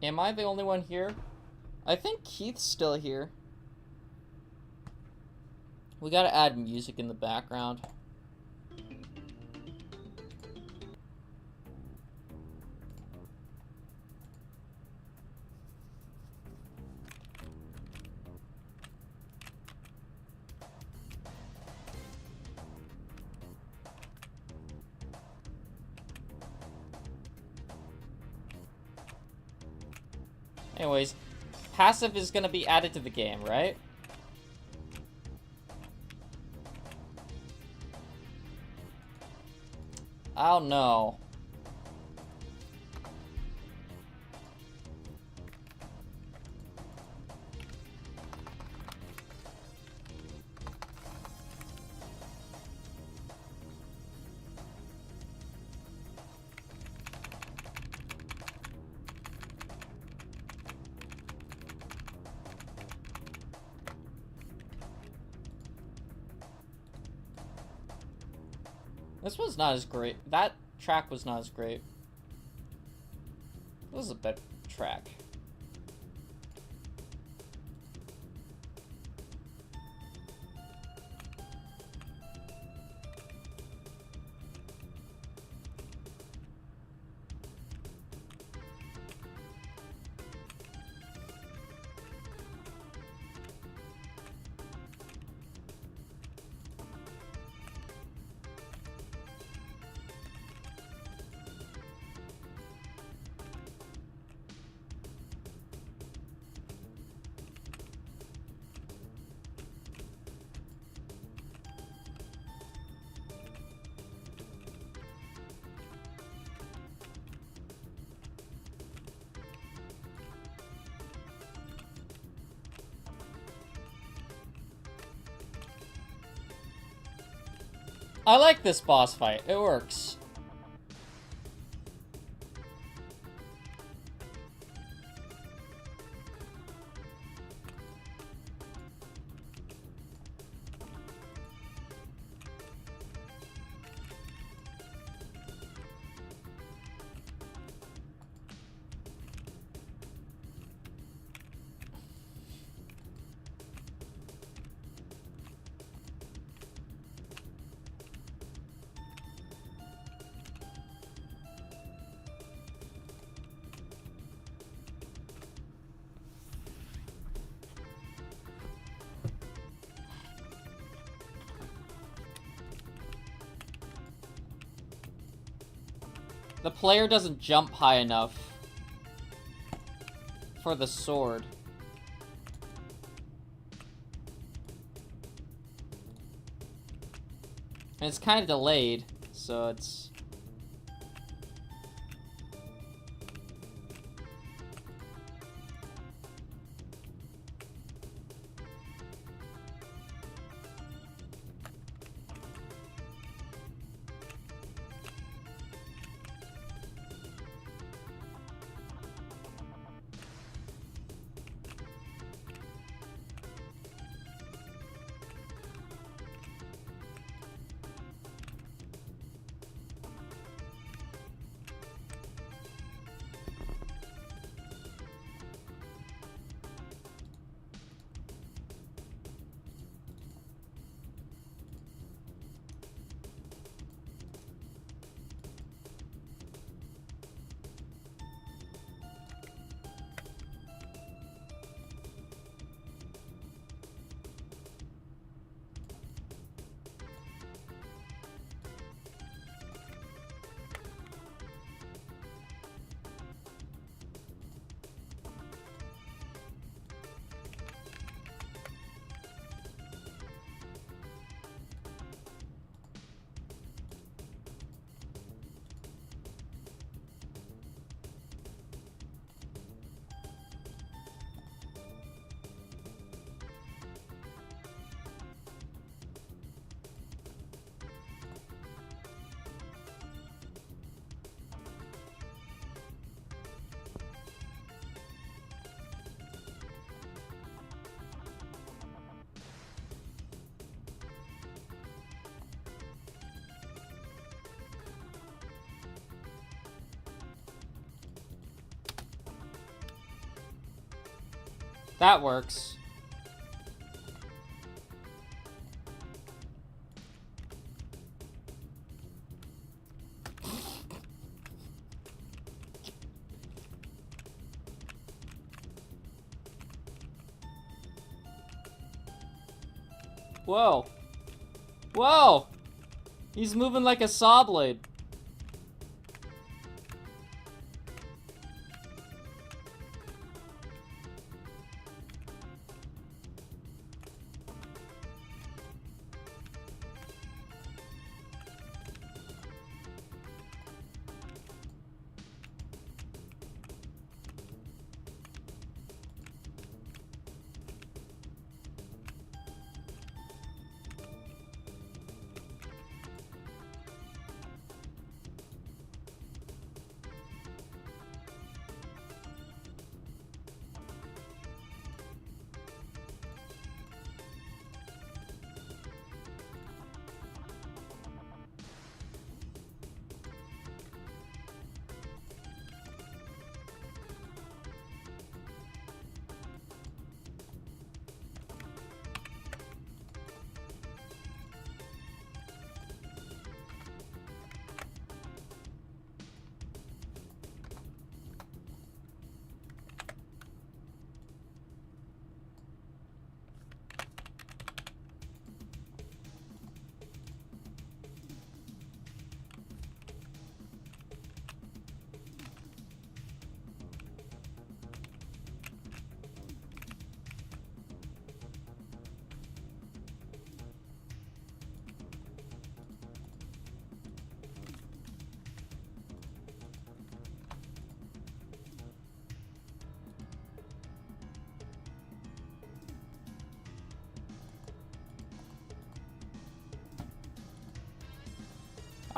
Am I the only one here? I think Keith's still here. We gotta add music in the background. Anyways, passive is gonna be added to the game, right? I don't know. This was not as great. That track was not as great. This is a better track. I like this boss fight. It works. The player doesn't jump high enough for the sword. And it's kind of delayed, so it's... That works. Whoa. Whoa! He's moving like a saw blade.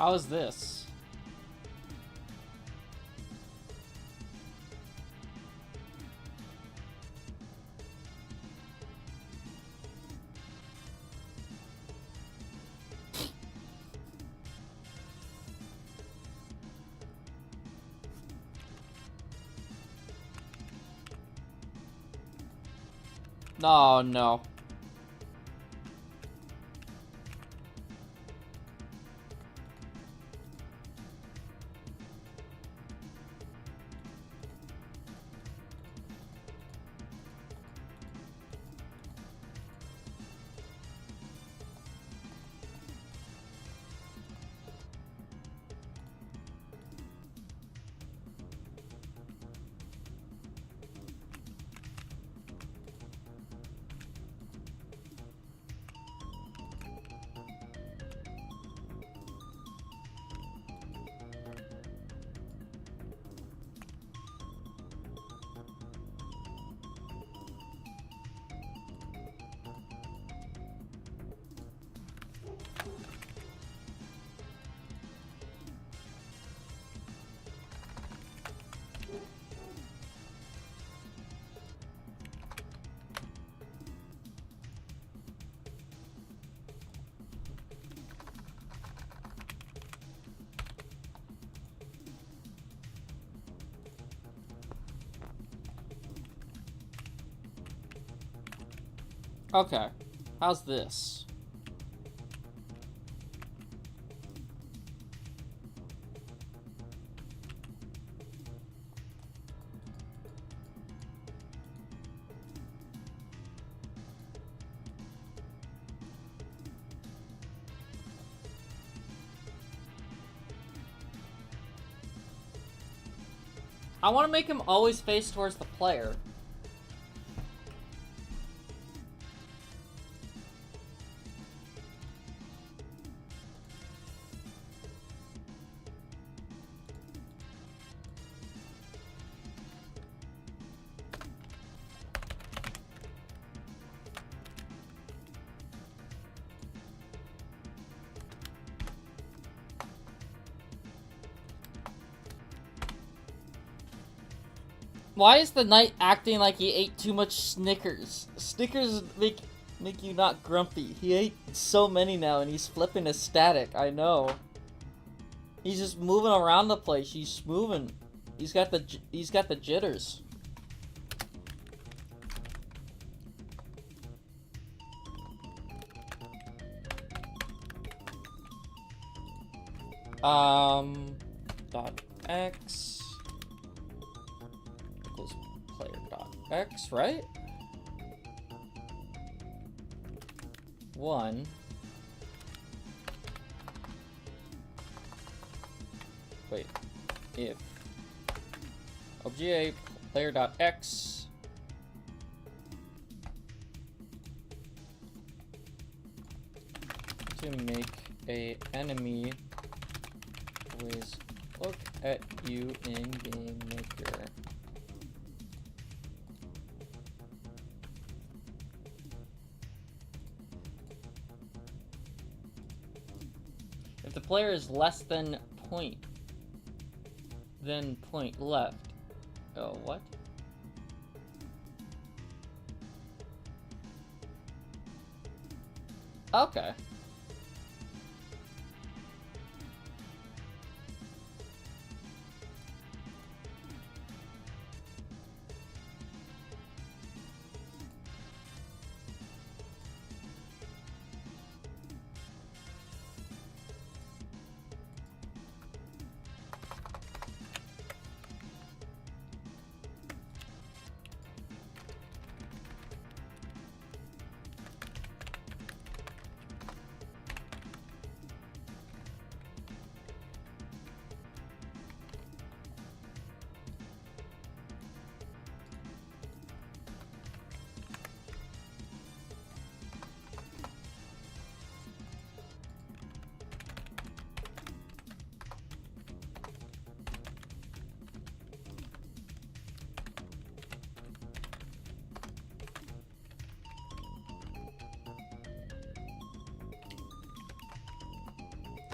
How is this? No, no. Okay. How's this? I want to make him always face towards the player. Why is the knight acting like he ate too much Snickers? Snickers make you not grumpy. He ate so many now and he's flipping ecstatic, I know. He's just moving around the place. He's moving. He's got the jitters. Dot X equals player dot X, right? 1. Wait, if obj player dot X to make a enemy always look at you in Game Maker. If the player is less than point left. Oh, what? Okay.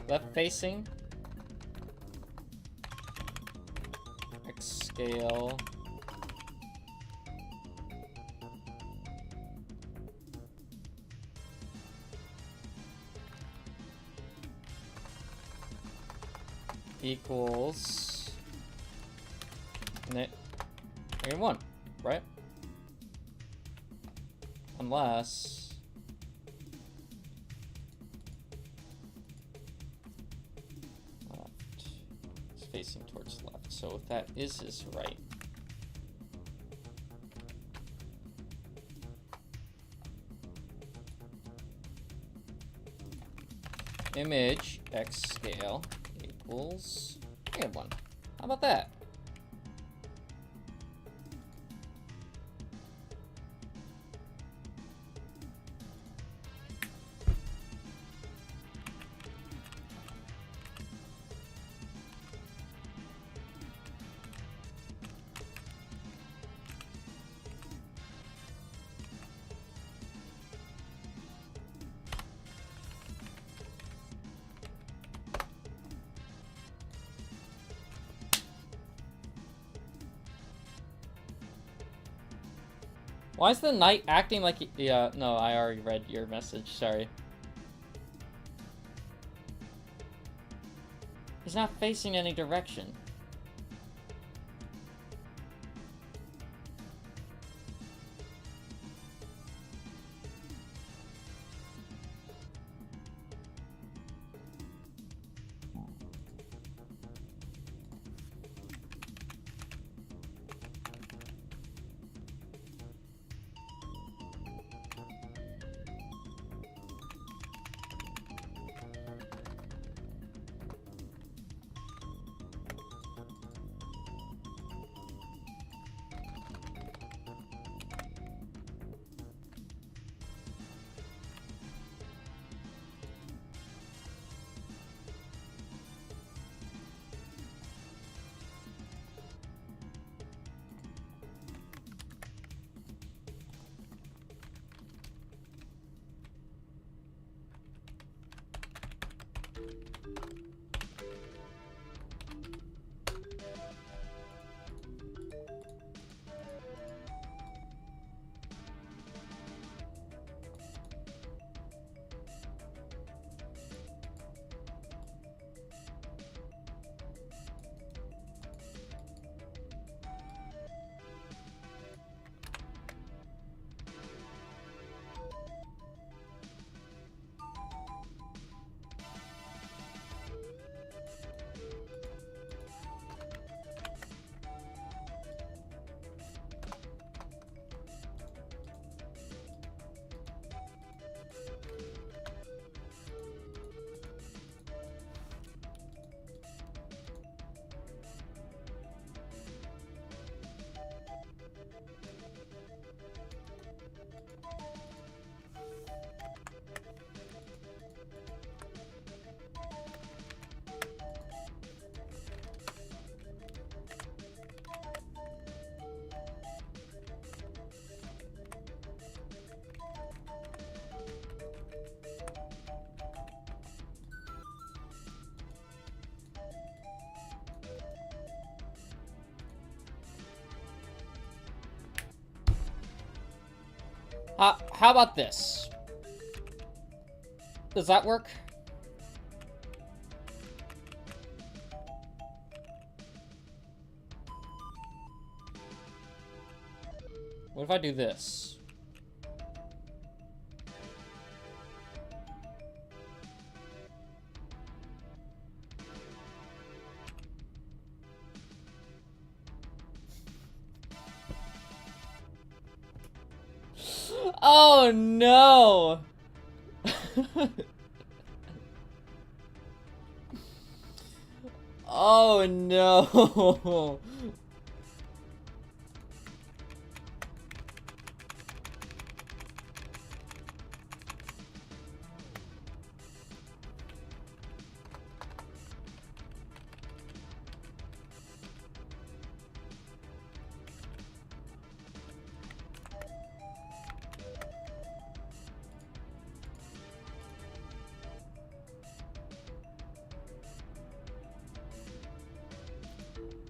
Left facing. scale. Equals -1, right? Unless left. It's facing towards left. So if that is right. Image x scale equals -1. How about that? Why is the knight acting like he... Yeah, no, I already read your message, sorry. He's not facing any direction. How about this? Does that work? What if I do this? Oh no! Oh no!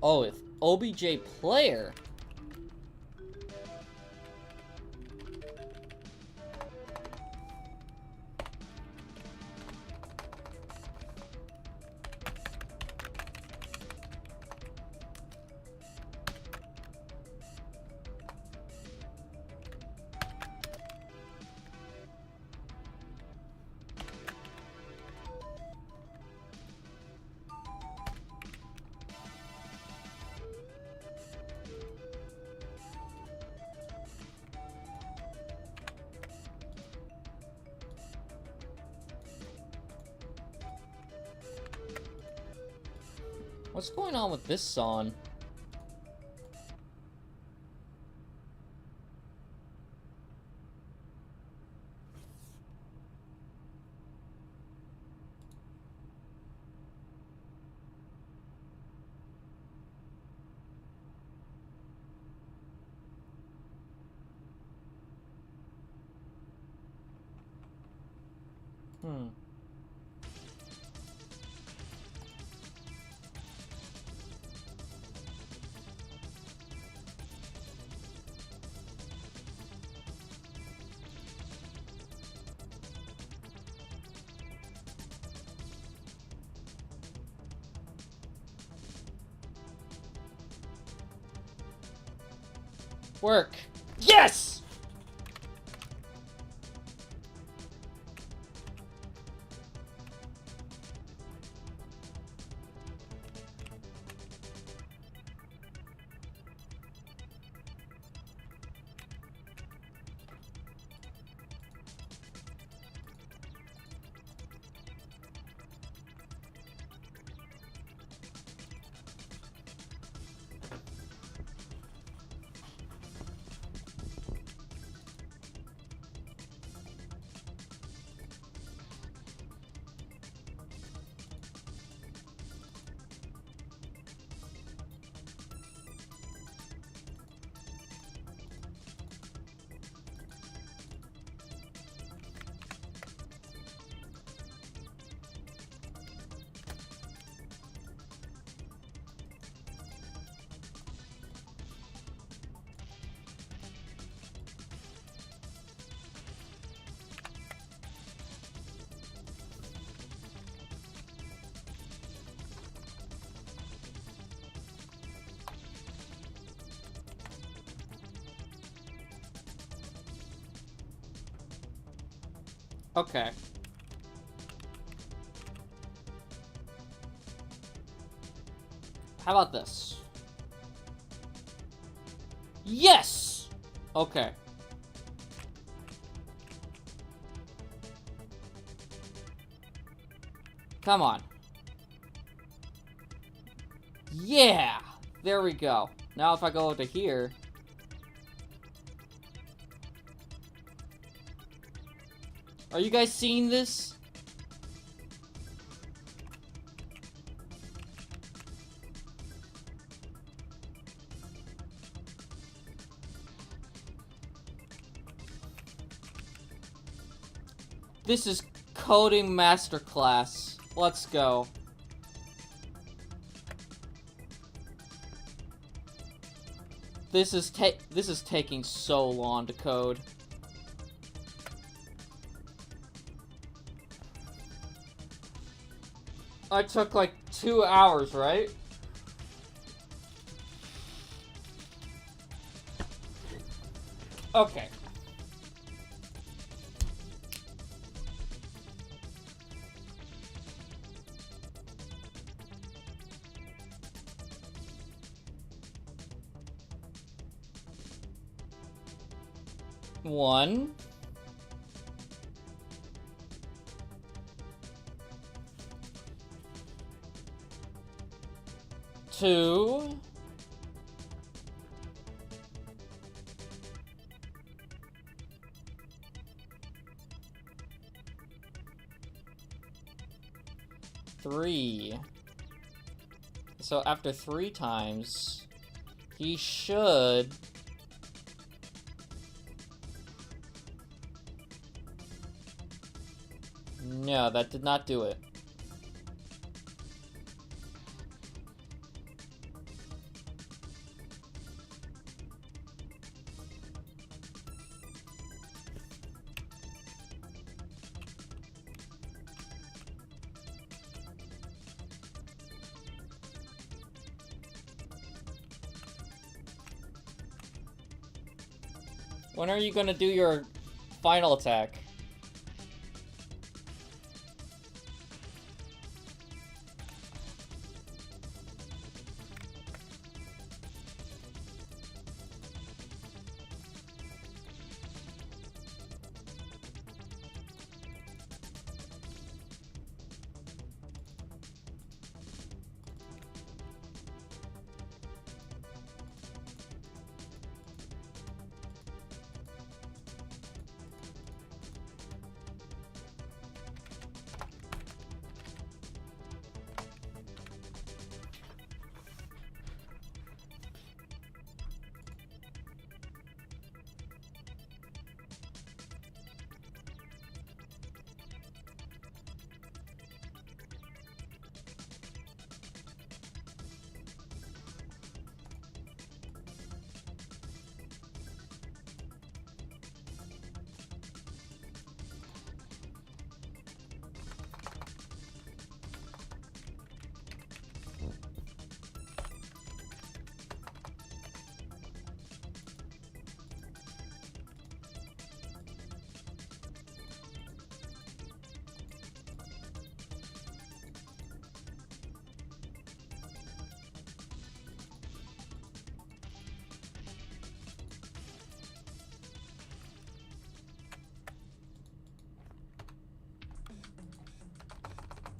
Oh, OBJ player. What's going on with this song? Work. Yes! Okay. How about this? Yes! Okay. Come on. Yeah! There we go. Now if I go to here... Are you guys seeing this? This is coding masterclass. Let's go. This is taking so long to code. I took like 2 hours, right? Okay. One. Two. Three. So after 3 times, he should... No, that did not do it. When are you gonna do your final attack?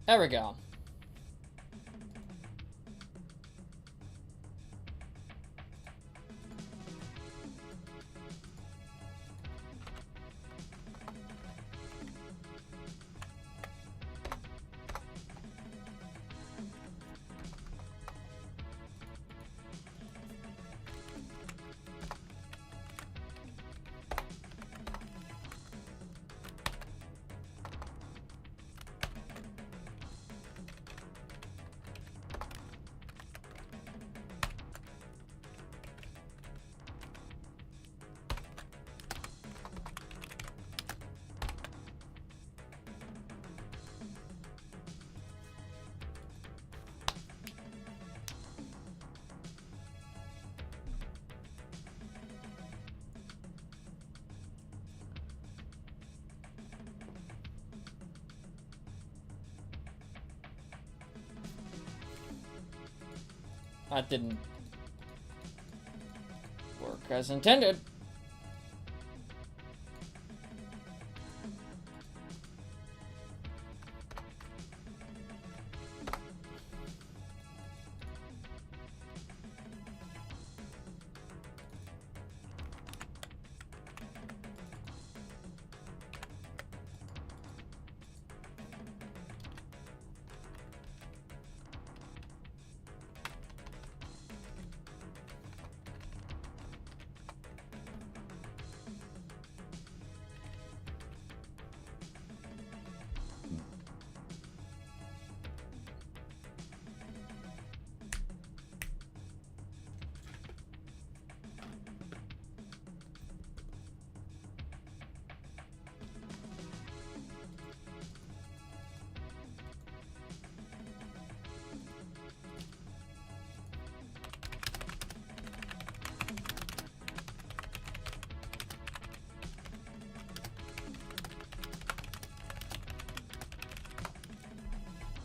There we go. That didn't work as intended.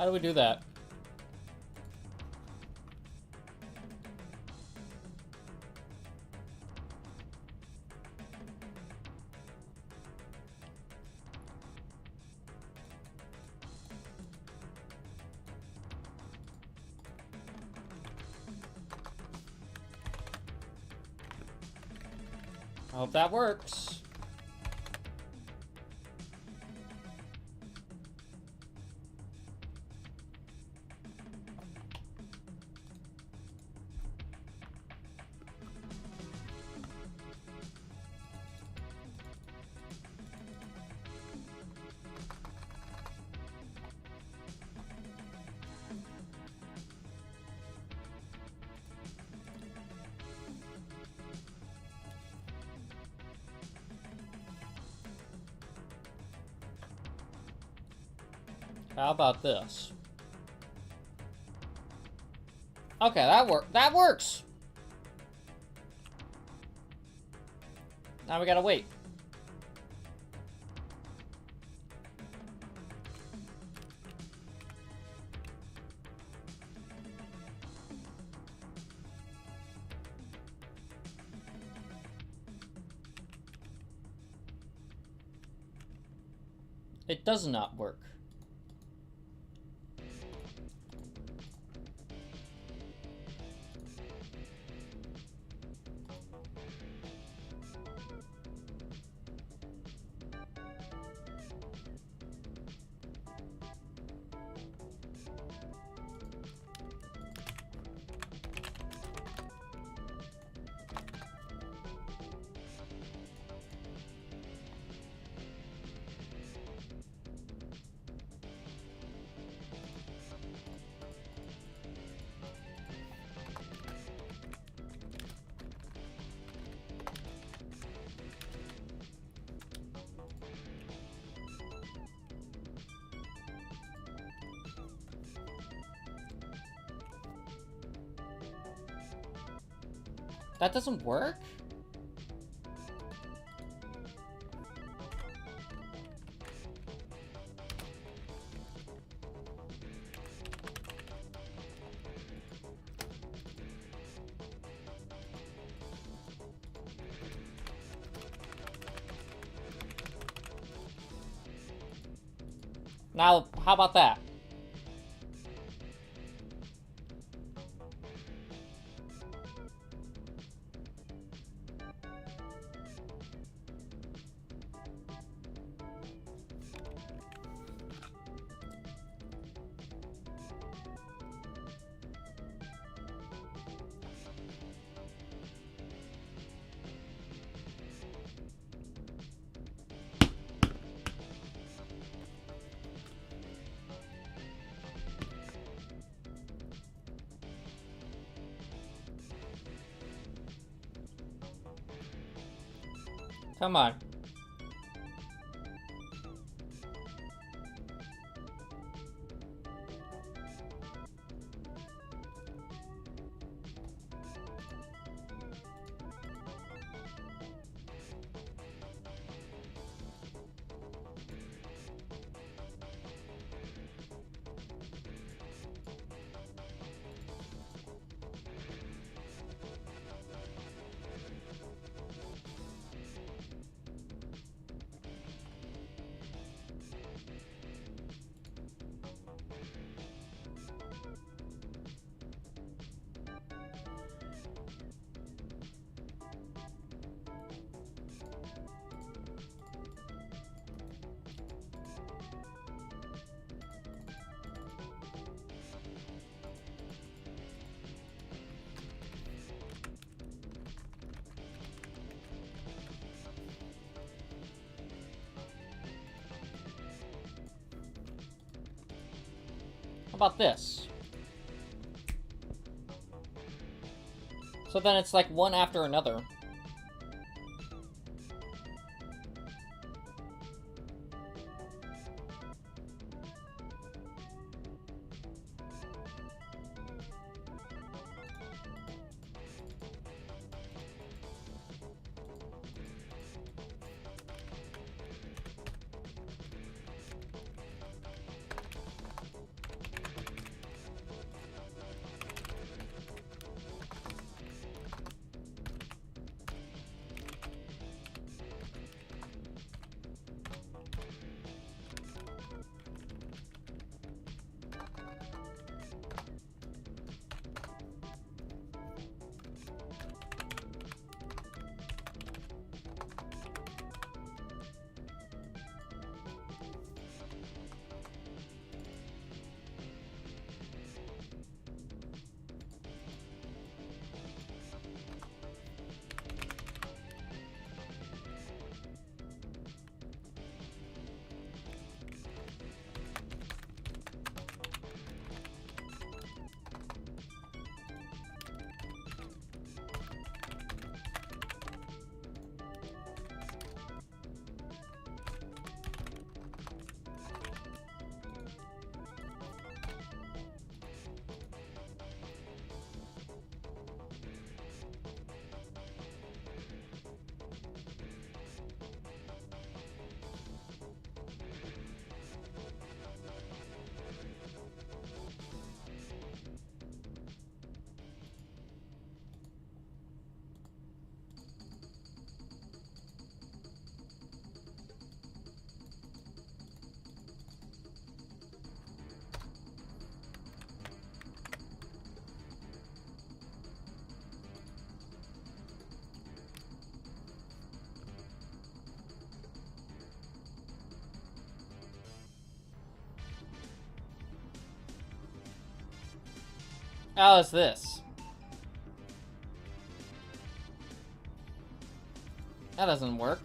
How do we do that? I hope that works. How about this? Okay, that works. Now we gotta wait. It does not work. That doesn't work? Now, how about that? Come on. How about this? So then it's like one after another. Oh, it's this. That doesn't work.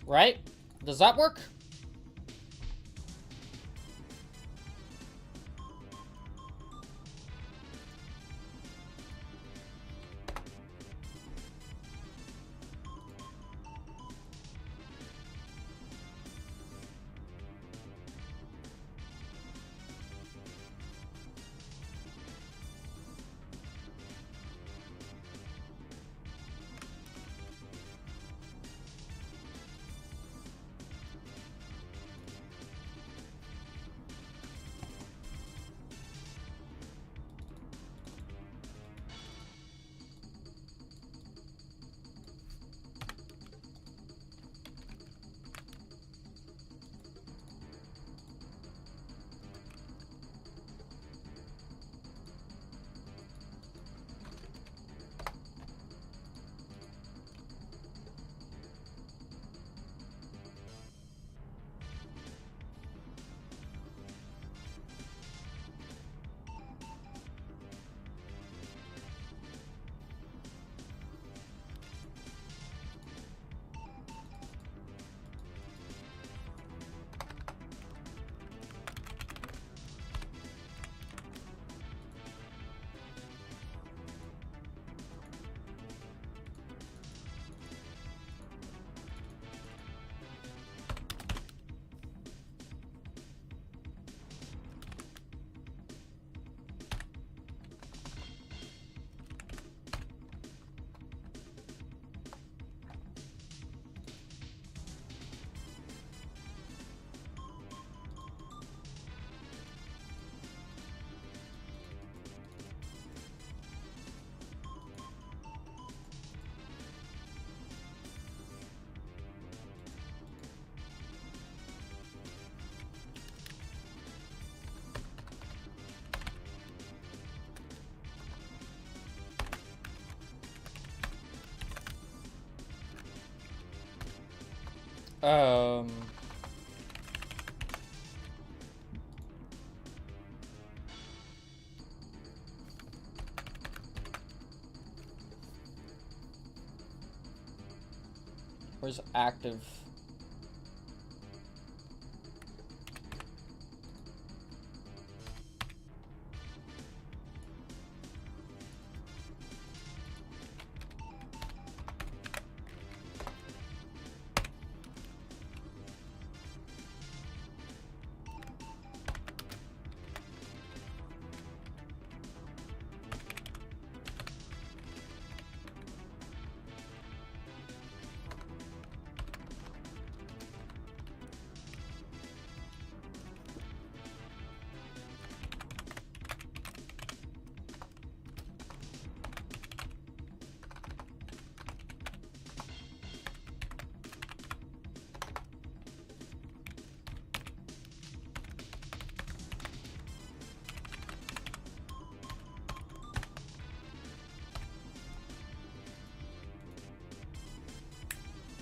Right? Does that work? Um... Where's active?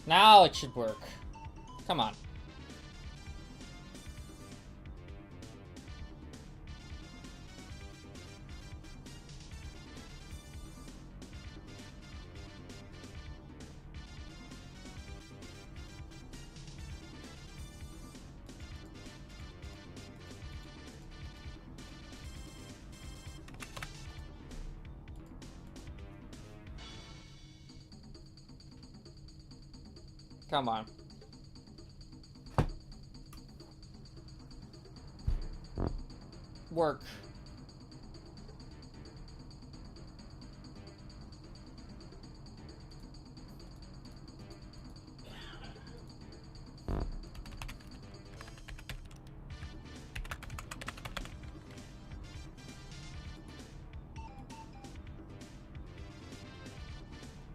Now it should work. Come on. Come on. Work.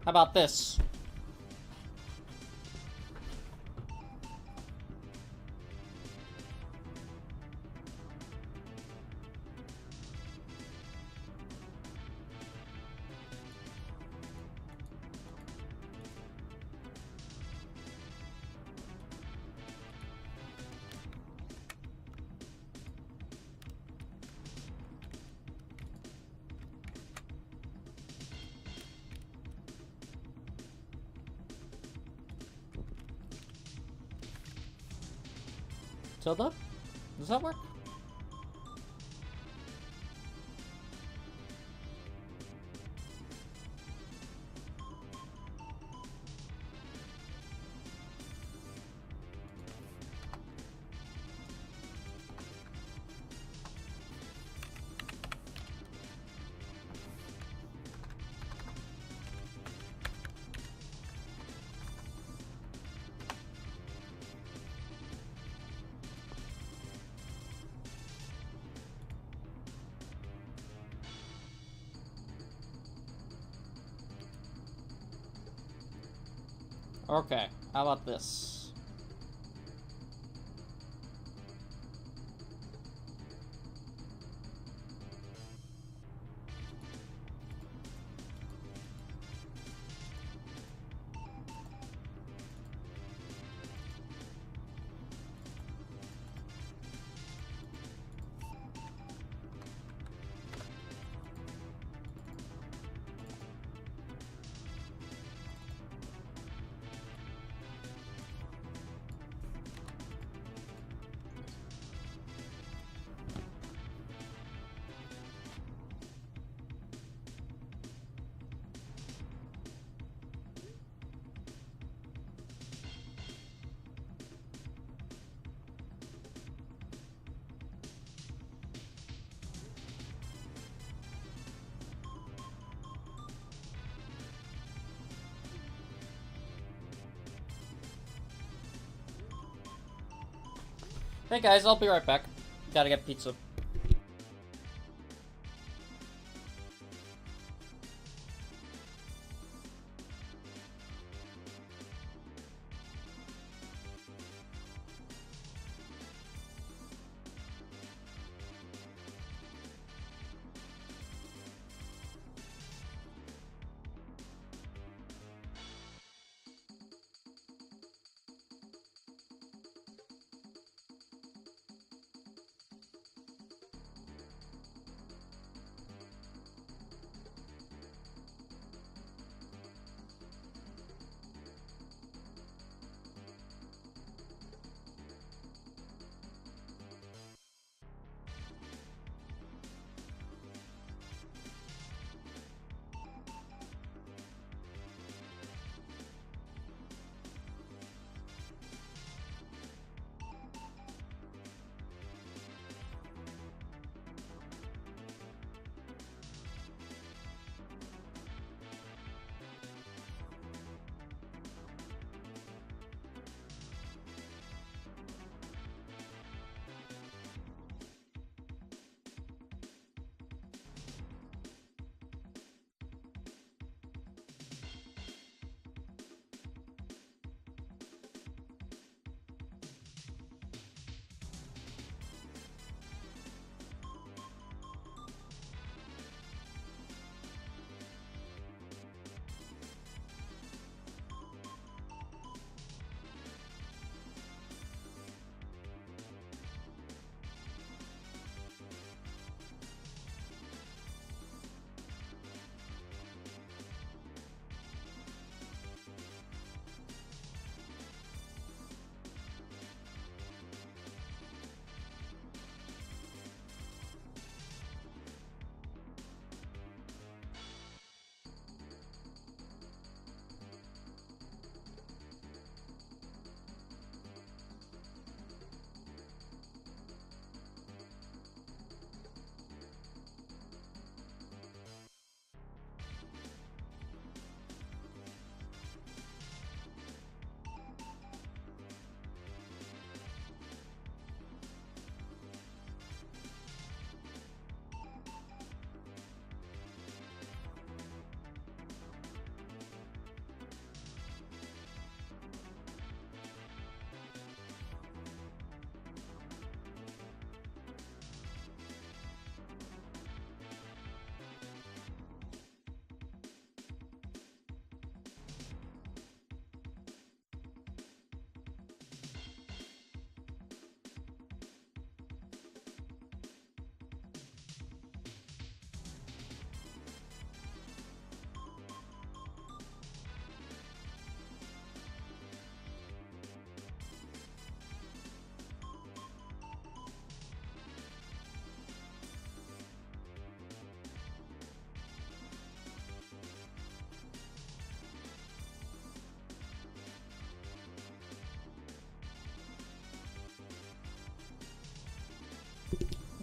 How about this? Tilda? Does that work? Okay, how about this? Hey guys, I'll be right back. Gotta get pizza.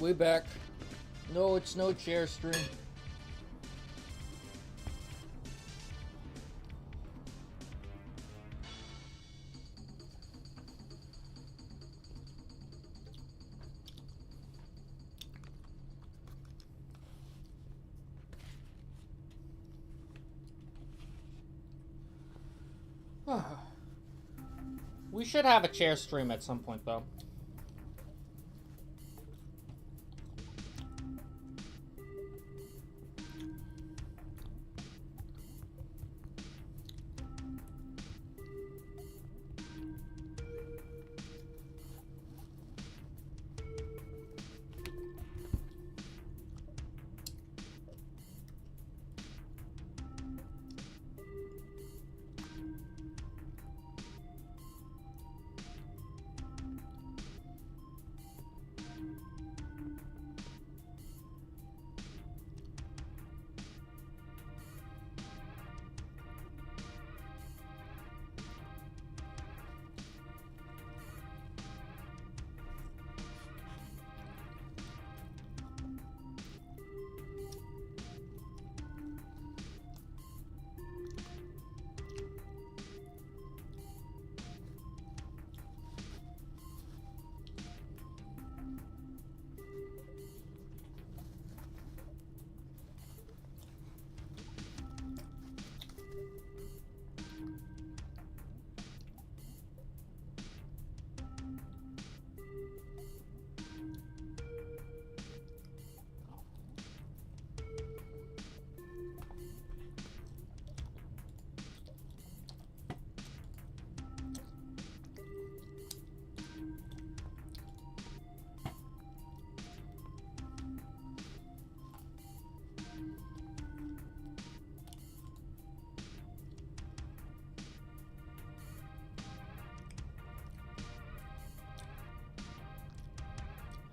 We back. No, it's no chair stream. We should have a chair stream at some point, though.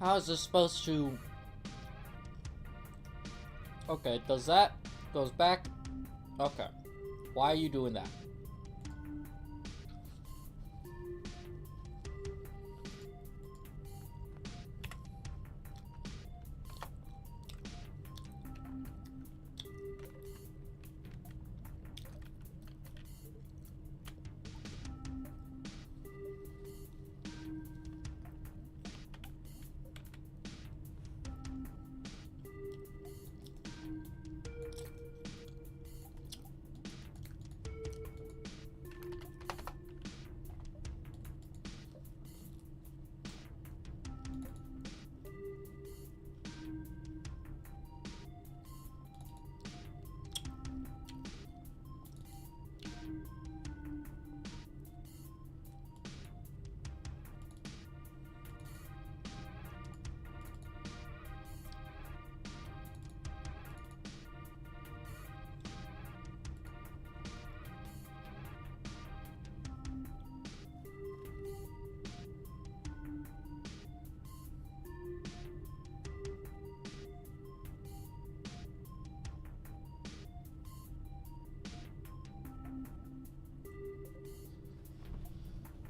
How is this supposed to... Okay, does that... Goes back... Okay. Why are you doing that?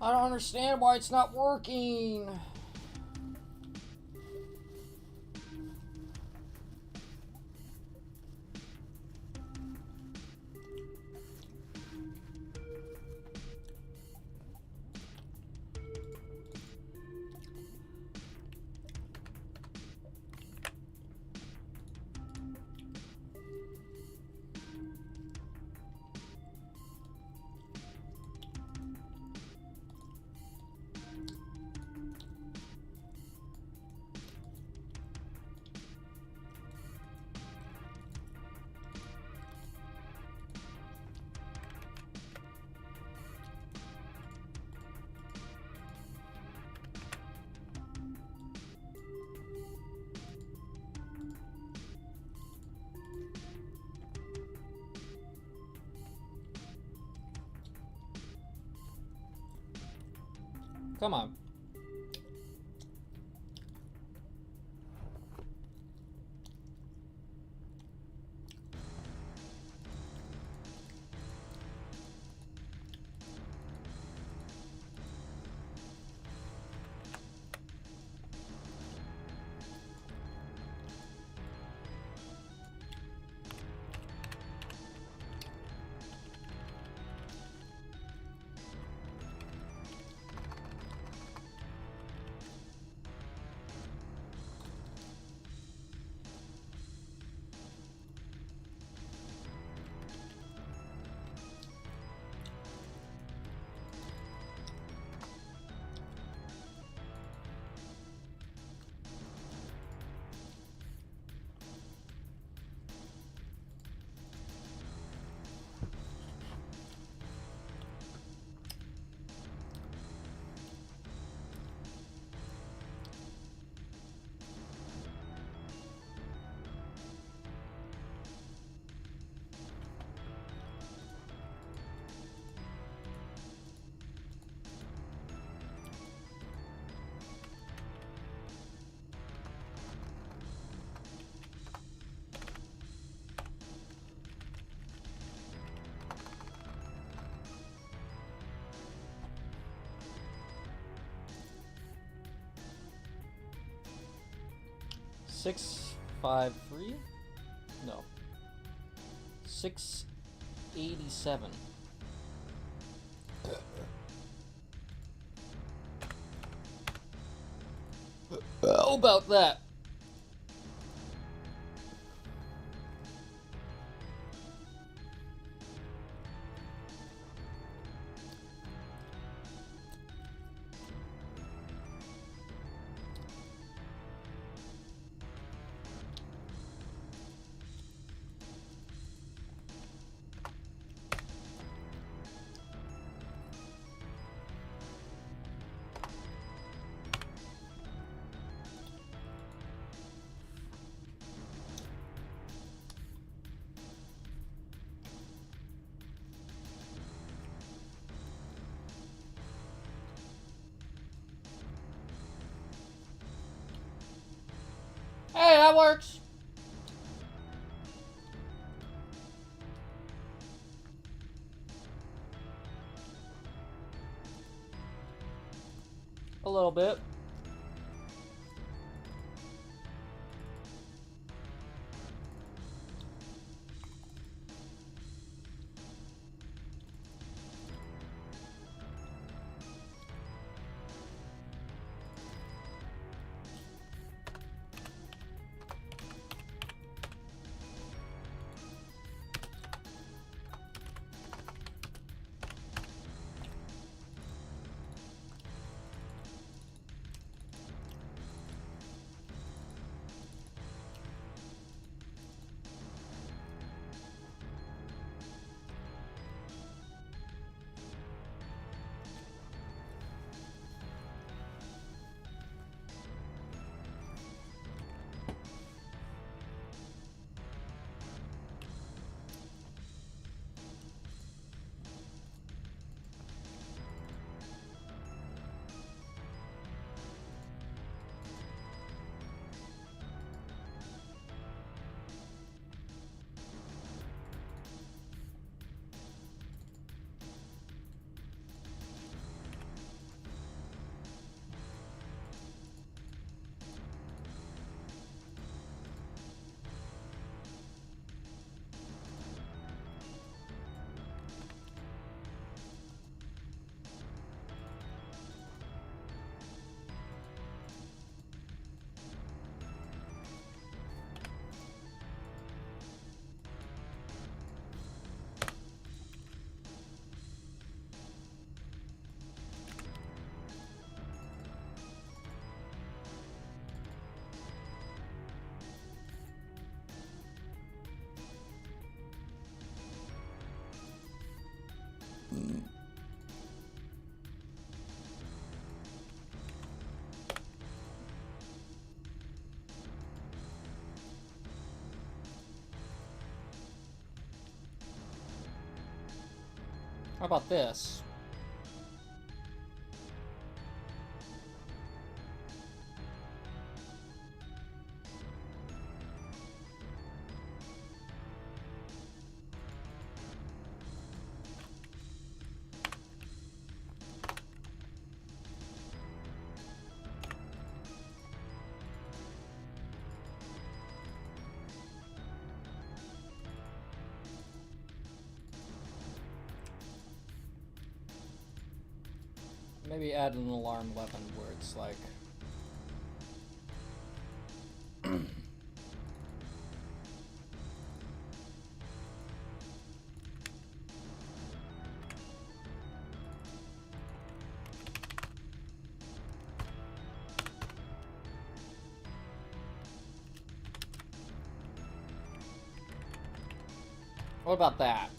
I don't understand why it's not working. Come on. 653? No. 687. How about that? Hey, that works. A little bit. How about this? Maybe add an alarm weapon where it's like... What about that?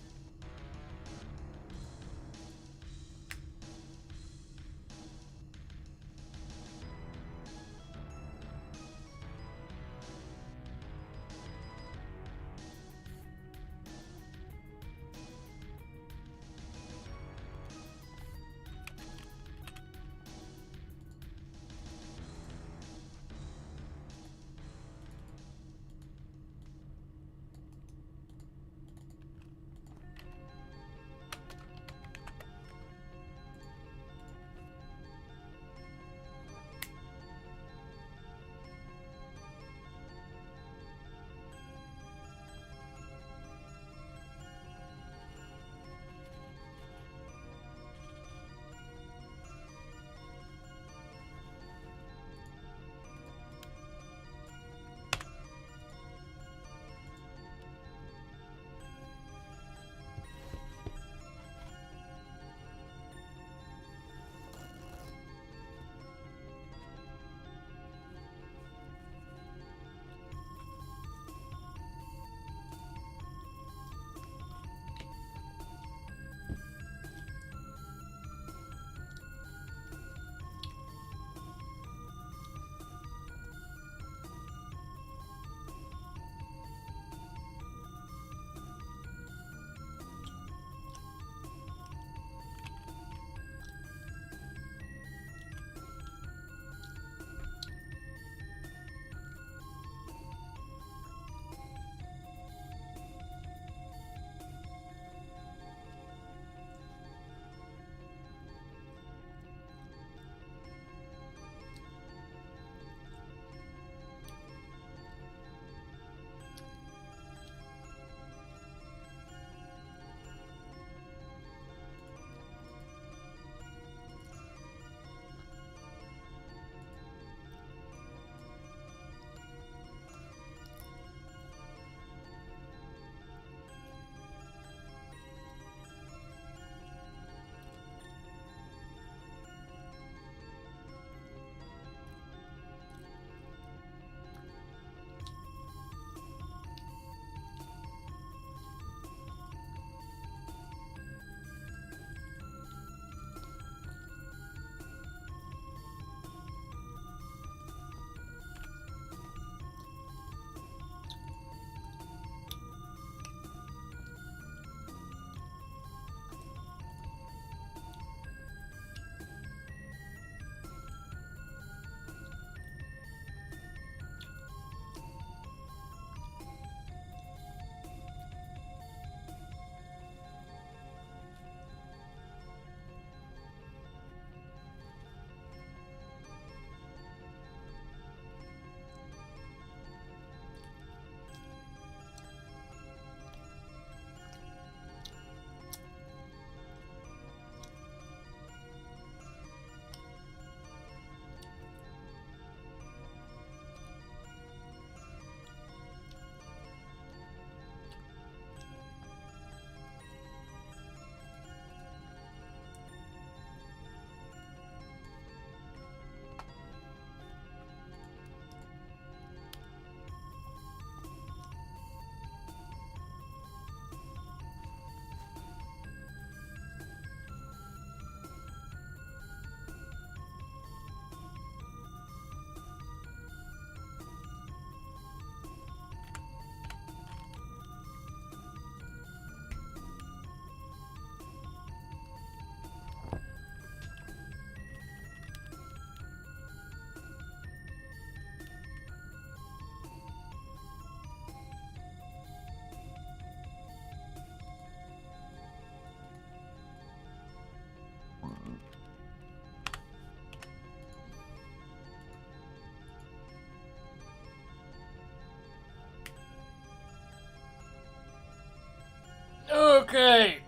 Okay.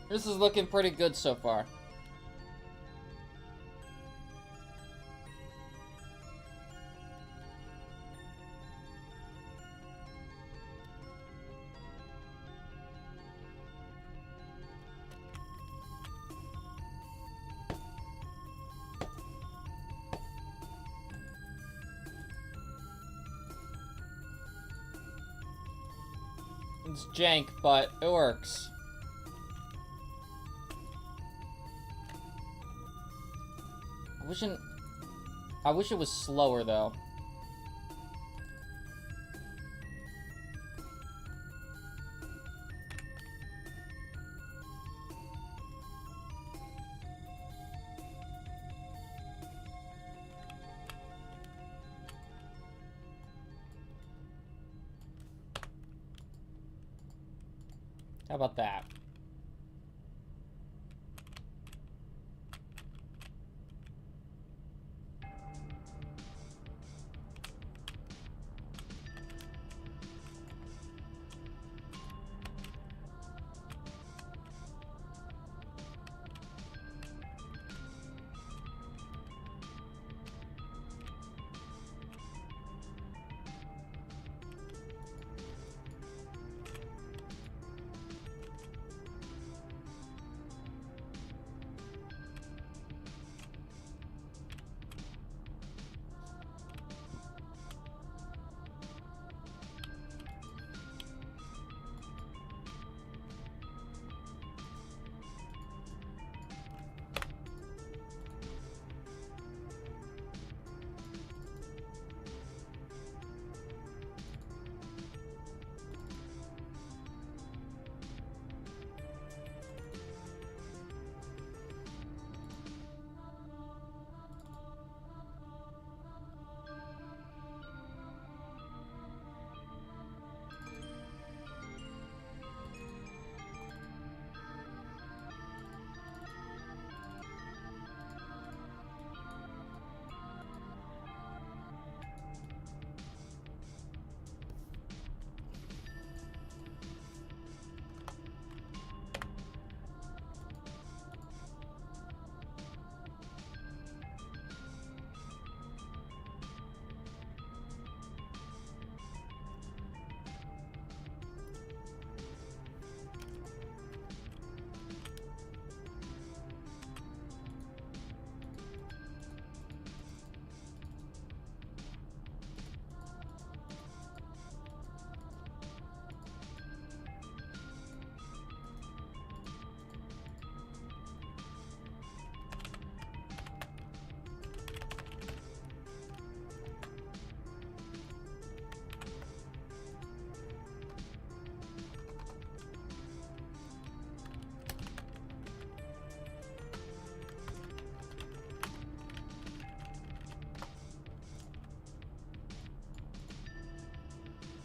This is looking pretty good so far. It's jank, but it works. I wish it was slower though. How about that?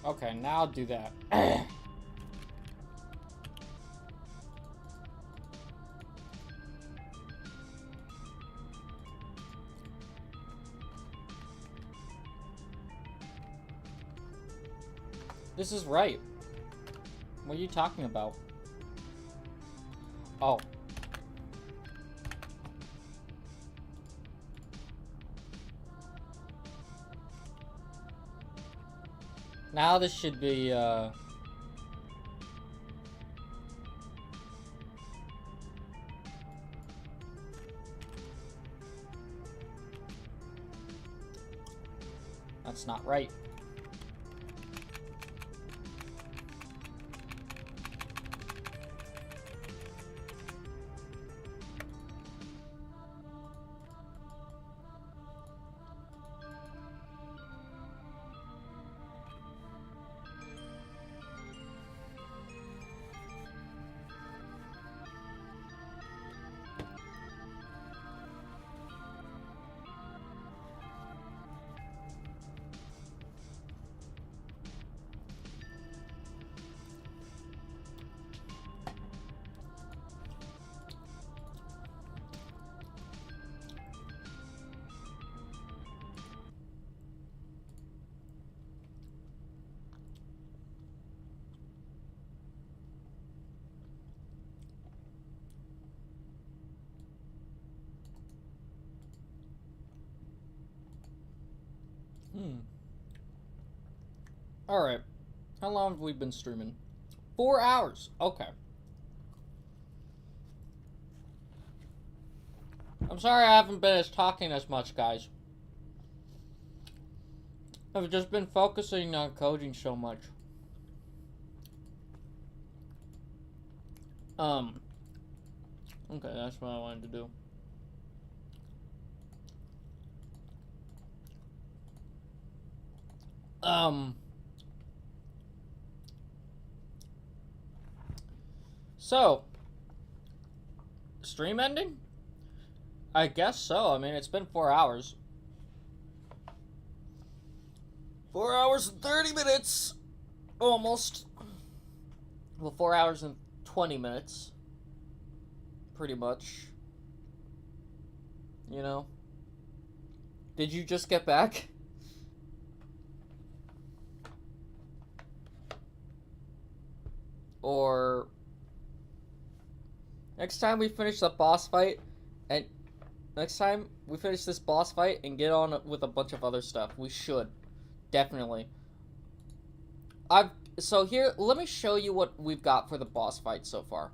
Okay, now I'll do that. This is right. What are you talking about? Oh. Now this should be, that's not right. Alright. How long have we been streaming? 4 hours. Okay. I'm sorry I haven't been talking as much, guys. I've just been focusing on coding so much. Okay, that's what I wanted to do. So, stream ending? I guess so. I mean, it's been 4 hours. 4 hours and 30 minutes! Almost. Well, 4 hours and 20 minutes. Pretty much. You know? Did you just get back? Or... next time we finish the boss fight, and next time we finish this boss fight and get on with a bunch of other stuff, we should. Definitely. So here, let me show you what we've got for the boss fight so far.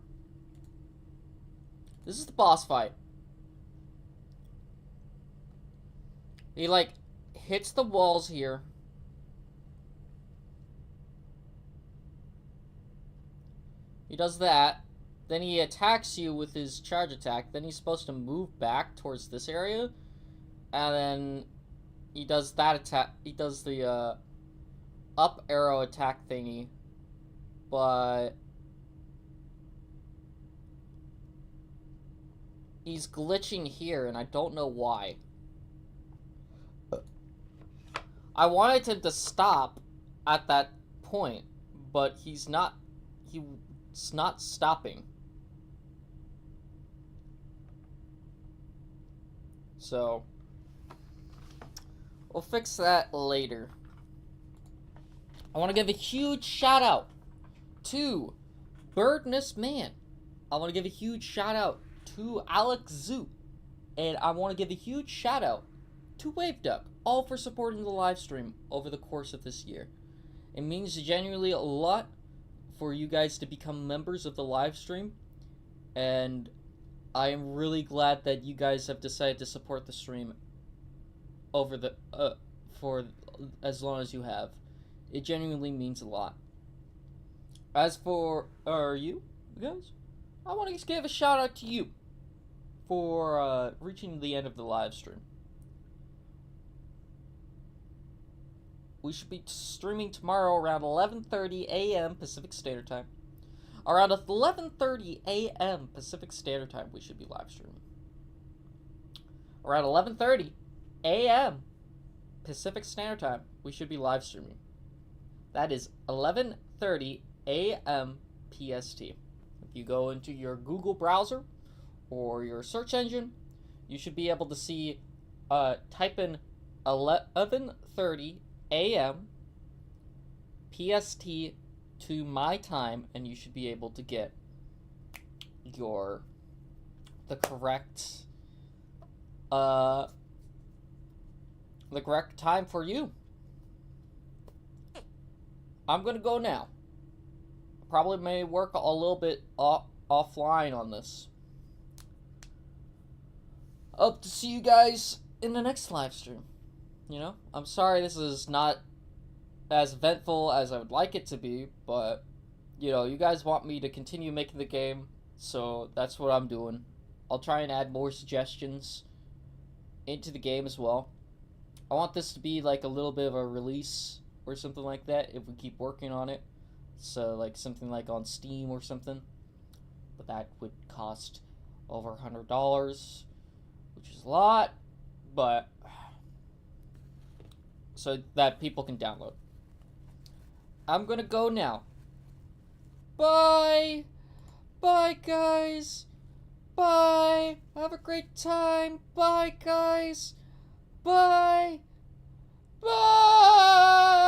This is the boss fight. He, like, hits the walls here. He does that. Then he attacks you with his charge attack. Then he's supposed to move back towards this area. And then he does that attack. He does the up arrow attack thingy. But he's glitching here, and I don't know why. I wanted him to stop at that point, but he's not stopping. So, we'll fix that later. I want to give a huge shout out to Birdness Man. I want to give a huge shout out to Alex Zoo. And I want to give a huge shout out to Waveduck, all for supporting the live stream over the course of this year. It means genuinely a lot for you guys to become members of the live stream, and I am really glad that you guys have decided to support the stream over the for as long as you have. It genuinely means a lot. As for you guys, I want to give a shout out to you for reaching the end of the live stream. We should be streaming tomorrow around 11:30 a.m. Pacific Standard Time. Around 11:30 a.m. Pacific Standard Time, we should be live streaming. Around 11:30 a.m. Pacific Standard Time, we should be live streaming. That is 11:30 a.m. PST. If you go into your Google browser or your search engine, you should be able to see, type in 11:30 a.m. PST to my time, and you should be able to get the correct time for you. I'm gonna go now. Probably may work a little bit offline on this. Hope to see you guys in the next live stream. You know, I'm sorry this is not as eventful as I would like it to be, but, you know, you guys want me to continue making the game, so that's what I'm doing. I'll try and add more suggestions into the game as well. I want this to be like a little bit of a release or something like that if we keep working on it. So, like, something like on Steam or something. But that would cost over $100, which is a lot, but so that people can download. I'm gonna go now. Bye! Bye, guys! Bye! Have a great time! Bye, guys! Bye! Bye!